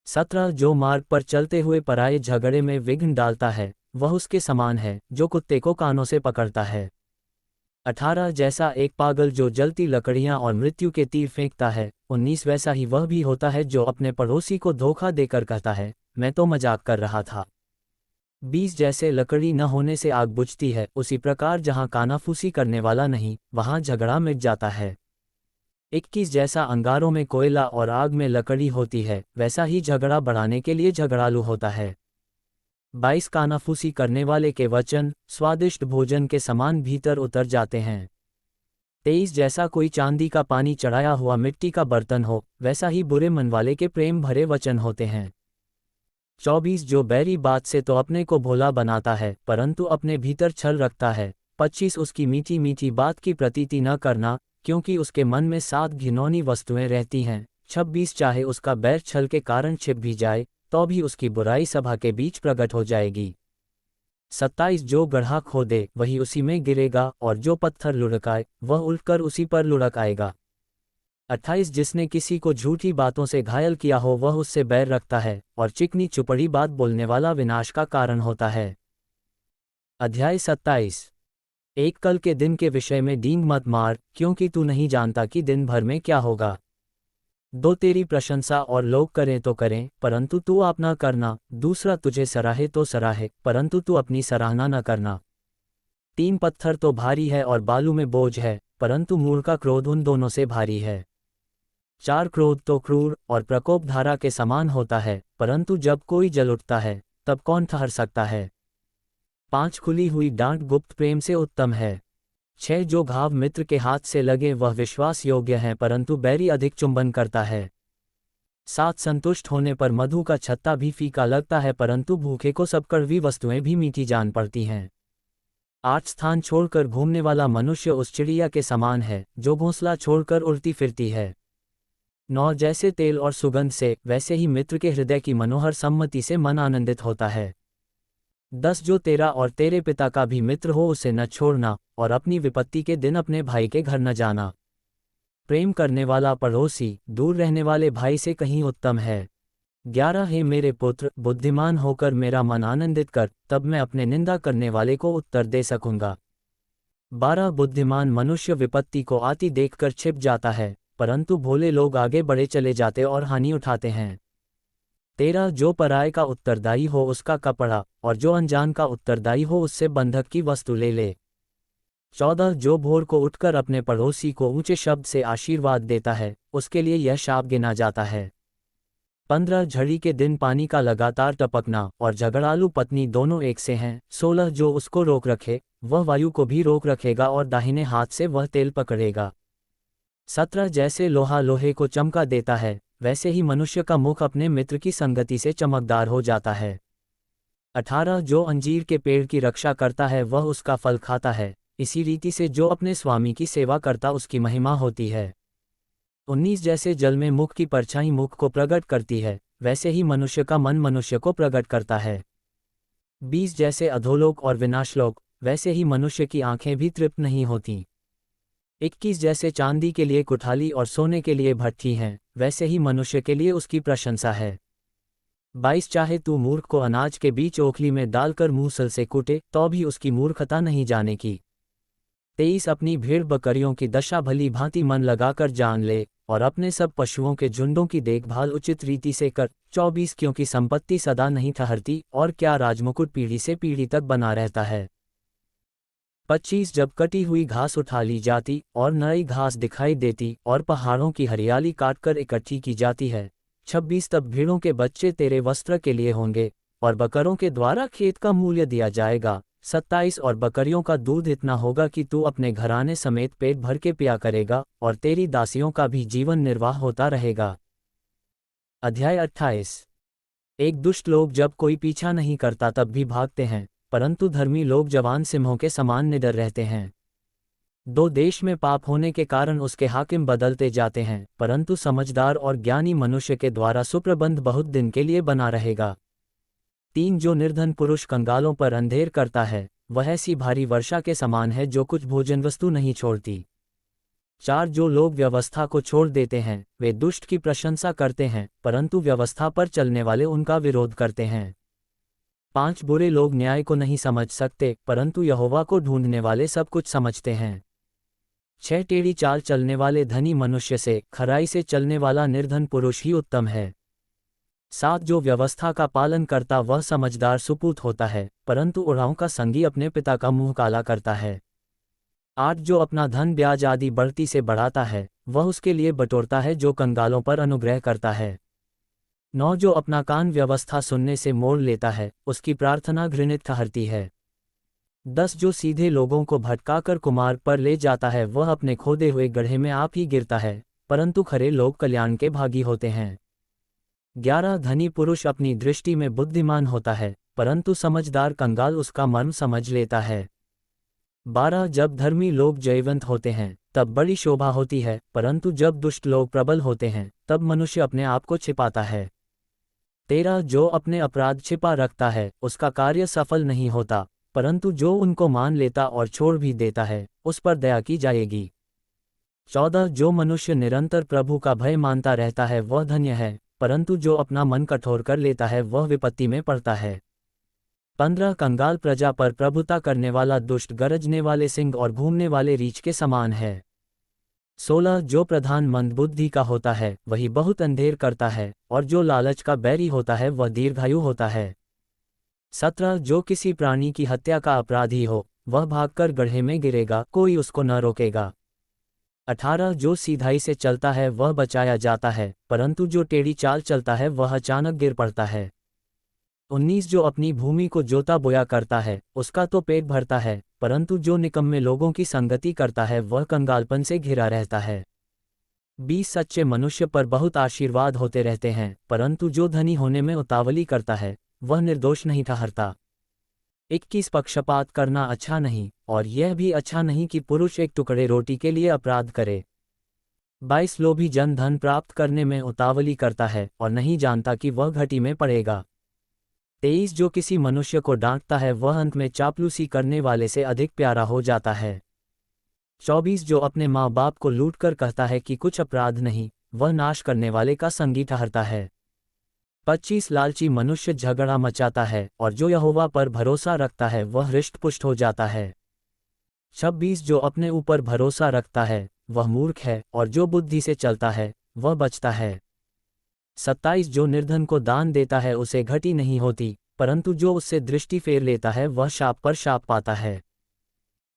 17 जो मार्ग पर चलते हुए पराये झगड़े में विघ्न डालता है, वह उसके समान है जो कुत्ते को कानों से पकड़ता है। 18 जैसा एक पागल जो जलती लकड़ियां और मृत्यु के तीर फेंकता है। 19 वैसा ही वह भी होता है जो अपने पड़ोसी को धोखा देकर कहता है, मैं तो मजाक कर रहा था। 20 जैसे लकड़ी न होने से आग बुझती है, उसी प्रकार जहां कानाफूसी करने वाला नहीं, वहां झगड़ा मिट जाता है। 21 जैसा अंगारों में कोयला और आग में लकड़ी होती है, वैसा ही झगड़ा बढ़ाने के लिए झगड़ालू होता है। 22 कानाफूसी करने वाले के वचन स्वादिष्ट भोजन के समान भीतर उतर जाते हैं। 23 जैसा कोई चांदी का पानी चढ़ाया हुआ मिट्टी का बर्तन हो, वैसा ही बुरे मन वाले के प्रेम भरे वचन होते हैं। 24 जो बैरी बात से तो अपने को भोला बनाता है, परंतु अपने भीतर छल रखता है। 25 उसकी मीठी मीठी बात की प्रतीति न करना, क्योंकि उसके मन में 7 घिनौनी वस्तुएं रहती हैं। 26 चाहे उसका बैर छल के कारण छिप भी जाए, तो भी उसकी बुराई सभा के बीच प्रकट हो जाएगी। 27 जो गड्ढा खोदे वही उसी में गिरेगा, और जो पत्थर लुढ़काए वह उल्टकर उसी पर लुढ़क आएगा। 28 जिसने किसी को झूठी बातों से घायल किया हो वह उससे बैर रखता है, और चिकनी चुपड़ी बात बोलने वाला विनाश का कारण होता है। अध्याय 27 एक कल के दिन के विषय में डींग मत मार, क्योंकि तू नहीं जानता कि दिन भर में क्या होगा। 2 तेरी प्रशंसा और लोग करें तो करें, परंतु तू आप न करना। दूसरा तुझे सराहे तो सराहे, परंतु तू अपनी सराहना न करना। 3 पत्थर तो भारी है और बालू में बोझ है, परंतु मूर्ख का क्रोध उन दोनों से भारी है। 4 क्रोध तो क्रूर और प्रकोप धारा के समान होता है, परंतु जब कोई जल उठता है, तब कौन ठहर सकता है। 5 खुली हुई डांट गुप्त प्रेम से उत्तम है। 6 जो घाव मित्र के हाथ से लगे वह विश्वास योग्य है, परंतु बैरी अधिक चुंबन करता है। 7 संतुष्ट होने पर मधु का छत्ता भी फीका लगता है, परंतु भूखे को सब कड़वी वस्तुएं भी मीठी जान पड़ती हैं। 8 स्थान छोड़कर घूमने वाला मनुष्य उस चिड़िया के समान है जो घोंसला छोड़कर उड़ती फिरती है। 9 जैसे तेल और सुगंध से, वैसे ही मित्र के हृदय की मनोहर सम्मति से मन आनंदित होता है। 10 जो तेरा और तेरे पिता का भी मित्र हो उसे न छोड़ना, और अपनी विपत्ति के दिन अपने भाई के घर न जाना। प्रेम करने वाला पड़ोसी दूर रहने वाले भाई से कहीं उत्तम है। 11 हे मेरे पुत्र, बुद्धिमान होकर मेरा मन आनंदित कर, तब मैं अपने निंदा करने वाले को उत्तर दे सकूंगा। 12 बुद्धिमान मनुष्य विपत्ति को आती देखकर छिप जाता है, परंतु भोले लोग आगे बढ़े चले जाते और हानि उठाते हैं। 13 जो पराये का उत्तरदायी हो उसका कपड़ा, और जो अनजान का उत्तरदायी हो उससे बंधक की वस्तु ले ले। 14 जो भोर को उठकर अपने पड़ोसी को ऊंचे शब्द से आशीर्वाद देता है, उसके लिए यह शाप गिना जाता है। 15 झड़ी के दिन पानी का लगातार टपकना और झगड़ालू पत्नी दोनों एक से हैं। 16 जो उसको रोक रखे वह वायु को भी रोक रखेगा और दाहिने हाथ से वह तेल पकड़ेगा। 17 जैसे लोहा लोहे को चमका देता है, वैसे ही मनुष्य का मुख अपने मित्र की संगति से चमकदार हो जाता है। 18 जो अंजीर के पेड़ की रक्षा करता है वह उसका फल खाता है, इसी रीति से जो अपने स्वामी की सेवा करता उसकी महिमा होती है। 19 जैसे जल में मुख की परछाई मुख को प्रकट करती है, वैसे ही मनुष्य का मन मनुष्य को प्रकट करता है। 20 जैसे अधोलोक और विनाशलोक, वैसे ही मनुष्य की आंखें भी तृप्त नहीं होती। 21 जैसे चांदी के लिए कुठाली और सोने के लिए भट्ठी हैं, वैसे ही मनुष्य के लिए उसकी प्रशंसा है। 22 चाहे तू मूर्ख को अनाज के बीच ओखली में डालकर मूसल से कूटे तो भी उसकी मूर्खता नहीं जाने की। 23 अपनी भेड़ बकरियों की दशा भली भांति मन लगाकर जान ले, और अपने सब पशुओं के झुंडों की देखभाल उचित रीति से कर। 24 क्योंकि संपत्ति सदा नहीं ठहरती, और क्या राजमुकुट पीढ़ी से पीढ़ी तक बना रहता है। 25 जब कटी हुई घास उठा ली जाती और नई घास दिखाई देती और पहाड़ों की हरियाली काटकर इकट्ठी की जाती है। 26 तब भेड़ों के बच्चे तेरे वस्त्र के लिए होंगे, और बकरों के द्वारा खेत का मूल्य दिया जाएगा। 27 और बकरियों का दूध इतना होगा कि तू अपने घराने समेत पेट भर के पिया करेगा, और तेरी दासियों का भी जीवन निर्वाह होता रहेगा। अध्याय 28। एक दुष्ट लोग जब कोई पीछा नहीं करता तब भी भागते हैं, परंतु धर्मी लोग जवान सिंहों के समान निडर रहते हैं। 2 देश में पाप होने के कारण उसके हाकिम बदलते जाते हैं, परंतु समझदार और ज्ञानी मनुष्य के द्वारा सुप्रबंध बहुत दिन के लिए बना रहेगा। 3 जो निर्धन पुरुष कंगालों पर अंधेर करता है, वह ऐसी भारी वर्षा के समान है जो कुछ भोजन वस्तु नहीं छोड़ती। 4 जो लोग व्यवस्था को छोड़ देते हैं, वे दुष्ट की प्रशंसा करते हैं, परंतु व्यवस्था पर चलने वाले उनका विरोध करते हैं। 5 बुरे लोग न्याय को नहीं समझ सकते, परंतु यहोवा को ढूंढने वाले सब कुछ समझते हैं। 6 टेढ़ी चाल चलने वाले धनी मनुष्य से खराई से चलने वाला निर्धन पुरुष ही उत्तम है। 7 जो व्यवस्था का पालन करता वह समझदार सुपूत होता है, परंतु उड़ाऊ का संगी अपने पिता का मुंह काला करता है। 8 जो अपना धन ब्याज आदि बढ़ती से बढ़ाता है, वह उसके लिए बटोरता है जो कंगालों पर अनुग्रह करता है। 9 जो अपना कान व्यवस्था सुनने से मोड़ लेता है, उसकी प्रार्थना घृणित ठहरती है। 10 जो सीधे लोगों को भटकाकर कुमार्ग पर ले जाता है वह अपने खोदे हुए गड्ढे में आप ही गिरता है, परंतु खरे लोग कल्याण के भागी होते हैं। 11 धनी पुरुष अपनी दृष्टि में बुद्धिमान होता है, परंतु समझदार कंगाल उसका मर्म समझ लेता है। 12 जब धर्मी लोग जयवंत होते हैं तब बड़ी शोभा होती है, परंतु जब दुष्ट लोग प्रबल होते हैं तब मनुष्य अपने आप को छिपाता है। 13 जो अपने अपराध छिपा रखता है उसका कार्य सफल नहीं होता, परंतु जो उनको मान लेता और छोड़ भी देता है उस पर दया की जाएगी। 14 जो मनुष्य निरंतर प्रभु का भय मानता रहता है वह धन्य है, परंतु जो अपना मन कठोर कर लेता है वह विपत्ति में पड़ता है। 15 कंगाल प्रजा पर प्रभुता करने वाला दुष्ट गरजने वाले सिंह और घूमने वाले रीछ के समान है। 16 जो प्रधान मंदबुद्धि का होता है वही बहुत अंधेर करता है, और जो लालच का बैरी होता है वह दीर्घायु होता है। 17 जो किसी प्राणी की हत्या का अपराधी हो वह भागकर गड्ढे में गिरेगा, कोई उसको न रोकेगा। 18 जो सीधाई से चलता है वह बचाया जाता है, परंतु जो टेढ़ी चाल चलता है वह अचानक गिर पड़ता है। 19 जो अपनी भूमि को जोता बोया करता है उसका तो पेट भरता है, परंतु जो निकम्मे लोगों की संगति करता है वह कंगालपन से घिरा रहता है। 20 सच्चे मनुष्य पर बहुत आशीर्वाद होते रहते हैं, परंतु जो धनी होने में उतावली करता है वह निर्दोष नहीं ठहरता। 21 पक्षपात करना अच्छा नहीं, और यह भी अच्छा नहीं कि पुरुष एक टुकड़े रोटी के लिए अपराध करे। 22 लोभी जन धन प्राप्त करने में उतावली करता है और नहीं जानता कि वह घटी में पड़ेगा। 23 जो किसी मनुष्य को डांटता है वह अंत में चापलूसी करने वाले से अधिक प्यारा हो जाता है। 24 जो अपने माँ बाप को लूट कर कहता है कि कुछ अपराध नहीं, वह नाश करने वाले का संगी ठहरता है। 25 लालची मनुष्य झगड़ा मचाता है, और जो यहोवा पर भरोसा रखता है वह हृष्टपुष्ट हो जाता है। 26 जो अपने ऊपर भरोसा रखता है वह मूर्ख है, और जो बुद्धि से चलता है वह बचता है। 27 जो निर्धन को दान देता है उसे घटी नहीं होती, परंतु जो उससे दृष्टि फेर लेता है वह शाप पर शाप पाता है।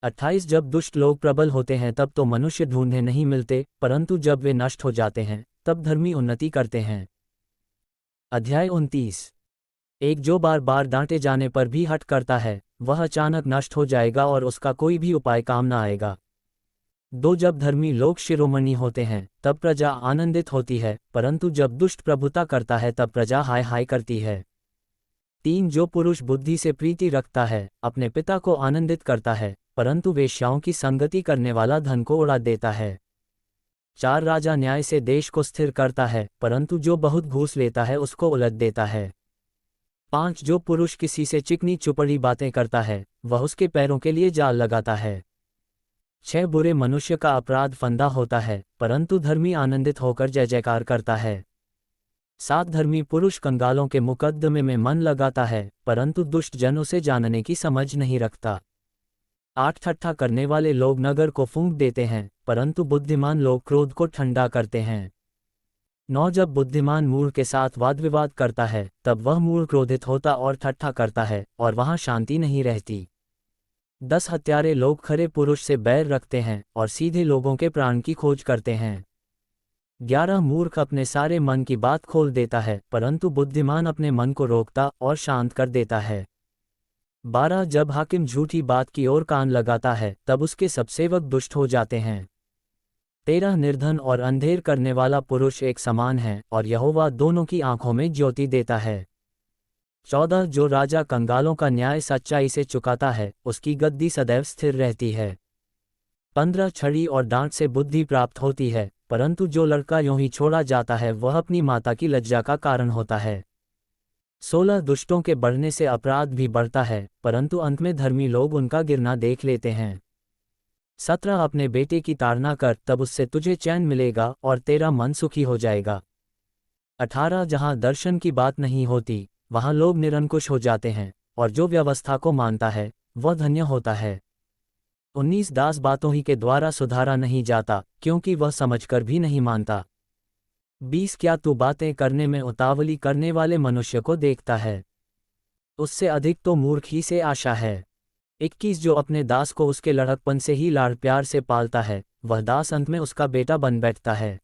28 जब दुष्ट लोग प्रबल होते हैं तब तो मनुष्य ढूंढे नहीं मिलते, परंतु जब वे नष्ट हो जाते हैं तब धर्मी उन्नति करते हैं। अध्याय 29। एक जो बार बार डांटे जाने पर भी हट करता है वह अचानक नष्ट हो जाएगा और उसका कोई भी उपाय काम न आएगा। 2 जब धर्मी लोग शिरोमणि होते हैं तब प्रजा आनंदित होती है, परंतु जब दुष्ट प्रभुता करता है तब प्रजा हाय हाय करती है। 3 जो पुरुष बुद्धि से प्रीति रखता है अपने पिता को आनंदित करता है, परंतु वेश्याओं की संगति करने वाला धन को उड़ा देता है। 4 राजा न्याय से देश को स्थिर करता है, परंतु जो बहुत घूस लेता है उसको उलट देता है। 5 जो पुरुष किसी से चिकनी चुपड़ी बातें करता है वह उसके पैरों के लिए जाल लगाता है। 6 बुरे मनुष्य का अपराध फंदा होता है, परंतु धर्मी आनंदित होकर जय जयकार करता है। 7 धर्मी पुरुष कंगालों के मुकद्दमे में मन लगाता है, परंतु दुष्ट जन उसे जानने की समझ नहीं रखता। 8 ठट्ठा करने वाले लोग नगर को फूंक देते हैं, परंतु बुद्धिमान लोग क्रोध को ठंडा करते हैं। 9 जब बुद्धिमान मूढ़ के साथ वाद विवाद करता है तब वह मूढ़ क्रोधित होता और ठट्ठा करता है, और वहां शांति नहीं रहती। 10 हत्यारे लोग खरे पुरुष से बैर रखते हैं और सीधे लोगों के प्राण की खोज करते हैं। 11 मूर्ख अपने सारे मन की बात खोल देता है, परंतु बुद्धिमान अपने मन को रोकता और शांत कर देता है। 12 जब हाकिम झूठी बात की ओर कान लगाता है तब उसके सब सेवक दुष्ट हो जाते हैं। 13 निर्धन और अंधेर करने वाला पुरुष एक समान है, और यहोवा दोनों की आंखों में ज्योति देता है। 14 जो राजा कंगालों का न्याय सच्चाई से चुकाता है उसकी गद्दी सदैव स्थिर रहती है। 15 छड़ी और डांट से बुद्धि प्राप्त होती है, परंतु जो लड़का यूं ही छोड़ा जाता है वह अपनी माता की लज्जा का कारण होता है। 16 दुष्टों के बढ़ने से अपराध भी बढ़ता है, परंतु अंत में धर्मी लोग उनका गिरना देख लेते हैं। 17 अपने बेटे की ताड़ना कर, तब उससे तुझे चैन मिलेगा और तेरा मन सुखी हो जाएगा। 18 जहाँ दर्शन की बात नहीं होती वहाँ लोग निरंकुश हो जाते हैं, और जो व्यवस्था को मानता है वह धन्य होता है। 19 दास बातों ही के द्वारा सुधारा नहीं जाता, क्योंकि वह समझकर भी नहीं मानता। 20 क्या तू बातें करने में उतावली करने वाले मनुष्य को देखता है? उससे अधिक तो मूर्ख ही से आशा है। 21 जो अपने दास को उसके लड़कपन से ही लाड़ प्यार से पालता है वह दास अंत में उसका बेटा बन बैठता है।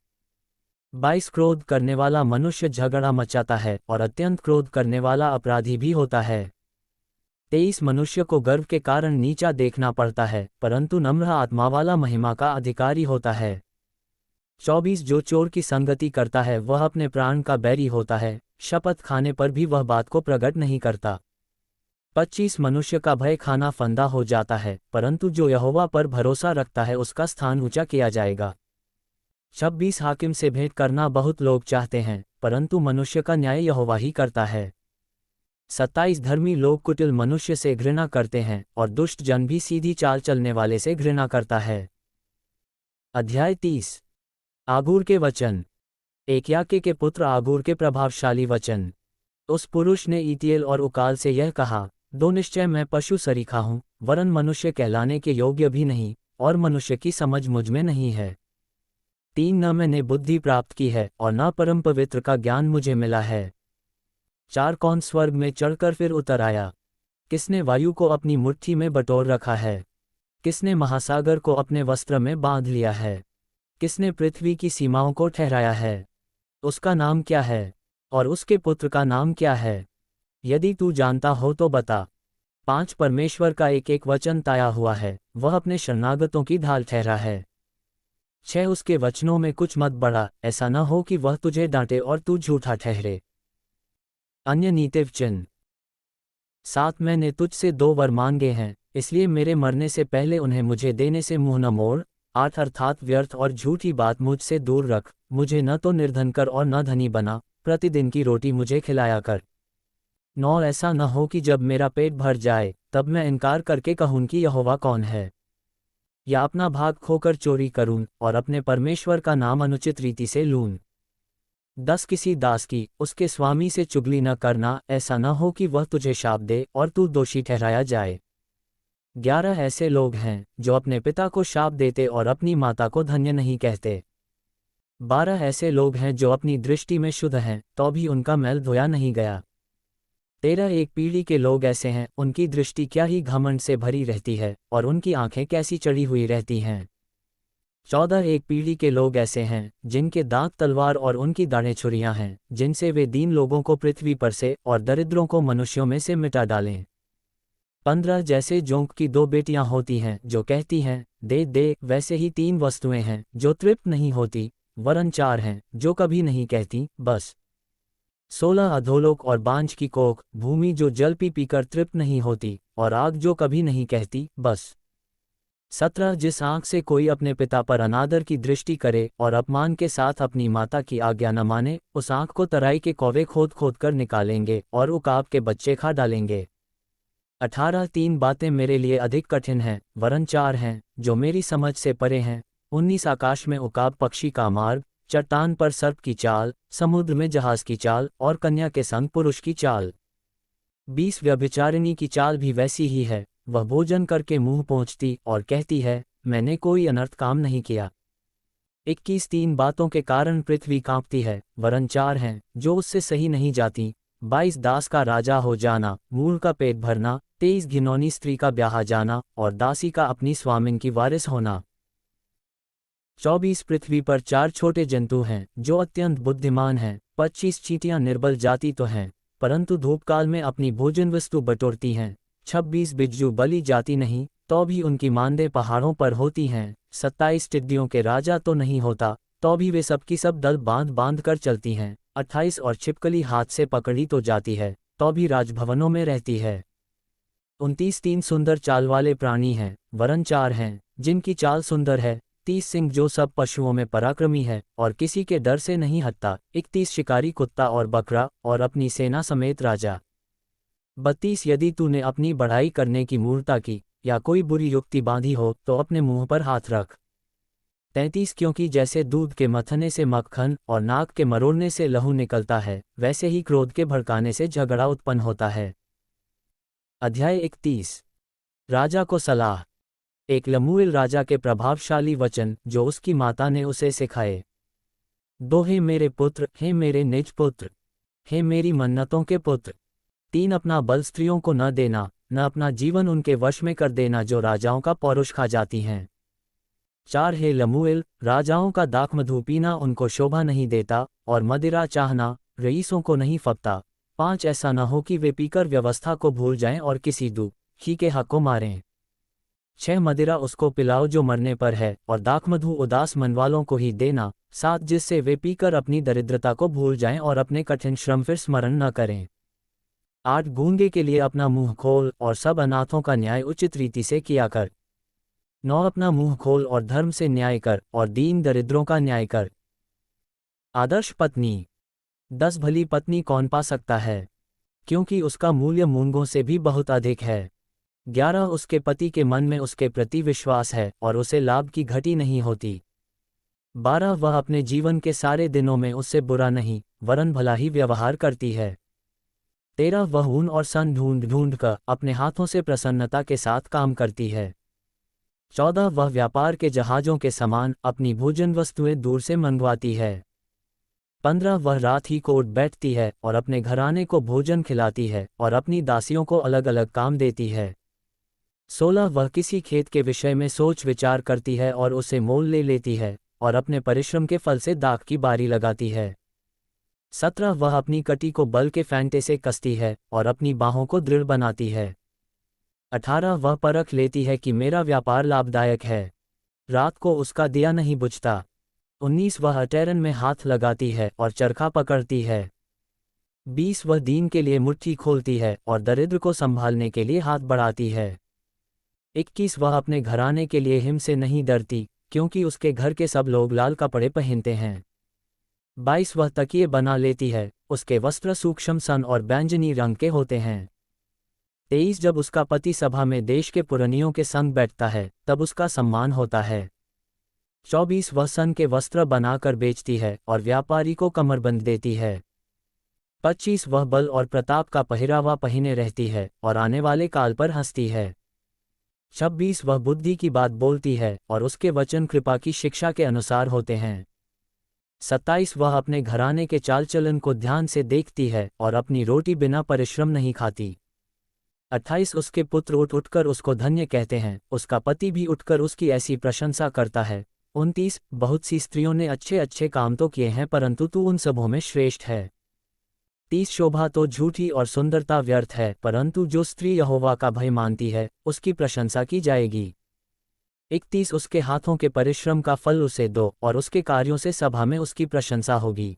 22 क्रोध करने वाला मनुष्य झगड़ा मचाता है, और अत्यंत क्रोध करने वाला अपराधी भी होता है। 23 मनुष्य को गर्व के कारण नीचा देखना पड़ता है, परंतु नम्र आत्मा वाला महिमा का अधिकारी होता है। 24 जो चोर की संगति करता है वह अपने प्राण का बैरी होता है, शपथ खाने पर भी वह बात को प्रकट नहीं करता। 25 मनुष्य का भय खाना फंदा हो जाता है, परंतु जो यहोवा पर भरोसा रखता है उसका स्थान ऊंचा किया जाएगा। 26 हाकिम से भेंट करना बहुत लोग चाहते हैं, परंतु मनुष्य का न्याय यहोवा ही करता है। 27 धर्मी लोग कुटिल मनुष्य से घृणा करते हैं, और दुष्ट जन भी सीधी चाल चलने वाले से घृणा करता है। अध्याय 30। आगूर के वचन। एक्याके के पुत्र आगूर के प्रभावशाली वचन। उस पुरुष ने ईतिएल और उकाल से यह कहा, दो निश्चय मैं पशु सरीखा हूँ, वरन मनुष्य कहलाने के योग्य भी नहीं, और मनुष्य की समझ मुझ में नहीं है। 3 न मैंने बुद्धि प्राप्त की है, और न परम पवित्र का ज्ञान मुझे मिला है। 4 कौन स्वर्ग में चढ़कर फिर उतर आया? किसने वायु को अपनी मुट्ठी में बटोर रखा है? किसने महासागर को अपने वस्त्र में बांध लिया है? किसने पृथ्वी की सीमाओं को ठहराया है? उसका नाम क्या है, और उसके पुत्र का नाम क्या है? यदि तू जानता हो तो बता। 5 परमेश्वर का एक एक वचन ताया हुआ है, वह अपने शरणागतों की ढाल ठहरा है। 6 उसके वचनों में कुछ मत बढ़ा, ऐसा न हो कि वह तुझे डांटे और तू झूठा ठहरे। अन्य नीतिवचन। 7 मैंने तुझसे 2 वर मांगे हैं, इसलिए मेरे मरने से पहले उन्हें मुझे देने से मुंह न मोड़। 8 अर्थात व्यर्थ और झूठी बात मुझसे दूर रख, मुझे न तो निर्धन कर और न धनी बना, प्रतिदिन की रोटी मुझे खिलाया कर। 9 ऐसा न हो कि जब मेरा पेट भर जाए तब मैं इनकार करके कहूँ कि यहोवा कौन है, या अपना भाग खोकर चोरी करूं और अपने परमेश्वर का नाम अनुचित रीति से लूं। 10 किसी दास की उसके स्वामी से चुगली न करना, ऐसा न हो कि वह तुझे शाप दे और तू दोषी ठहराया जाए। 11 ऐसे लोग हैं जो अपने पिता को शाप देते और अपनी माता को धन्य नहीं कहते। 12 ऐसे लोग हैं जो अपनी दृष्टि में शुद्ध हैं तो भी उनका मैल धोया नहीं गया। 13 एक पीढ़ी के लोग ऐसे हैं, उनकी दृष्टि क्या ही घमंड से भरी रहती है और उनकी आंखें कैसी चढ़ी हुई रहती हैं। 14 एक पीढ़ी के लोग ऐसे हैं जिनके दांत तलवार और उनकी दाढ़ें छुरियां हैं, जिनसे वे दीन लोगों को पृथ्वी पर से और दरिद्रों को मनुष्यों में से मिटा डालें। 15 जैसे जोंक की 2 बेटियां होती हैं जो कहती हैं दे दे, वैसे ही 3 वस्तुएं हैं जो तृप्त नहीं होती, वरन 4 हैं जो कभी नहीं कहती बस। 16 अधोलोक और बांझ की कोख, भूमि जो जल पी पीकर तृप्त नहीं होती, और आग जो कभी नहीं कहती बस। 17 जिस आंख से कोई अपने पिता पर अनादर की दृष्टि करे और अपमान के साथ अपनी माता की आज्ञा न माने, उस आंख को तराई के कौवे खोद खोद कर निकालेंगे और उकाब के बच्चे खा डालेंगे। 18 3 बातें मेरे लिए अधिक कठिन हैं, वरन 4 हैं जो मेरी समझ से परे हैं। 19 आकाश में उकाब पक्षी का मार्ग, चट्टान पर सर्प की चाल, समुद्र में जहाज की चाल और कन्या के संग पुरुष की चाल। 20 व्यभिचारिणी की चाल भी वैसी ही है, वह भोजन करके मुंह पोंछती और कहती है मैंने कोई अनर्थ काम नहीं किया। 21 3 बातों के कारण पृथ्वी कांपती है, वरन 4 हैं जो उससे सही नहीं जाती। 22 दास का राजा हो जाना, मूढ़ का पेट भरना, 23 घिनौनी स्त्री का ब्याह जाना और दासी का अपनी स्वामिन की वारिस होना। 24 पृथ्वी पर 4 छोटे जंतु हैं जो अत्यंत बुद्धिमान हैं। 25 चींटियां निर्बल जाति तो हैं, परंतु धूपकाल में अपनी भोजन वस्तु बटोरती हैं। 26 बिज्जू बली जाति नहीं, तो भी उनकी मांदे पहाड़ों पर होती हैं। 27 टिड्डियों के राजा तो नहीं होता, तो भी वे सबकी सब दल बांध बांध कर चलती हैं। 28 और छिपकली हाथ से पकड़ी तो जाती है, तो भी राजभवनों में रहती है। 29 3 सुंदर चाल वाले प्राणी हैं, वरन 4 हैं जिनकी चाल सुंदर है। 30 सिंह जो सब पशुओं में पराक्रमी है और किसी के डर से नहीं हटता। 31 शिकारी कुत्ता और बकरा और अपनी सेना समेत राजा। 32 यदि तूने अपनी बढ़ाई करने की मूर्ता की या कोई बुरी युक्ति बांधी हो तो अपने मुंह पर हाथ रख। 33 क्योंकि जैसे दूध के मथने से मक्खन और नाक के मरोड़ने से लहू निकलता है, वैसे ही क्रोध के भड़काने से झगड़ा उत्पन्न होता है। अध्याय 31 राजा को सलाह। एक लमूएल राजा के प्रभावशाली वचन जो उसकी माता ने उसे सिखाए। 2 हे मेरे पुत्र, हे मेरे निज पुत्र, हे मेरी मन्नतों के पुत्र। 3 अपना बल स्त्रियों को न देना, न अपना जीवन उनके वश में कर देना जो राजाओं का पौरुष खा जाती हैं। 4 हे लमूएल, राजाओं का दाखमधु पीना उनको शोभा नहीं देता और मदिरा चाहना रईसों को नहीं फबता। 5 ऐसा न हो कि वे पीकर व्यवस्था को भूल जाएं और किसी दुखी के हक को मारें। 6 मदिरा उसको पिलाओ जो मरने पर है और दाखमधु उदास मन वालों को ही देना। 7 जिससे वे पीकर अपनी दरिद्रता को भूल जाएं और अपने कठिन श्रम फिर स्मरण न करें। 8 गूंगे के लिए अपना मुंह खोल और सब अनाथों का न्याय उचित रीति से किया कर। 9 अपना मुंह खोल और धर्म से न्याय कर और दीन दरिद्रों का न्याय कर। आदर्श पत्नी। 10 भली पत्नी कौन पा सकता है, क्योंकि उसका मूल्य मूंगों से भी बहुत अधिक है। 11 उसके पति के मन में उसके प्रति विश्वास है और उसे लाभ की घटी नहीं होती। 12 वह अपने जीवन के सारे दिनों में उससे बुरा नहीं वरन भला ही व्यवहार करती है। 13 वह ऊन और सन ढूंढ ढूंढ कर अपने हाथों से प्रसन्नता के साथ काम करती है। 14 वह व्यापार के जहाजों के समान अपनी भोजन वस्तुएं दूर से मंगवाती है। 15 वह रात ही को उठ बैठती है और अपने घराने को भोजन खिलाती है और अपनी दासियों को अलग अलग काम देती है। 16 वह किसी खेत के विषय में सोच विचार करती है और उसे मोल ले लेती है और अपने परिश्रम के फल से दाख की बारी लगाती है। 17 वह अपनी कटी को बल के फैंटे से कसती है और अपनी बाहों को दृढ़ बनाती है। 18 वह परख लेती है कि मेरा व्यापार लाभदायक है, रात को उसका दिया नहीं बुझता। 19 वह अटैरन में हाथ लगाती है और चरखा पकड़ती है। 20 वह दीन के लिए मुट्ठी खोलती है और दरिद्र को संभालने के लिए हाथ बढ़ाती है। 21 वह अपने घराने के लिए हिम से नहीं डरती, क्योंकि उसके घर के सब लोग लाल कपड़े पहनते हैं। 22 वह तकिए बना लेती है, उसके वस्त्र सूक्ष्म सन और बैंगनी रंग के होते हैं। 23 जब उसका पति सभा में देश के पुरनियों के संग बैठता है, तब उसका सम्मान होता है। 24 वह सन के वस्त्र बनाकर बेचती है और व्यापारी को कमरबंद देती है। 25 वह बल और प्रताप का पहरावा पहने रहती है और आने वाले काल पर हंसती है। 26 वह बुद्धि की बात बोलती है और उसके वचन कृपा की शिक्षा के अनुसार होते हैं। 27 वह अपने घराने के चाल चलन को ध्यान से देखती है और अपनी रोटी बिना परिश्रम नहीं खाती। 28 उसके पुत्र उठ उठकर उसको धन्य कहते हैं, उसका पति भी उठकर उसकी ऐसी प्रशंसा करता है। 29 बहुत सी स्त्रियों ने अच्छे अच्छे काम तो किए हैं, परंतु तू उन सबों में श्रेष्ठ है। 30 शोभा तो झूठी और सुंदरता व्यर्थ है, परंतु जो स्त्री यहोवा का भय मानती है, उसकी प्रशंसा की जाएगी। 31 उसके हाथों के परिश्रम का फल उसे दो और उसके कार्यों से सभा में उसकी प्रशंसा होगी।